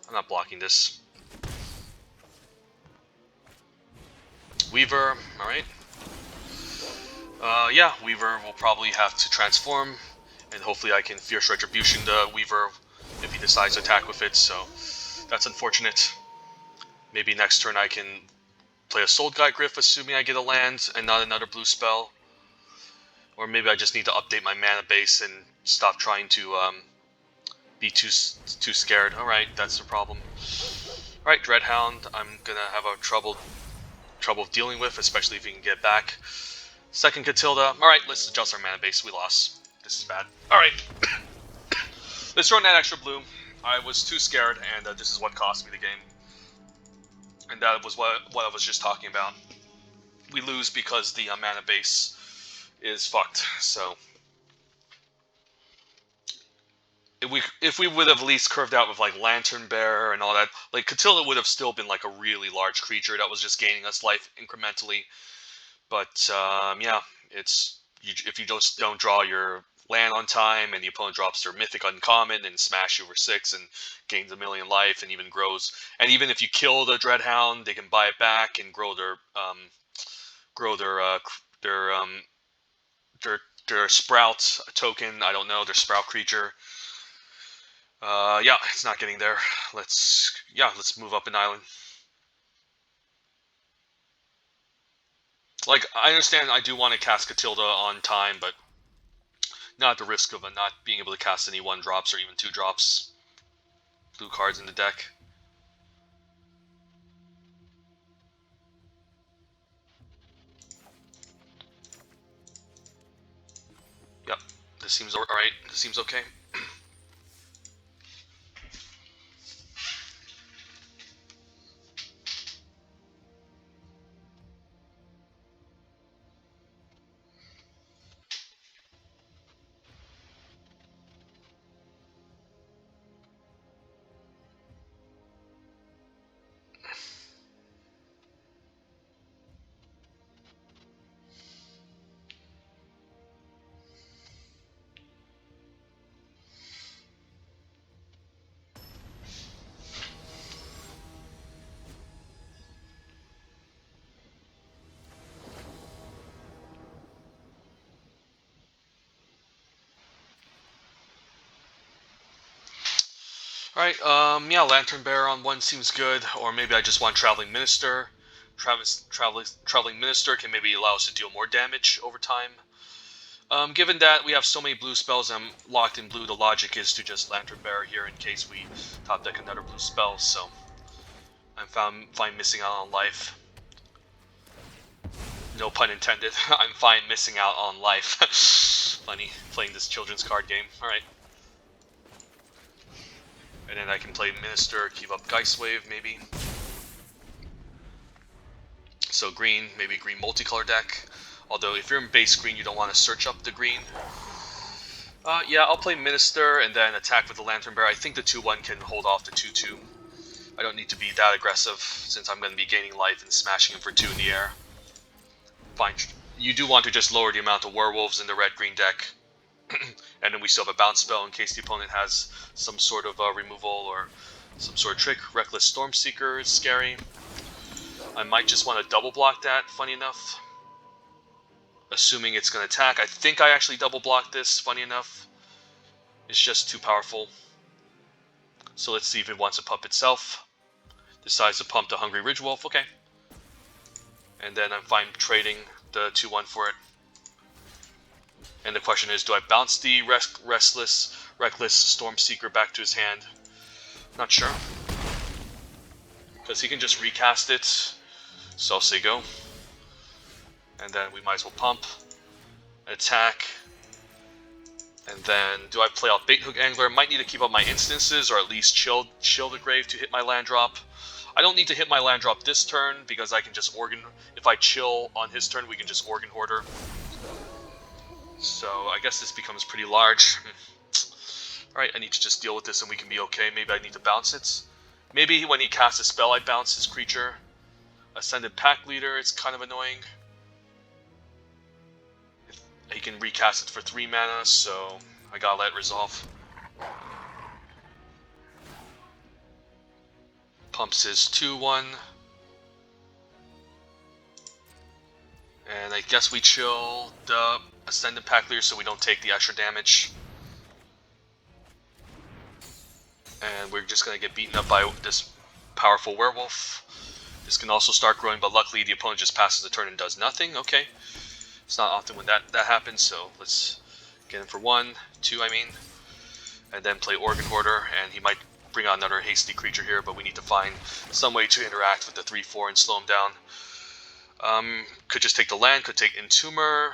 I'm not blocking this. Weaver, alright. Yeah, Weaver will probably have to transform. And hopefully I can Fierce Retribution the Weaver if he decides to attack with it, so that's unfortunate. Maybe next turn I can play a Soul Guide Gryph, assuming I get a land and not another blue spell. Or maybe I just need to update my mana base and stop trying to be too scared. Alright, that's the problem. Alright, Dreadhound, I'm gonna have a trouble dealing with, especially if he can get back. Second Catilda. Alright, let's adjust our mana base. We lost. This is bad. Alright. Let's run that extra blue. I was too scared, and this is what cost me the game. And that was what I was just talking about. We lose because the mana base is fucked, so... If we would have at least curved out with, like, Lantern Bearer and all that, like, Catilda would have still been, like, a really large creature that was just gaining us life incrementally. But, yeah, it's... if you just don't draw your land on time, and the opponent drops their Mythic Uncommon and smash you over 6 and gains 1,000,000 life and even grows. And even if you kill the Dreadhound, they can buy it back and grow their Sprout token. I don't know, their Sprout creature. Yeah, it's not getting there. Let's move up an island. Like, I understand I do want to cast Catilda on time, but not at the risk of not being able to cast any 1-drops or even 2-drops. Blue cards in the deck. this seems alright. This seems okay. Alright, yeah, Lantern Bearer on one seems good, or maybe I just want Traveling Minister. Traveling Minister can maybe allow us to deal more damage over time. Given that we have so many blue spells and I'm locked in blue, the logic is to just Lantern Bearer here in case we top deck another blue spell, so I'm fine missing out on life. No pun intended. I'm fine missing out on life. Funny, playing this children's card game. Alright. And then I can play Minister, keep up Geist Wave, maybe. So green, maybe green multicolor deck. Although if you're in base green, you don't want to search up the green. Yeah, I'll play Minister and then attack with the Lantern Bearer. I think the 2-1 can hold off the 2-2. I don't need to be that aggressive since I'm going to be gaining life and smashing him for 2 in the air. Fine. You do want to just lower the amount of werewolves in the red-green deck. And then we still have a bounce spell in case the opponent has some sort of removal or some sort of trick. Reckless Stormseeker is scary. I might just want to double block that, funny enough. Assuming it's going to attack. I think I actually double block this, funny enough. It's just too powerful. So let's see if it wants to pump itself. Decides to pump the Hungry Ridgewolf, okay. And then I'm fine trading the 2-1 for it. And the question is, do I bounce the Reckless Stormseeker back to his hand? Not sure. Because he can just recast it. So I'll say go. And then we might as well pump. Attack. And then, do I play out Bait Hook Angler? Might need to keep up my instances, or at least chill the grave to hit my land drop. I don't need to hit my land drop this turn, because I can just Organ... If I chill on his turn, we can just Organ Hoarder. So, I guess this becomes pretty large. Alright, I need to just deal with this and we can be okay. Maybe I need to bounce it. Maybe when he casts a spell, I bounce his creature. Ascended Pack Leader, it's kind of annoying. He can recast it for 3 mana, so I gotta let it resolve. Pumps his 2-1. And I guess we chill the Ascendant Pack Leader so we don't take the extra damage. And we're just gonna get beaten up by this powerful werewolf. This can also start growing, but luckily the opponent just passes the turn and does nothing. Okay. It's not often when that happens, so let's get him for 1, 2 I mean. And then play Organ Hoarder, and he might bring out another hasty creature here, but we need to find some way to interact with the 3-4 and slow him down. Could just take the land, could take Entomber.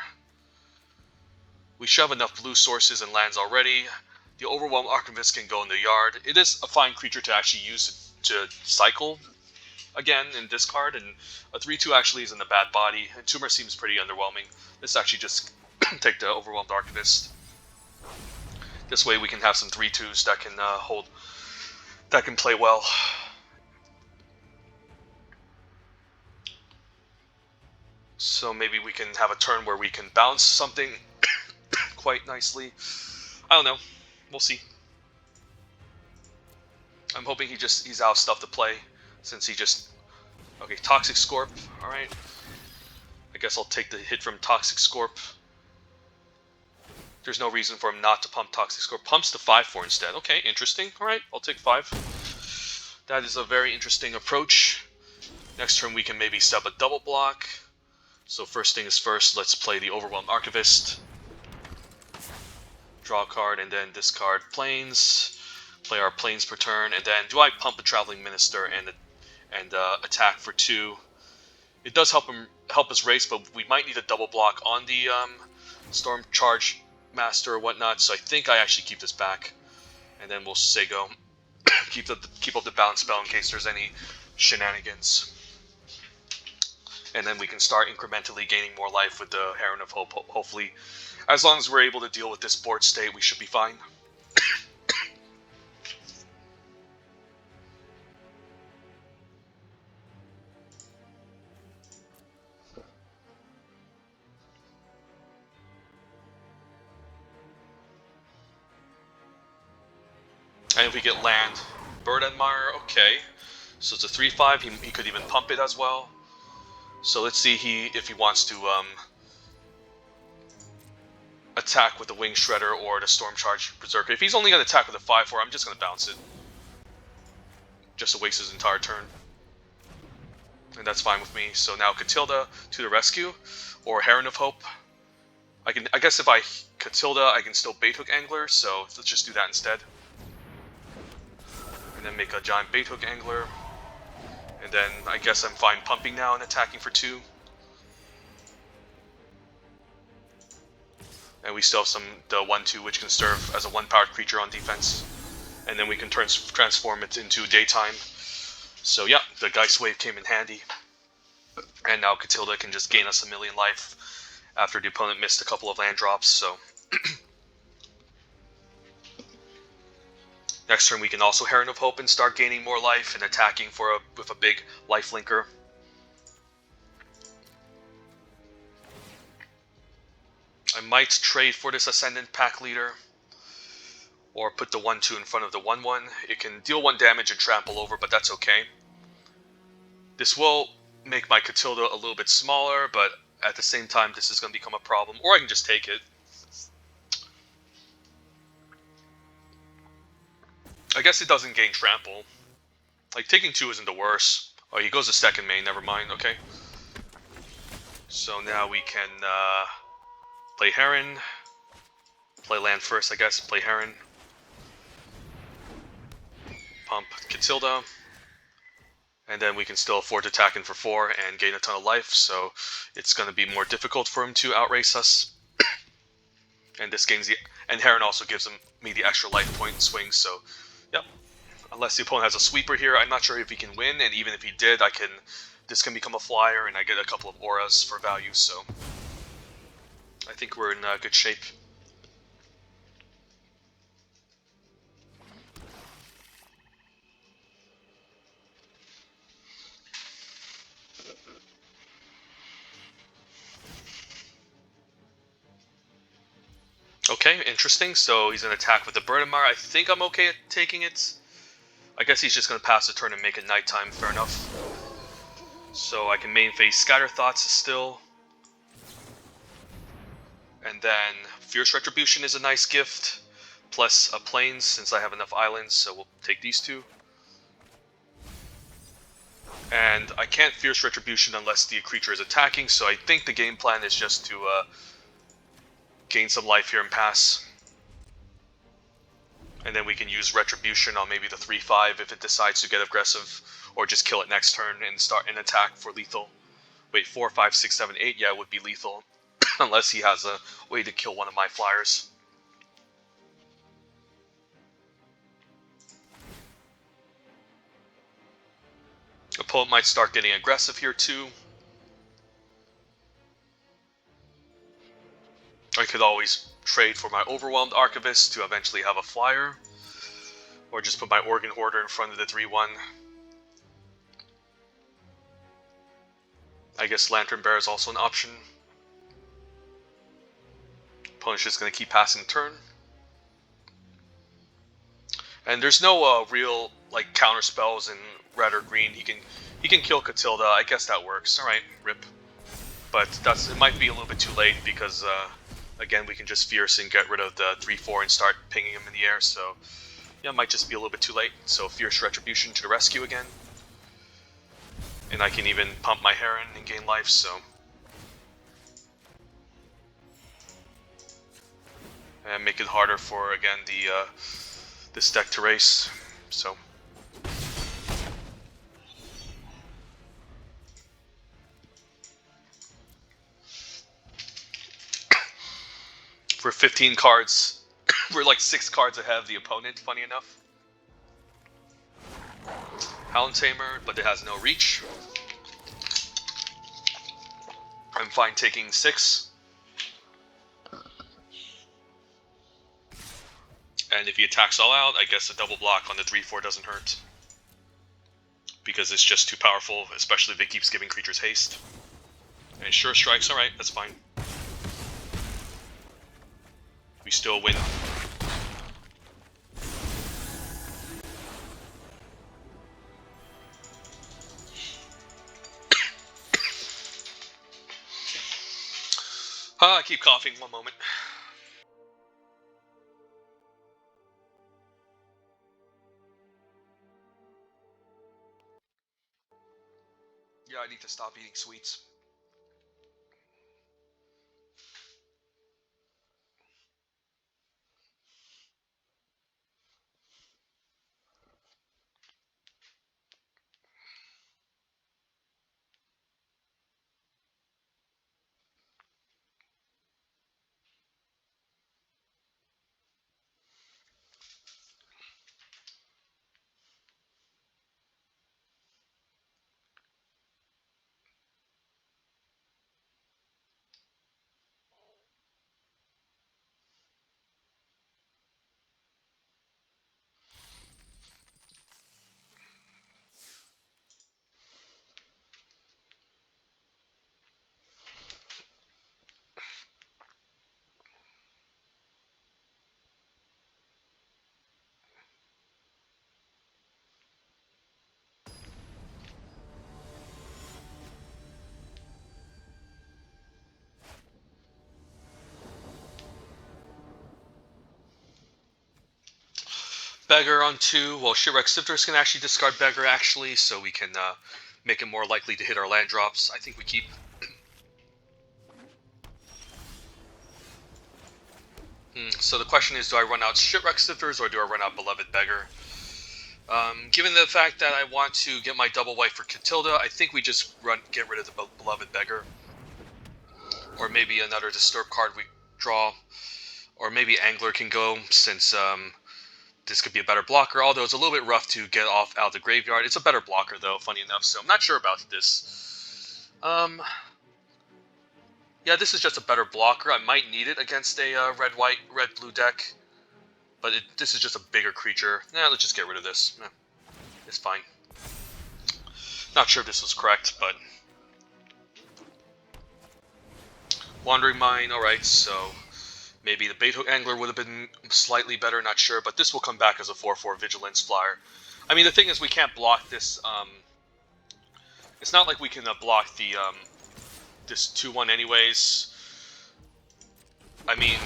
We should have enough blue sources and lands already. The Overwhelmed Archivist can go in the yard. It is a fine creature to actually use to cycle again and discard, and a 3-2 actually isn't a bad body. Entomber seems pretty underwhelming. Let's actually just take the Overwhelmed Archivist. This way we can have some 3-2s that can that can play well. So maybe we can have a turn where we can bounce something quite nicely. I don't know. We'll see. I'm hoping he's out of stuff to play, since he just... Okay, Toxic Scorp, alright. I guess I'll take the hit from Toxic Scorp. There's no reason for him not to pump Toxic Scorp. Pumps to 5-4 instead. Okay, interesting. Alright, I'll take 5. That is a very interesting approach. Next turn we can maybe set up a double block. So first thing is first, let's play the Overwhelmed Archivist. Draw a card and then discard Plains. Play our Plains per turn, and then do I pump a Traveling Minister and attack for 2? It does help us race, but we might need a double block on the Storm Charge Master or whatnot, so I think I actually keep this back. And then we'll say go. keep up the bounce spell in case there's any shenanigans. And then we can start incrementally gaining more life with the Heron of Hope. Hopefully, as long as we're able to deal with this board state, we should be fine. And if we get land, Bird Admirer, okay. So it's a 3/5. He could even pump it as well. So let's see if he wants to attack with the Wing Shredder or the Storm Charge Berserker. If he's only going to attack with a 5/4, I'm just going to bounce it. Just to waste his entire turn. And that's fine with me. So now Catilda to the rescue, or Heron of Hope. I guess if I Catilda, I can still Bait Hook Angler, so let's just do that instead. And then make a giant Bait Hook Angler. And then I guess I'm fine pumping now and attacking for 2. And we still have the 1/2 which can serve as a 1-powered creature on defense. And then we can transform it into daytime. So yeah, the Geist Wave came in handy. And now Catilda can just gain us 1,000,000 life after the opponent missed a couple of land drops, so... Next turn we can also Heron of Hope and start gaining more life and attacking with a big life linker. I might trade for this Ascendant Pack Leader, or put the 1/2 in front of the 1/1. It can deal 1 damage and trample over, but that's okay. This will make my Catilda a little bit smaller, but at the same time this is going to become a problem, or I can just take it. I guess it doesn't gain trample. Like, taking 2 isn't the worst. Oh, he goes to second main, never mind, okay. So now we can play Heron. Play land first, I guess. Play Heron. Pump Catilda. And then we can still afford attacking for 4 and gain a ton of life, so it's going to be more difficult for him to outrace us. And this gains and Heron also gives me the extra life point swing, so yep. Unless the opponent has a sweeper here, I'm not sure if he can win, and even if he did, this can become a flyer, and I get a couple of auras for value, so I think we're in good shape. Okay, interesting. So he's going to attack with the Bird Admirer. I think I'm okay at taking it. I guess he's just going to pass the turn and make it nighttime. Fair enough. So I can main phase Scatter Thoughts still. And then Fierce Retribution is a nice gift. Plus a Plains, since I have enough islands. So we'll take these 2. And I can't Fierce Retribution unless the creature is attacking. So I think the game plan is just to... gain some life here and pass. And then we can use Retribution on maybe the 3/5 if it decides to get aggressive, or just kill it next turn and start an attack for lethal. Wait, 4, 5, 6, 7, 8, yeah, it would be lethal. Unless he has a way to kill one of my flyers. Opponent might start getting aggressive here too. I could always trade for my Overwhelmed Archivist to eventually have a flyer. Or just put my Organ Hoarder in front of the 3/1. I guess Lantern Bearer is also an option. Opponent's just going to keep passing the turn. And there's no real like counter spells in red or green. He can kill Catilda. I guess that works. All right, rip. But it might be a little bit too late because again we can just Fierce and get rid of the 3/4 and start pinging him in the air. So yeah, it might just be a little bit too late. So Fierce Retribution to the rescue again. And I can even pump my Heron and gain life, so... And make it harder for, again, this deck to race, so... We're 15 cards. We're like 6 cards ahead of the opponent, funny enough. Hound Tamer, but it has no reach. I'm fine taking 6. And if he attacks all out, I guess a double block on the 3/4 doesn't hurt. Because it's just too powerful, especially if it keeps giving creatures haste. And sure strikes, alright, that's fine. We still win. I keep coughing, one moment. Yeah, I need to stop eating sweets. Beggar on 2. Well, Shipwreck Sifters can actually discard Beggar, actually, so we can make it more likely to hit our land drops. I think we keep. So the question is, do I run out Shipwreck Sifters or do I run out Beloved Beggar? Given the fact that I want to get my double white for Catilda, I think we just get rid of the Beloved Beggar. Or maybe another Disturb card we draw. Or maybe Angler can go, since this could be a better blocker, although it's a little bit rough to get off out of the graveyard. It's a better blocker, though, funny enough, so I'm not sure about this. Yeah, this is just a better blocker. I might need it against a red-white, red-blue deck, but this is just a bigger creature. Let's just get rid of this. It's fine. Not sure if this was correct, but... Wandering Mine, alright, so... Maybe the Baithook Angler would have been slightly better, not sure, but this will come back as a 4/4 Vigilance Flyer. I mean, the thing is, we can't block this, it's not like we can block the, this 2/1 anyways. I mean,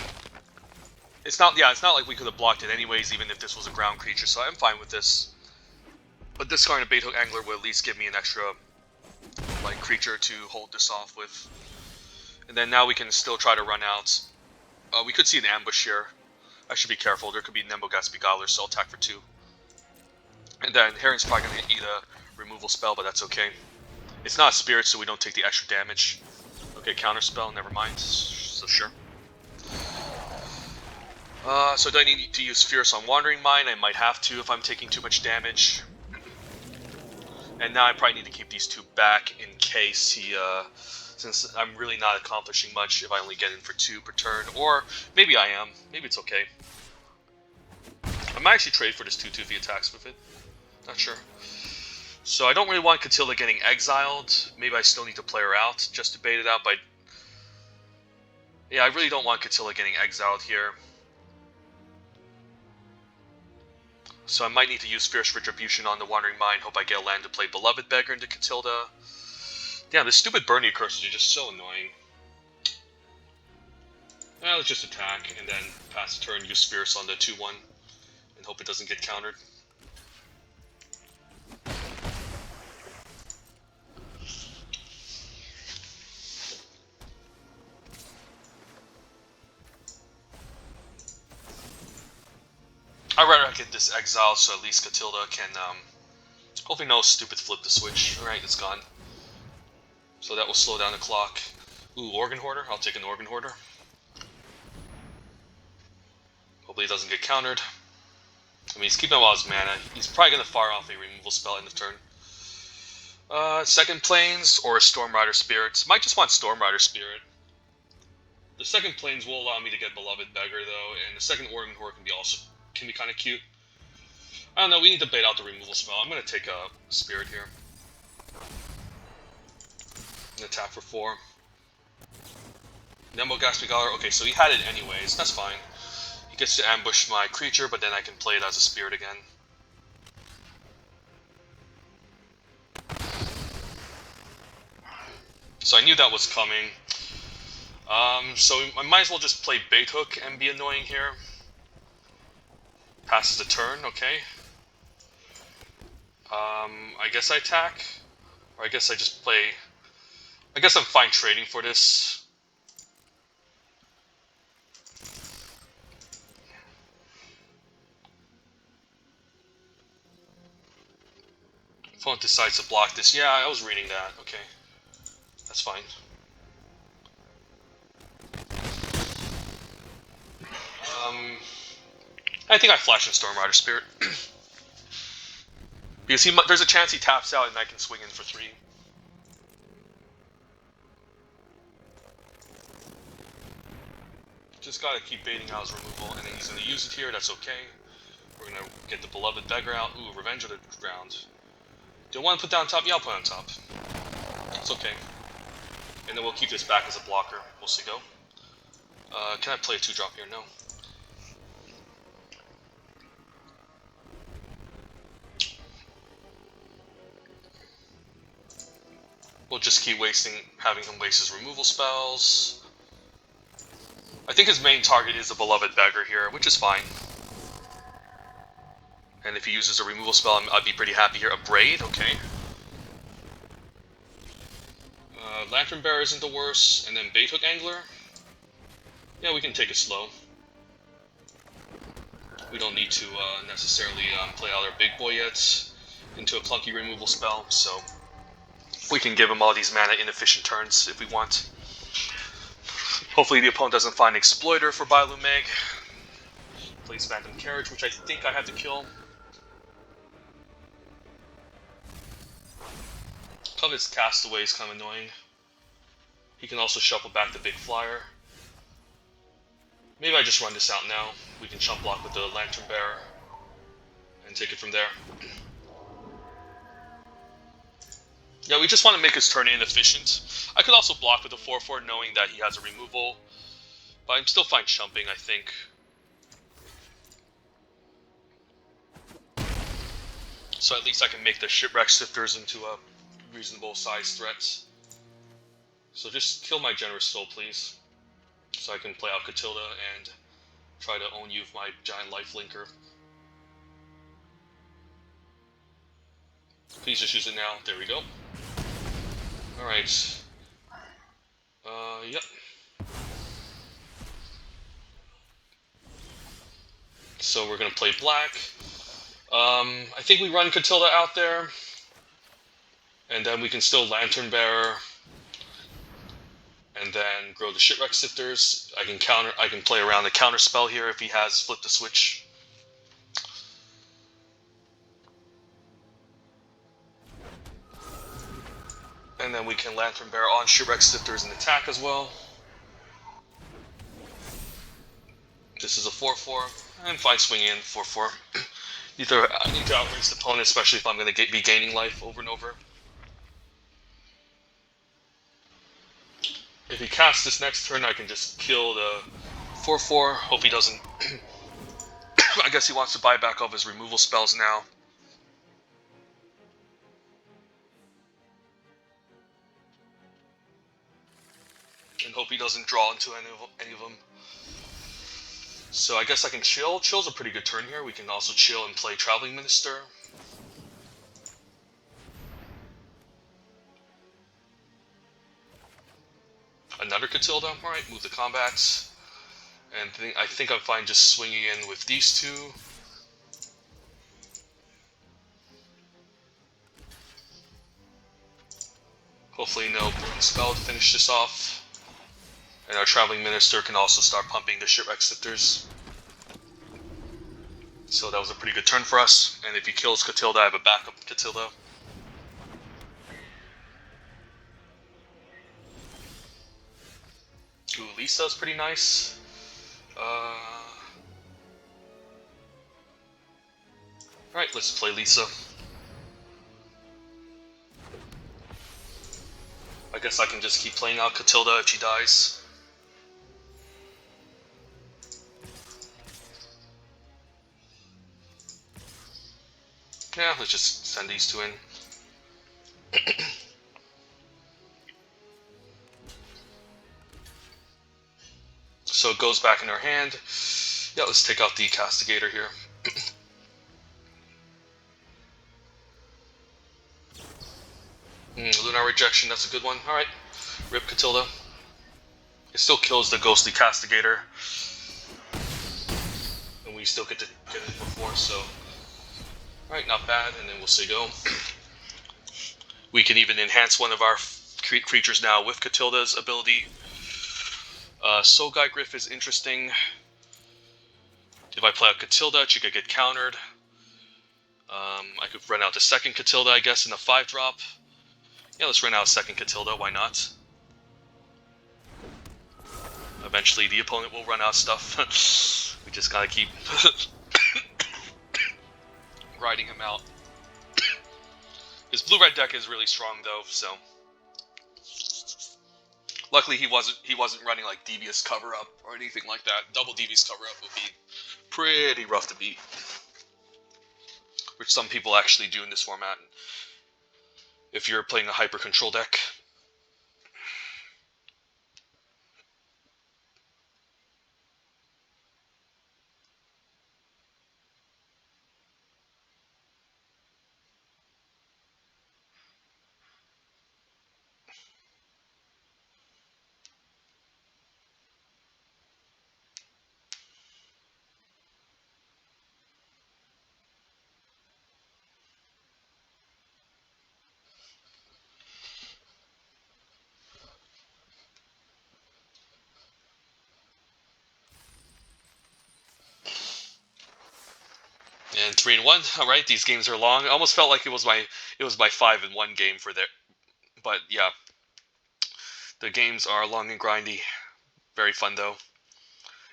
it's not like we could have blocked it anyways, even if this was a ground creature, so I'm fine with this. But discarding a Baithook Angler will at least give me an extra, like, creature to hold this off with. And then now we can still try to run out. We could see an ambush here. I should be careful. There could be Nembogast Beguiler, so I'll attack for 2. And then Heron's probably going to eat a removal spell, but that's okay. It's not a spirit, so we don't take the extra damage. Okay, counter spell, never mind. So sure. So do I need to use Fierce on Wandering Mine? I might have to if I'm taking too much damage. And now I probably need to keep these 2 back in case he, since I'm really not accomplishing much if I only get in for 2 per turn. Or maybe I am. Maybe it's okay. I might actually trade for this 2/2 if he attacks with it. Not sure. So I don't really want Catilda getting exiled. Maybe I still need to play her out just to bait it out. But yeah, I really don't want Catilda getting exiled here. So I might need to use Fierce Retribution on the Wandering Mine. Hope I get a land to play Beloved Beggar into Catilda. Damn, the stupid Burning Curses are just so annoying. Well, let's just attack, and then pass the turn, use Fierce on the 2/1, and hope it doesn't get countered. I'd rather get this exile so at least Catilda can, hopefully no stupid flip the switch. Alright, it's gone. So that will slow down the clock. Ooh, Organ Hoarder? I'll take an Organ Hoarder. Hopefully it doesn't get countered. I mean, he's keeping a lot of his mana. He's probably going to fire off a removal spell end of turn. Second Plains or Storm Rider Spirit. Might just want Storm Rider Spirit. The second Plains will allow me to get Beloved Beggar though, and the second Organ Horror can be kind of cute. I don't know. We need to bait out the removal spell. I'm going to take a Spirit here. And attack for 4. Nemo Gaspigalar. Okay, so he had it anyways. That's fine. He gets to ambush my creature, but then I can play it as a Spirit again. So I knew that was coming. So I might as well just play Bait Hook and be annoying here. Passes the turn, okay. I guess I attack. Or I guess I just play... I guess I'm fine trading for this. Opponent decides to block this. Yeah, I was reading that. Okay. That's fine. I think I flash in Storm Rider Spirit. Because there's a chance he taps out and I can swing in for 3. Just gotta keep baiting out his removal, and then he's gonna use it here, that's okay. We're gonna get the Beloved Beggar out. Ooh, Revenge of the Ground. Do I want to put down top? Yeah, I'll put on top. It's okay. And then we'll keep this back as a blocker. We'll see go. Can I play a 2-drop here? No. We'll just keep having him waste his removal spells. I think his main target is the Beloved Beggar here, which is fine. And if he uses a removal spell, I'd be pretty happy here. A Braid, okay. Lantern Bearer isn't the worst, and then Bait Hook Angler. Yeah, we can take it slow. We don't need to necessarily play out our big boy yet into a clunky removal spell, so we can give him all these mana inefficient turns if we want. Hopefully the opponent doesn't find Exploiter for Bailu Meg. Plays Phantom Carriage, which I think I have to kill. Covet's Castaway is kind of annoying. He can also shuffle back the Big Flyer. Maybe I just run this out now. We can chump block with the Lantern Bearer and take it from there. Yeah, we just want to make his turn inefficient. I could also block with a 4/4 knowing that he has a removal, but I'm still fine chumping, I think. So at least I can make the Shipwreck Sifters into a reasonable size threat. So just kill my Generous Soul, please. So I can play out Catilda and try to own you with my giant life linker. Please just use it now. There we go. Alright. Yep. So we're gonna play black. I think we run Catilda out there. And then we can still Lantern Bearer. And then grow the Shipwreck Sifters. I can play around the counter spell here if he has Flip the Switch. And then we can Lantern Bearer on Shipwreck Sifters and attack as well. This is a 4/4. I'm fine swinging in 4/4. I need to outrace the opponent, especially if I'm going to be gaining life over and over. If he casts this next turn, I can just kill the 4/4. Hope he doesn't... I guess he wants to buy back all of his removal spells now. And hope he doesn't draw into any of them. So I guess I can chill. Chill's a pretty good turn here. We can also chill and play Traveling Minister. Another Catilda. Alright, move the combats. And I think I'm fine just swinging in with these two. Hopefully no Burn Spell to finish this off. And our Traveling Minister can also start pumping the Shipwreck Sifters. So that was a pretty good turn for us. And if he kills Catilda, I have a backup Catilda. Ooh, Liesa's pretty nice. Alright, let's play Liesa. I guess I can just keep playing out Catilda if she dies. Yeah, let's just send these two in. So it goes back in our hand. Yeah, let's take out the Castigator here. Lunar Rejection, that's a good one. Alright, rip Catilda. It still kills the Ghostly Castigator. And we still get to get it before, so... Alright, not bad, and then we'll say go. We can even enhance one of our creatures now with Catilda's ability. Soulguy Gryph is interesting. If I play out Catilda, she could get countered. I could run out the second Catilda, I guess, in a 5-drop. Yeah, let's run out a second Catilda, why not? Eventually the opponent will run out of stuff. We just gotta keep riding him out. His blue-red deck is really strong though, so... Luckily he wasn't running like Devious Cover-Up or anything like that. Double Devious Cover-Up would be pretty rough to beat. Which some people actually do in this format. If you're playing a Hyper Control deck. And 3-1. All right, these games are long. I almost felt like it was my 5-1 game for there, but yeah, the games are long and grindy. Very fun though.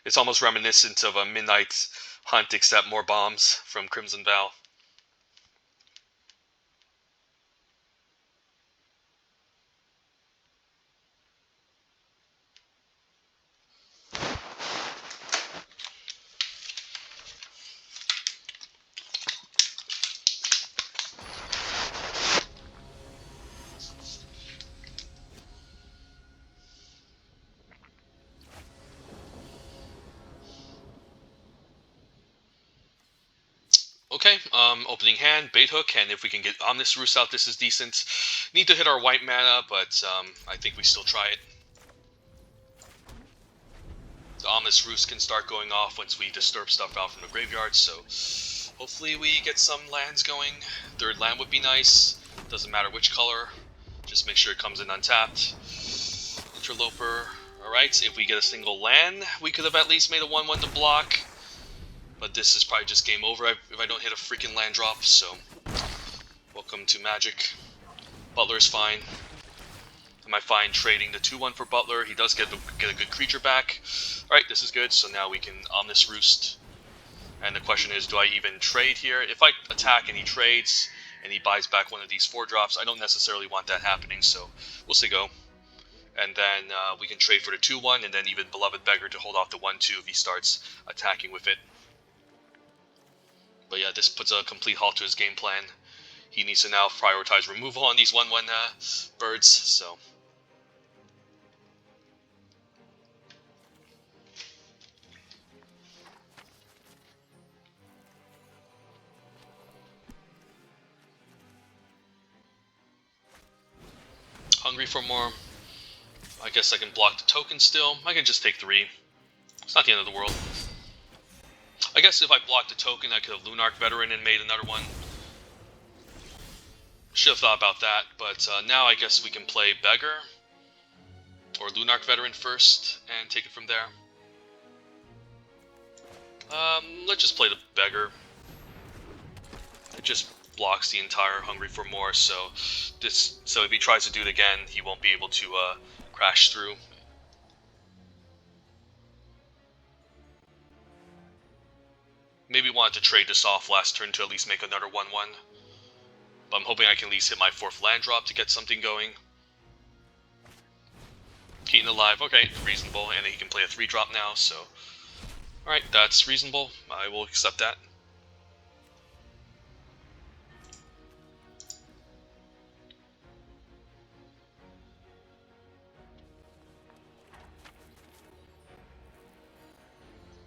It's almost reminiscent of a Midnight Hunt, except more bombs from Crimson Vow. Okay, opening hand, Bait Hook, and if we can get Omnis Roost out, this is decent. Need to hit our white mana, but I think we still try it. The Omnis Roost can start going off once we disturb stuff out from the graveyard, so hopefully we get some lands going. Third land would be nice, doesn't matter which color, just make sure it comes in untapped. Interloper, alright, if we get a single land, we could have at least made a 1-1 to block. But this is probably just game over if I don't hit a freaking land drop, so... Welcome to Magic. Butler's fine. Am I fine trading the 2-1 for Butler? He does get a good creature back. Alright, this is good, so now we can Omnis Roost. And the question is, do I even trade here? If I attack and he trades, and he buys back one of these 4-drops, I don't necessarily want that happening, so we'll say go. And then we can trade for the 2-1, and then even Beloved Beggar to hold off the 1-2 if he starts attacking with it. But yeah, this puts a complete halt to his game plan. He needs to now prioritize removal on these 1-1 birds, so... Hungry for more. I guess I can block the token still. I can just take 3. It's not the end of the world. I guess if I blocked the token, I could have Lunark Veteran and made another one. Should have thought about that, but now I guess we can play Beggar. Or Lunark Veteran first, and take it from there. Let's just play the Beggar. just blocks the entire Hungry for More, so if he tries to do it again, he won't be able to crash through. Maybe wanted to trade this off last turn to at least make another 1-1. But I'm hoping I can at least hit my 4th land drop to get something going. Keaton alive, okay, reasonable, and then he can play a 3-drop now, so... Alright, that's reasonable, I will accept that.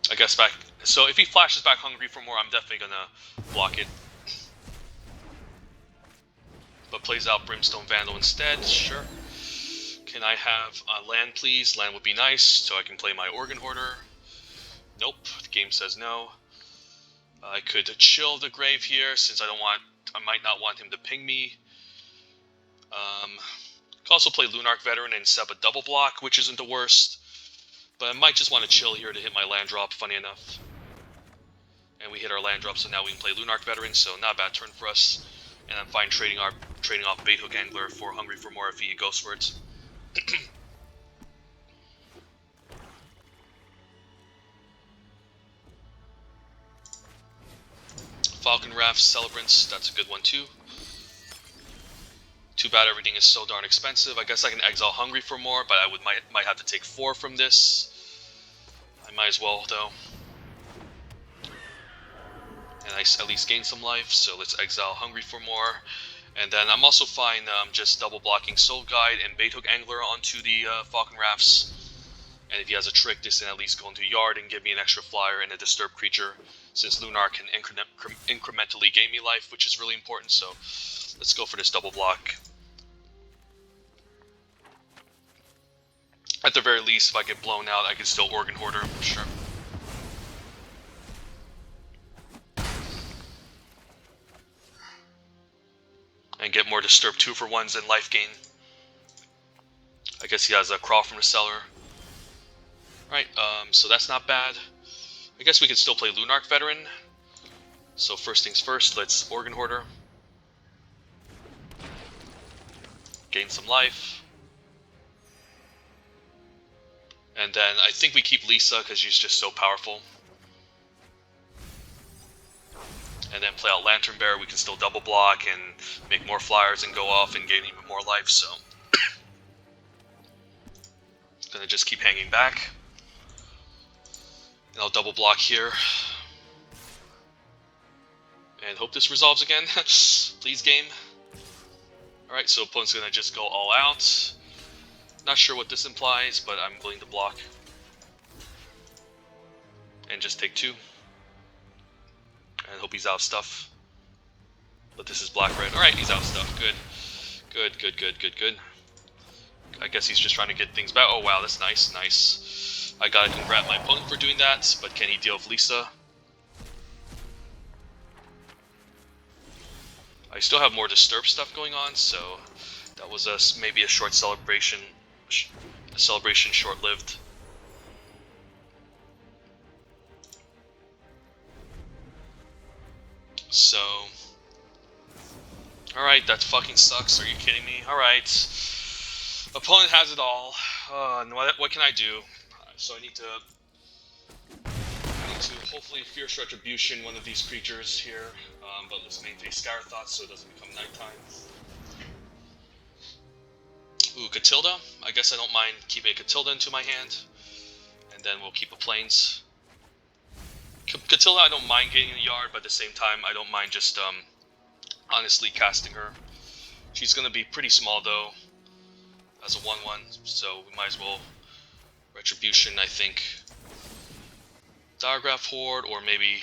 I guess back... So if he flashes back Hungry for More, I'm definitely gonna block it. But plays out Brimstone Vandal instead, sure. Can I have land, please? Land would be nice, so I can play my Organ Hoarder. Nope, the game says no. I could chill the grave here, since I might not want him to ping me. Could also play Lunarch Veteran and set up a double block, which isn't the worst. But I might just want to chill here to hit my land drop, funny enough. And we hit our land drop, so now we can play Lunarch Veteran, so not a bad turn for us. And I'm fine trading off Bait Hook Angler for Hungry for More if he goes for it. Falcon Raft Celebrants, that's a good one too. Too bad everything is so darn expensive. I guess I can exile Hungry for More, but I might have to take 4 from this. I might as well though. And I at least gain some life, so let's exile Hungry for More. And then I'm also fine just double blocking Soul Guide and Bait Hook Angler onto the Falcon Rafts. And if he has a trick, this can at least go into Yard and give me an extra flyer and a disturbed creature, since Lunar can incrementally gain me life, which is really important, so let's go for this double block. At the very least, if I get blown out, I can still Organ Hoarder, sure. And get more disturbed 2-for-1s and life gain. I guess he has a Crawl from the Cellar. Right, so that's not bad. I guess we can still play Lunarch Veteran. So first things first, let's Organ Hoarder. Gain some life. And then I think we keep Liesa because she's just so powerful. And then play out Lantern Bearer, we can still double block and make more flyers and go off and gain even more life, so... Gonna just keep hanging back. And I'll double block here. And hope this resolves again. Please, game. Alright, so opponent's gonna just go all out. Not sure what this implies, but I'm willing to block. And just take 2. And hope he's out of stuff. But this is black-red. Alright, he's out of stuff. Good. Good, good, good, good, good. I guess he's just trying to get things back. Oh wow, that's nice, nice. I gotta congrat my opponent for doing that, but can he deal with Liesa? I still have more Disturb stuff going on, so that was maybe a short celebration. A celebration short-lived. So... Alright, that fucking sucks. Are you kidding me? Alright. Opponent has it all. What can I do? So I need to hopefully Fierce Retribution one of these creatures here. But let's maintain Scour Thoughts so it doesn't become nighttime. Ooh, Catilda. I guess I don't mind keeping a Catilda into my hand. And then we'll keep a Plains. Catilda, I don't mind getting in the yard, but at the same time, I don't mind just, honestly casting her. She's gonna be pretty small, though, as a 1-1, so we might as well Retribution, I think. Diagraph Horde, or maybe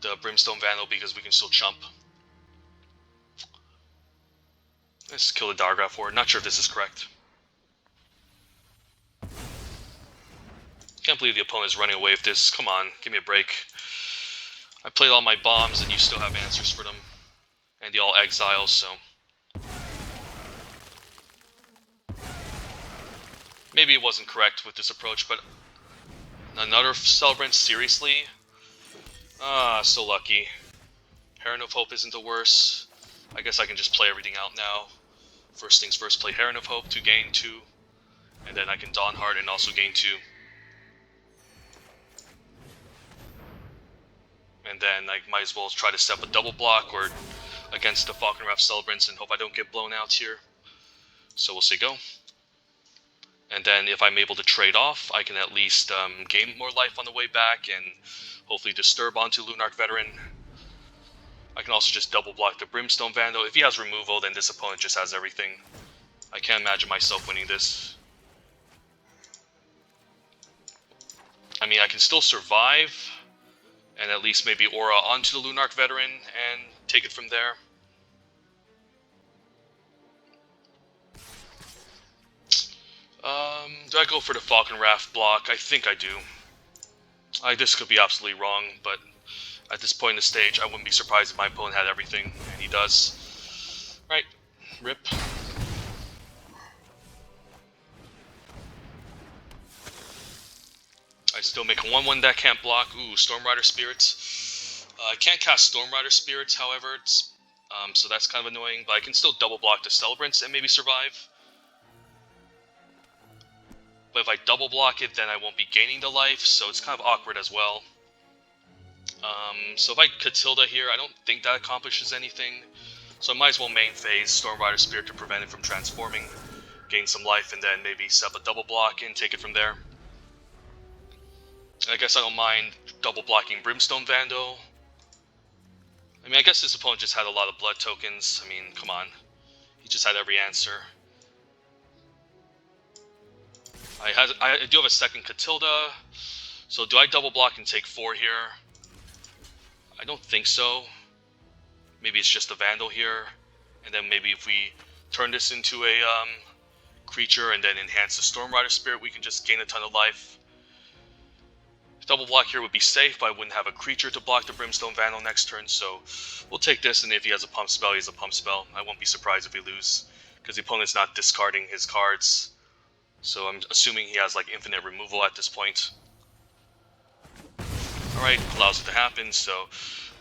the Brimstone Vandal, because we can still chump. Let's kill the Diagraph Horde. Not sure if this is correct. Can't believe the opponent is running away with this. Come on, give me a break. I played all my bombs and you still have answers for them. And they all exiles, so... Maybe it wasn't correct with this approach, but... Another Celebrant? Seriously? Ah, so lucky. Heron of Hope isn't the worst. I guess I can just play everything out now. First things first, play Heron of Hope to gain 2. And then I can Dawnheart and also gain 2. And then I might as well try to step a double block or against the Falkenrath Celebrants and hope I don't get blown out here. So we'll see go. And then if I'm able to trade off, I can at least gain more life on the way back and hopefully disturb onto Lunarch Veteran. I can also just double block the Brimstone Vandal. If he has removal, then this opponent just has everything. I can't imagine myself winning this. I mean, I can still survive and at least maybe aura onto the Lunarch Veteran and take it from there. Do I go for the Falkenrath block? I think I do. This could be absolutely wrong, but at this point in the stage, I wouldn't be surprised if my opponent had everything, and he does. Right, rip. I still make a 1/1 that can't block. Ooh, Stormrider Spirits. I can't cast Stormrider Spirits, however, so that's kind of annoying, but I can still double block the Celebrants and maybe survive. But if I double block it, then I won't be gaining the life, so it's kind of awkward as well. So if I Catilda here, I don't think that accomplishes anything. So I might as well main phase Stormrider Spirit to prevent it from transforming, gain some life, and then maybe set up a double block and take it from there. I guess I don't mind double blocking Brimstone Vandal. I mean, I guess this opponent just had a lot of blood tokens. I mean, come on. He just had every answer. I do have a second Catilda, so do I double block and take 4 here? I don't think so. Maybe it's just a Vandal here, and then maybe if we turn this into a creature and then enhance the Stormrider Spirit, we can just gain a ton of life. Double block here would be safe, but I wouldn't have a creature to block the Brimstone Vandal next turn, so we'll take this, and if he has a pump spell, he has a pump spell. I won't be surprised if we lose, because the opponent's not discarding his cards. So I'm assuming he has like infinite removal at this point. Alright, allows it to happen, so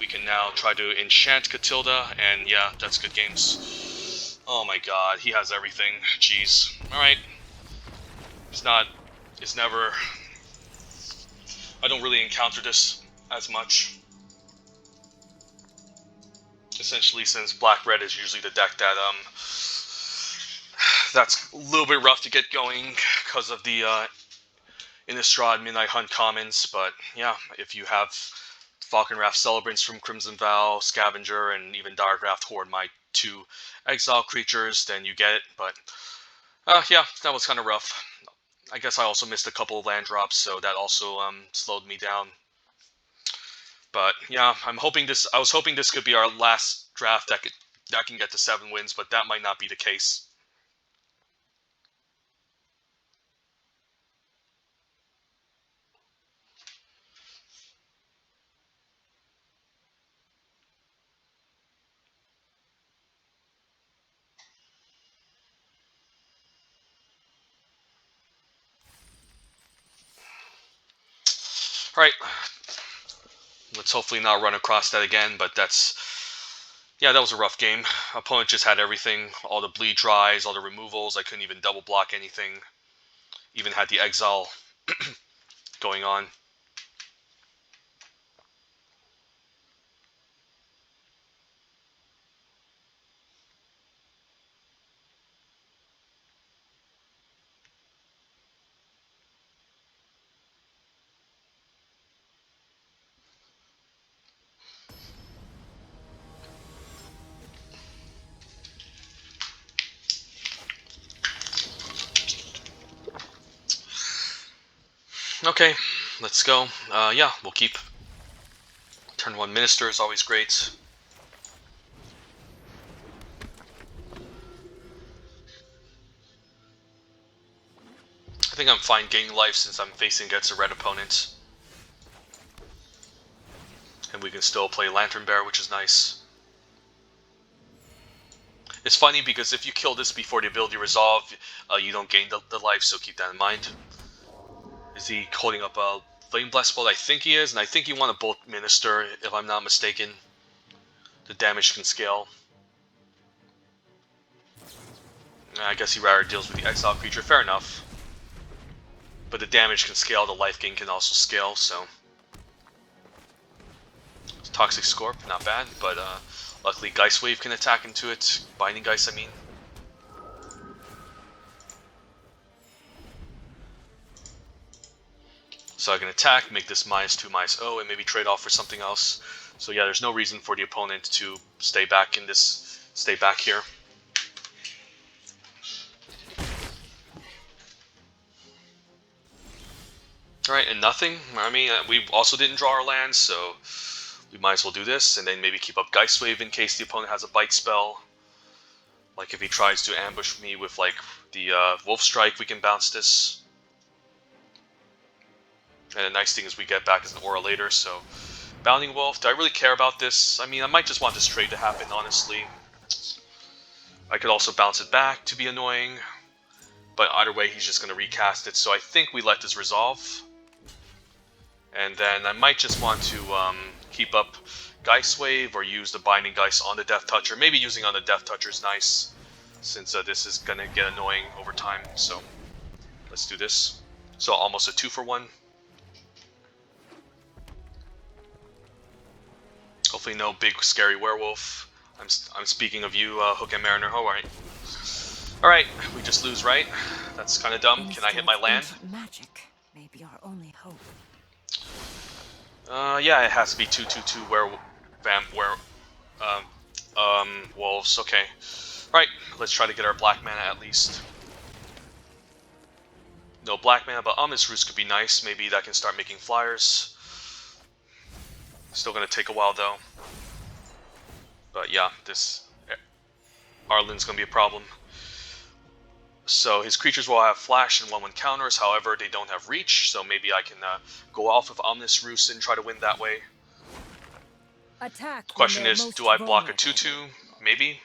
we can now try to enchant Catilda, and yeah, that's good games. Oh my god, he has everything. Jeez. Alright. It's never... I don't really encounter this as much. Essentially, since Black-Red is usually the deck that, that's a little bit rough to get going because of the Innistrad Midnight Hunt commons, but yeah, if you have Falkenrath Celebrants from Crimson Vow, Scavenger, and even Diregraft Horde, my 2 exile creatures, then you get it, but yeah, that was kind of rough. I guess I also missed a couple of land drops, so that also slowed me down. But yeah, I was hoping this could be our last draft that can get to 7 wins, but that might not be the case. Alright, let's hopefully not run across that again, but yeah, that was a rough game. Opponent just had everything, all the bleed dries, all the removals, I couldn't even double block anything. Even had the exile going on. Okay, let's go. Yeah, we'll keep. Turn 1 Minister is always great. I think I'm fine gaining life since I'm facing against a red opponent. And we can still play Lantern Bear, which is nice. It's funny because if you kill this before the ability resolve, you don't gain the life, so keep that in mind. Is he holding up a Flame Blessed Bolt? I think he is, and I think he won a Bolt Minister, if I'm not mistaken. The damage can scale. I guess he rather deals with the exile creature. Fair enough. But the damage can scale, the life gain can also scale, so... Toxic Scorp, not bad, but luckily Geist Wave can attack into it. Binding Geist, I mean. So I can attack, make this -2, -0, and maybe trade off for something else. So yeah, there's no reason for the opponent to stay back here. Alright, and nothing. I mean, we also didn't draw our lands, so we might as well do this, and then maybe keep up Geist Wave in case the opponent has a bite spell. Like if he tries to ambush me with like the Wolf Strike, we can bounce this. And the nice thing is we get back as an aura later, so... Bounding Wolf, do I really care about this? I mean, I might just want this trade to happen, honestly. I could also bounce it back to be annoying. But either way, he's just going to recast it, so I think we let this resolve. And then I might just want to keep up Geist Wave or use the Binding Geist on the Death Toucher. Maybe using on the Death Toucher is nice, since this is going to get annoying over time. So let's do this. So almost a 2-for-1. Hopefully no big scary werewolf. I'm speaking of you, Hook and Mariner. Alright, we just lose, right? That's kind of dumb. Can I hit my land? Magic may be our only hope. Yeah, it has to be 2/2/2 wolves. Okay. Alright, let's try to get our black mana at least. No black mana, but Ominous Roost could be nice. Maybe that can start making flyers. Still gonna take a while though. But yeah, this Arlen's gonna be a problem. So his creatures will have flash and 1/1 counters, however they don't have reach, so maybe I can go off of Ominous Roost and try to win that way. Attack. Question is, do I block a 2/2? Maybe.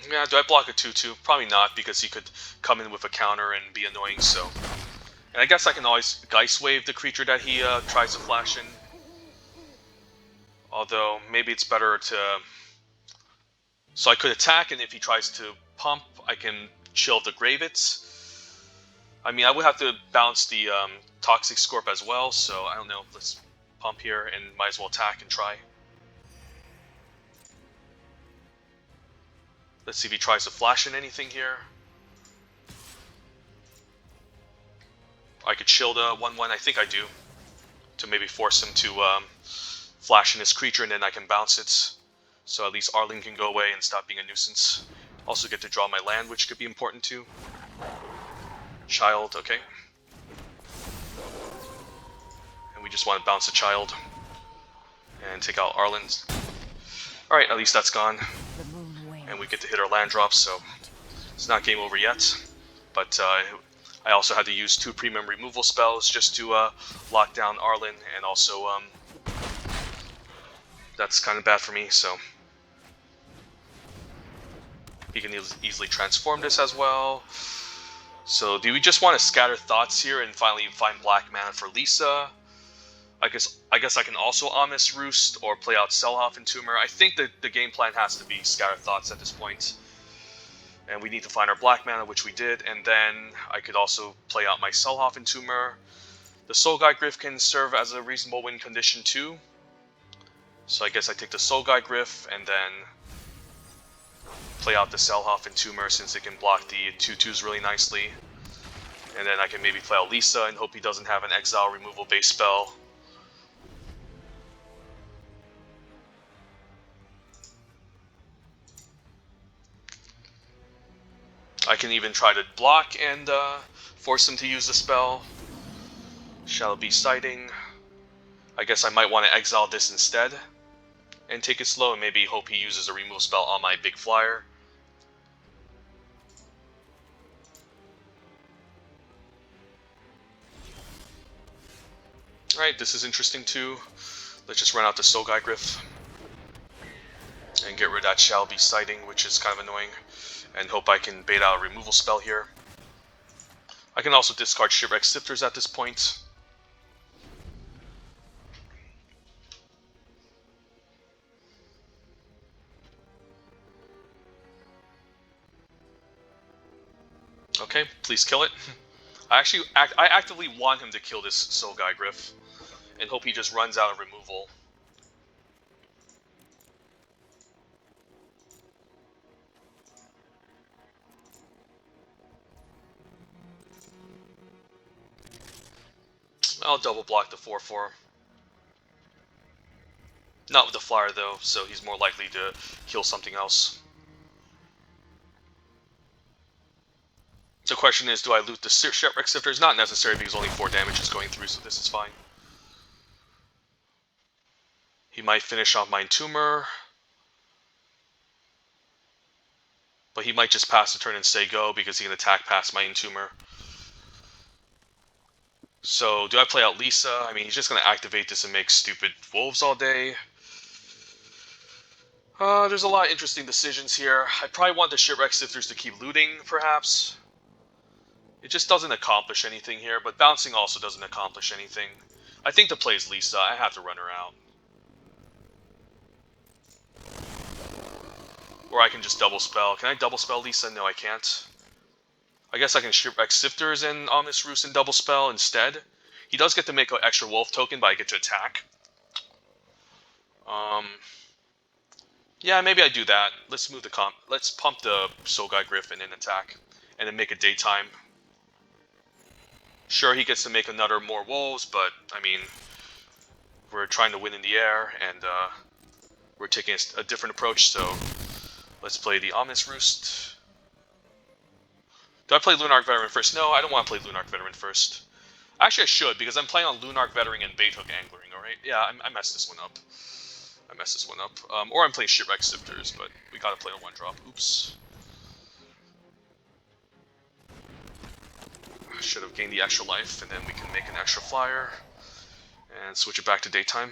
Yeah, do I block a 2/2? Probably not, because he could come in with a counter and be annoying, so... And I guess I can always Geist Wave the creature that he tries to flash in. Although, maybe it's better to... So I could attack, and if he tries to pump, I can chill the Gravits. I mean, I would have to bounce the Toxic Scorp as well, so I don't know. Let's pump here, and might as well attack and try. Let's see if he tries to flash in anything here. I could shield a 1/1, I think I do, to maybe force him to flash in his creature, and then I can bounce it. So at least Arlen can go away and stop being a nuisance. Also get to draw my land, which could be important too. Child, okay. And we just want to bounce a child and take out Arlen's. Alright, at least that's gone. And we get to hit our land drops, so it's not game over yet. But I also had to use 2 premium removal spells just to lock down Arlen, and also that's kind of bad for me, so he can easily transform this as well. So do we just want to scatter thoughts here and finally find black mana for Liesa? I guess I can also Ominous Roost or play out Selhoff and Tumor. I think that the game plan has to be Scatter Thoughts at this point. And we need to find our black mana, which we did, and then I could also play out my Selhoff and Tumor. The Soul Guide Glyph can serve as a reasonable win condition too. So I guess I take the Soul Guide Glyph and then play out the Selhoff and Tumor, since it can block the 2/2s really nicely. And then I can maybe play out Liesa and hope he doesn't have an exile removal base spell. I can even try to block and force him to use the spell. Shall be Sighting. I guess I might want to exile this instead and take it slow, and maybe hope he uses a removal spell on my big flyer. Alright, this is interesting too. Let's just run out the Soul Guide Glyph and get rid of that Shall be Sighting, which is kind of annoying, and hope I can bait out a removal spell here. I can also discard Shipwreck Sifters at this point. Okay, please kill it. I actively want him to kill this Soul Guy Griff, and hope he just runs out of removal. I'll double block the 4/4. Not with the flyer though, so he's more likely to kill something else. The question is, do I loot the Shipwreck Sifters? Not necessary because only 4 damage is going through, so this is fine. He might finish off my Entomber, but he might just pass the turn and say go because he can attack past my Entomber. So, do I play out Liesa? I mean, he's just going to activate this and make stupid wolves all day. There's a lot of interesting decisions here. I probably want the Shipwreck Sifters to keep looting, perhaps. It just doesn't accomplish anything here, but bouncing also doesn't accomplish anything. I think the play is Liesa. I have to run her out. Or I can just double spell. Can I double spell Liesa? No, I can't. I guess I can Shipwreck Sifters and Ominous Roost and double spell instead. He does get to make an extra wolf token, but I get to attack. Yeah, maybe I do that. Let's move the Let's pump the Soul Guy Griffin and attack, and then make it daytime. Sure, he gets to make another more wolves, but I mean, we're trying to win in the air, and we're taking a different approach. So let's play the Ominous Roost. Do I play Lunarch Veteran first? No, I don't want to play Lunarch Veteran first. Actually, I should, because I'm playing on Lunarch Veteran and Baithook Angling, alright? Yeah, I messed this one up. Or I'm playing Shipwreck Sifters, but we gotta play a 1-drop. Oops. Should have gained the extra life, and then we can make an extra flyer and switch it back to daytime.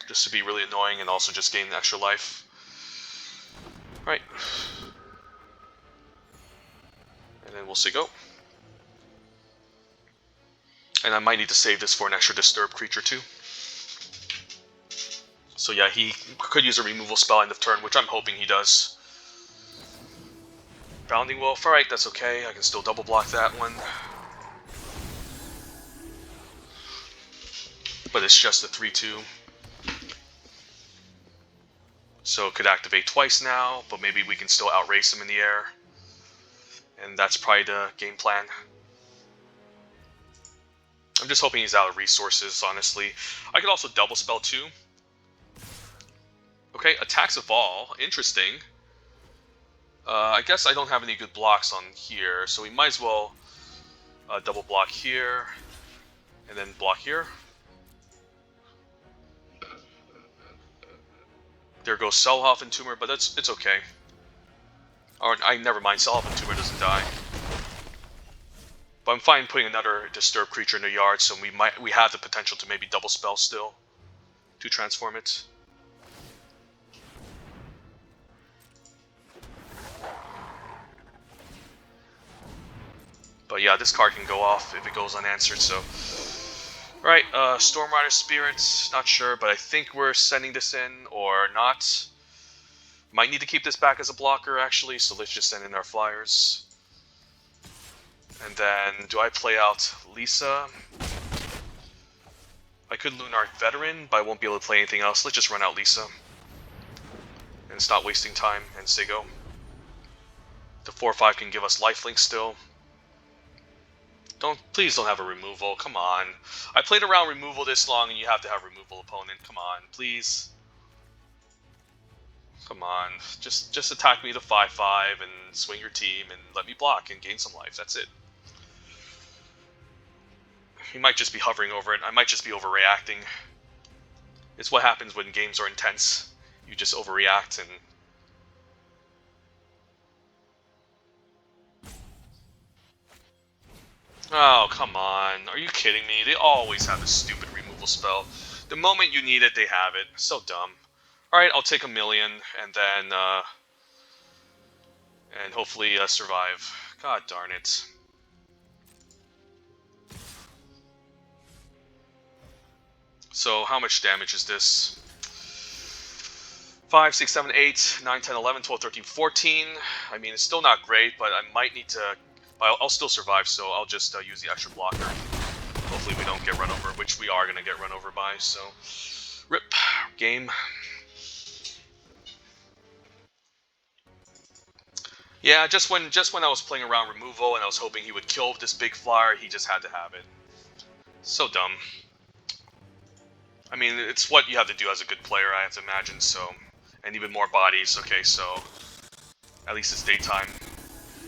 Just to be really annoying and also just gain the extra life. Right. And then we'll say go. And I might need to save this for an extra disturbed creature too. So yeah, he could use a removal spell end of turn, which I'm hoping he does. Bounding Wolf, alright, that's okay. I can still double block that one. But it's just a 3/2. So it could activate twice now, but maybe we can still outrace him in the air. And that's probably the game plan. I'm just hoping he's out of resources, honestly. I could also double spell too. Okay, attacks of all. Interesting. I guess I don't have any good blocks on here, so we might as well double block here, and then block here. There goes Selhoff and Tumor, but it's okay. Or I never mind, Selhoff and Tumor doesn't die. But I'm fine putting another disturbed creature in the yard, so we have the potential to maybe double spell still to transform it. But yeah, this card can go off if it goes unanswered, so... Alright, Stormrider Spirits, not sure, but I think we're sending this in, or not. Might need to keep this back as a blocker, actually, so let's just send in our flyers. And then, do I play out Liesa? I could Lunarch Veteran, but I won't be able to play anything else. Let's just run out Liesa. And stop wasting time, and say go. The 4/5 can give us lifelink still. Please don't have a removal, come on. I played around removal this long and you have to have removal opponent, come on, please. Come on, just attack me to 5/5 and swing your team and let me block and gain some life, that's it. He might just be hovering over it, I might just be overreacting. It's what happens when games are intense. You just overreact and... Oh, come on. Are you kidding me? They always have this stupid removal spell. The moment you need it, they have it. So dumb. Alright, I'll take 1,000,000, and then, And hopefully survive. God darn it. So how much damage is this? 5, 6, 7, 8, 9, 10, 11, 12, 13, 14. I mean, it's still not great, but I might need to... I'll still survive, so I'll just use the extra blocker. Hopefully we don't get run over, which we are going to get run over by, so... RIP. Game. Yeah, just when I was playing around removal and I was hoping he would kill this big flyer, he just had to have it. So dumb. I mean, it's what you have to do as a good player, I have to imagine, so... And even more bodies, okay, so... At least it's daytime.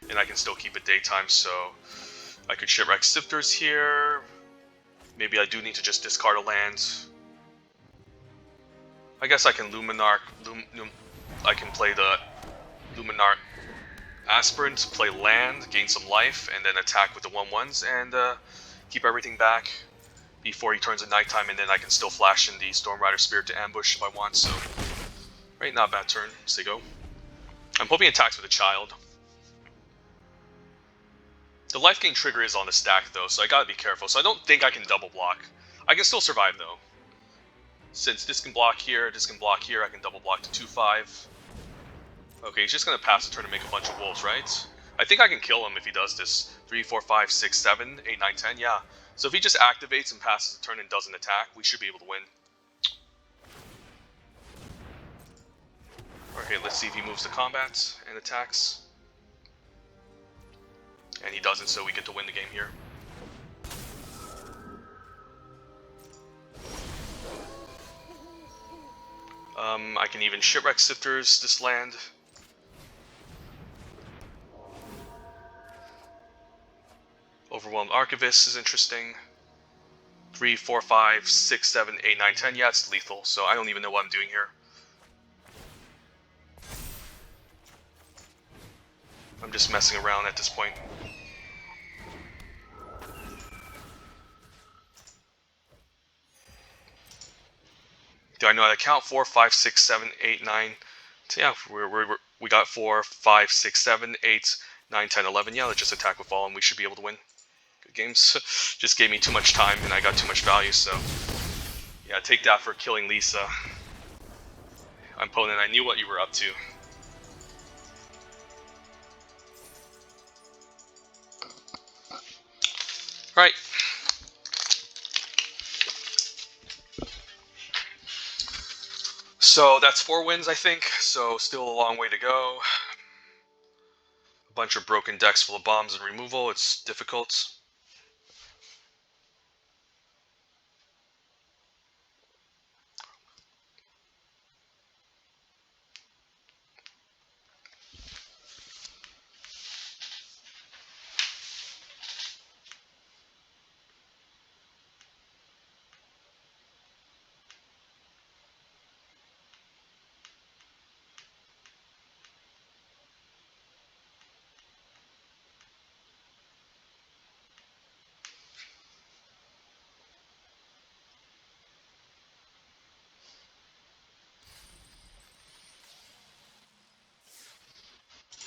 And I can still keep it daytime, so... I could shipwreck Sifters here. Maybe I do need to just discard a land. I guess I can Luminarch... I can play the Luminarch Aspirant, play land, gain some life, and then attack with the 1/1s, and keep everything back before he turns to nighttime, and then I can still flash in the Stormrider Spirit to ambush if I want, so... Right, not a bad turn. Sigo. I'm hoping he attacks with a child. The life gain trigger is on the stack, though, so I gotta be careful. So I don't think I can double block. I can still survive, though. Since this can block here, this can block here, I can double block to 2/5. Okay, he's just gonna pass the turn and make a bunch of wolves, right? I think I can kill him if he does this. 3, 4, 5, 6, 7, 8, 9, 10, yeah. So if he just activates and passes the turn and doesn't attack, we should be able to win. Okay, let's see if he moves to combat and attacks. And he doesn't, so we get to win the game here. I can even shipwreck Sifters this land. Overwhelmed Archivist is interesting. 3, 4, 5, 6, 7, 8, 9, 10. Yeah, it's lethal, so I don't even know what I'm doing here. I'm just messing around at this point. Do I know how to count? 4, 5, 6, 7, 8, 9. So yeah, we got 4, 5, 6, 7, 8, 9, 10, 11. Yeah, let's just attack with all and we should be able to win. Good games. Just gave me too much time and I got too much value, so... Yeah, take that for killing Liesa. Opponent, I knew what you were up to. Right. So that's 4 wins, I think. So still a long way to go. A bunch of broken decks full of bombs and removal. It's difficult.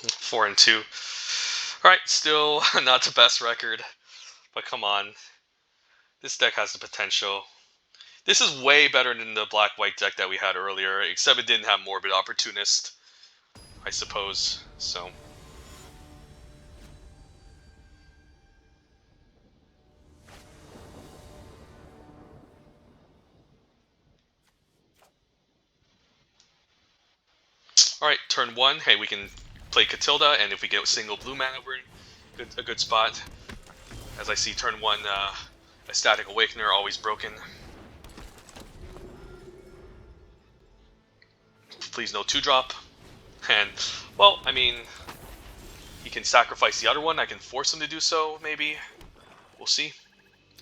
Four and 2. Alright, still not the best record. But come on. This deck has the potential. This is way better than the black-white deck that we had earlier, except it didn't have Morbid Opportunist, I suppose, so... Alright, turn 1, hey, we can play Catilda, and if we get a single blue mana, we're in a good spot. As I see turn 1, a Static Awakener, always broken. Please no 2-drop. And, well, I mean, he can sacrifice the other one, I can force him to do so, maybe. We'll see.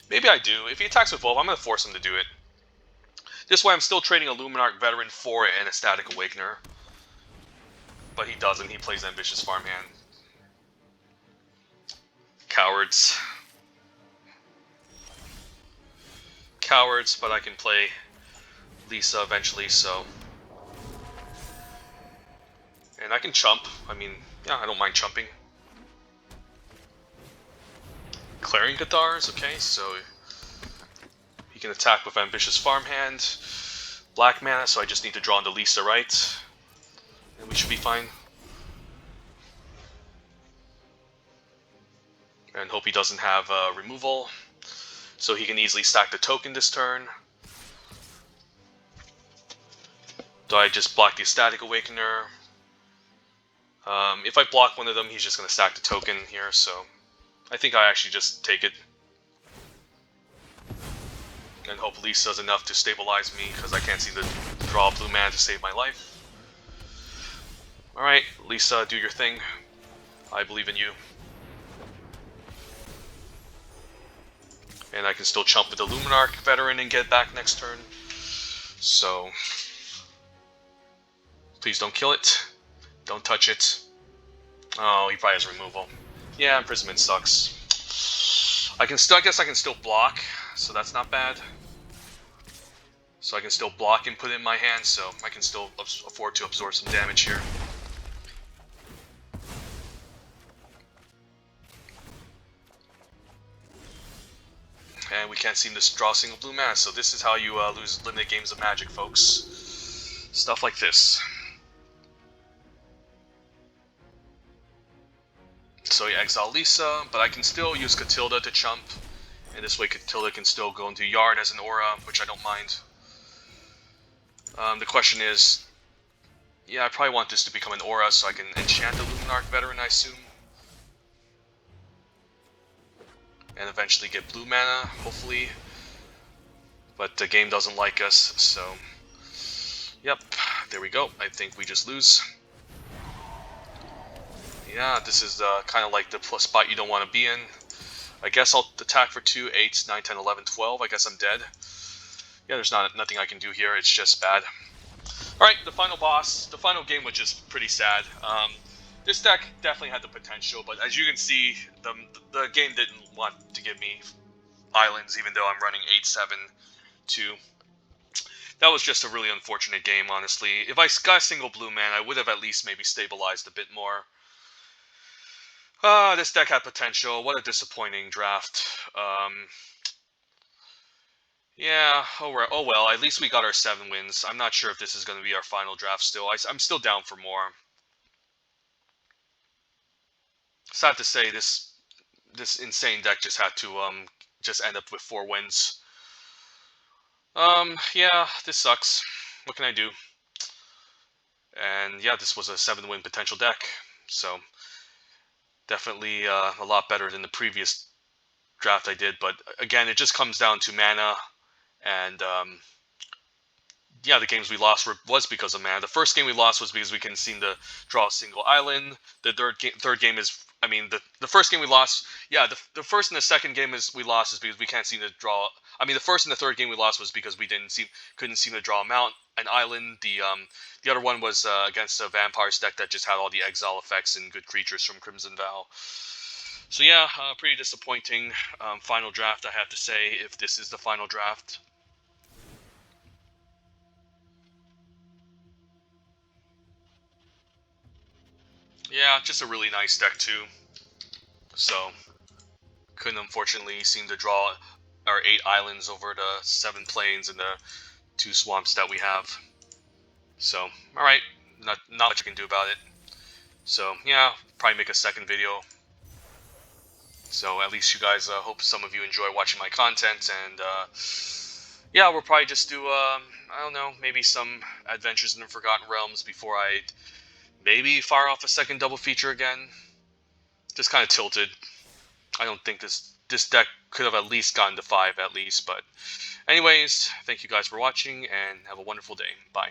Maybe I do. If he attacks with Wolf, I'm going to force him to do it. This way I'm still trading a Luminarch Veteran for and a Static Awakener. But he doesn't, he plays Ambitious Farmhand. Cowards. Cowards, but I can play Liesa eventually, so... And I can chump. I mean, yeah, I don't mind chumping. Clarion Cathars, okay, so he can attack with Ambitious Farmhand. Black mana, so I just need to draw into Liesa, right? And we should be fine. And hope he doesn't have removal. So he can easily stack the token this turn. Do I just block the Static Awakener? If I block one of them, he's just going to stack the token here, so I think I actually just take it. And hope Liesa's enough to stabilize me, because I can't seem to draw blue mana to save my life. Alright, Liesa, do your thing. I believe in you. And I can still chump with the Luminarch Veteran and get back next turn. So, please don't kill it. Don't touch it. Oh, he probably has removal. Yeah, Imprisonment sucks. I guess I can still block, so that's not bad. So I can still block and put it in my hand, so I can still afford to absorb some damage here. And we can't seem to draw a single blue mana, so this is how you lose limited games of Magic, folks. Stuff like this. So you exile Liesa, but I can still use Catilda to chump. And this way Catilda can still go into Yard as an aura, which I don't mind. The question is, yeah, I probably want this to become an aura so I can enchant the Luminarch Veteran, I assume. And eventually get blue mana, hopefully. But the game doesn't like us, so... Yep, there we go. I think we just lose. Yeah, this is kind of like the spot you don't want to be in. I guess I'll attack for 2, 8, 9, 10, 11, 12. I guess I'm dead. Yeah, there's nothing I can do here. It's just bad. Alright, the final boss. The final game was just pretty sad. This deck definitely had the potential, but as you can see, the game didn't want to give me islands, even though I'm running 8-7-2. That was just a really unfortunate game, honestly. If I got a single blue man, I would have at least maybe stabilized a bit more. This deck had potential. What a disappointing draft. Yeah, oh well, at least we got our 7 wins. I'm not sure if this is going to be our final draft still. I'm still down for more. Sad to say, this insane deck just had to just end up with 4 wins. Yeah, this sucks. What can I do? And yeah, this was a 7-win potential deck, so definitely a lot better than the previous draft I did. But again, it just comes down to mana, and yeah, the games we lost was because of mana. The first game we lost was because we couldn't seem to draw a single island. The third game is, I mean, the first game we lost, yeah, the first and the second game we lost is because we can't seem to draw. I mean, the first and the third game we lost was because we couldn't seem to draw an island. The other one was against a Vampires deck that just had all the exile effects and good creatures from Crimson Vow. So yeah, pretty disappointing final draft, I have to say, if this is the final draft. Yeah, just a really nice deck too. So, couldn't unfortunately seem to draw our 8 islands over the 7 plains and the 2 swamps that we have. So, alright, not much I can do about it. So, yeah, probably make a second video. So, at least you guys, hope some of you enjoy watching my content, and yeah, we'll probably just do, I don't know, maybe some Adventures in the Forgotten Realms before I maybe fire off a second double feature again. Just kind of tilted. I don't think this deck could have at least gotten to 5 at least, but anyways, thank you guys for watching and have a wonderful day. Bye.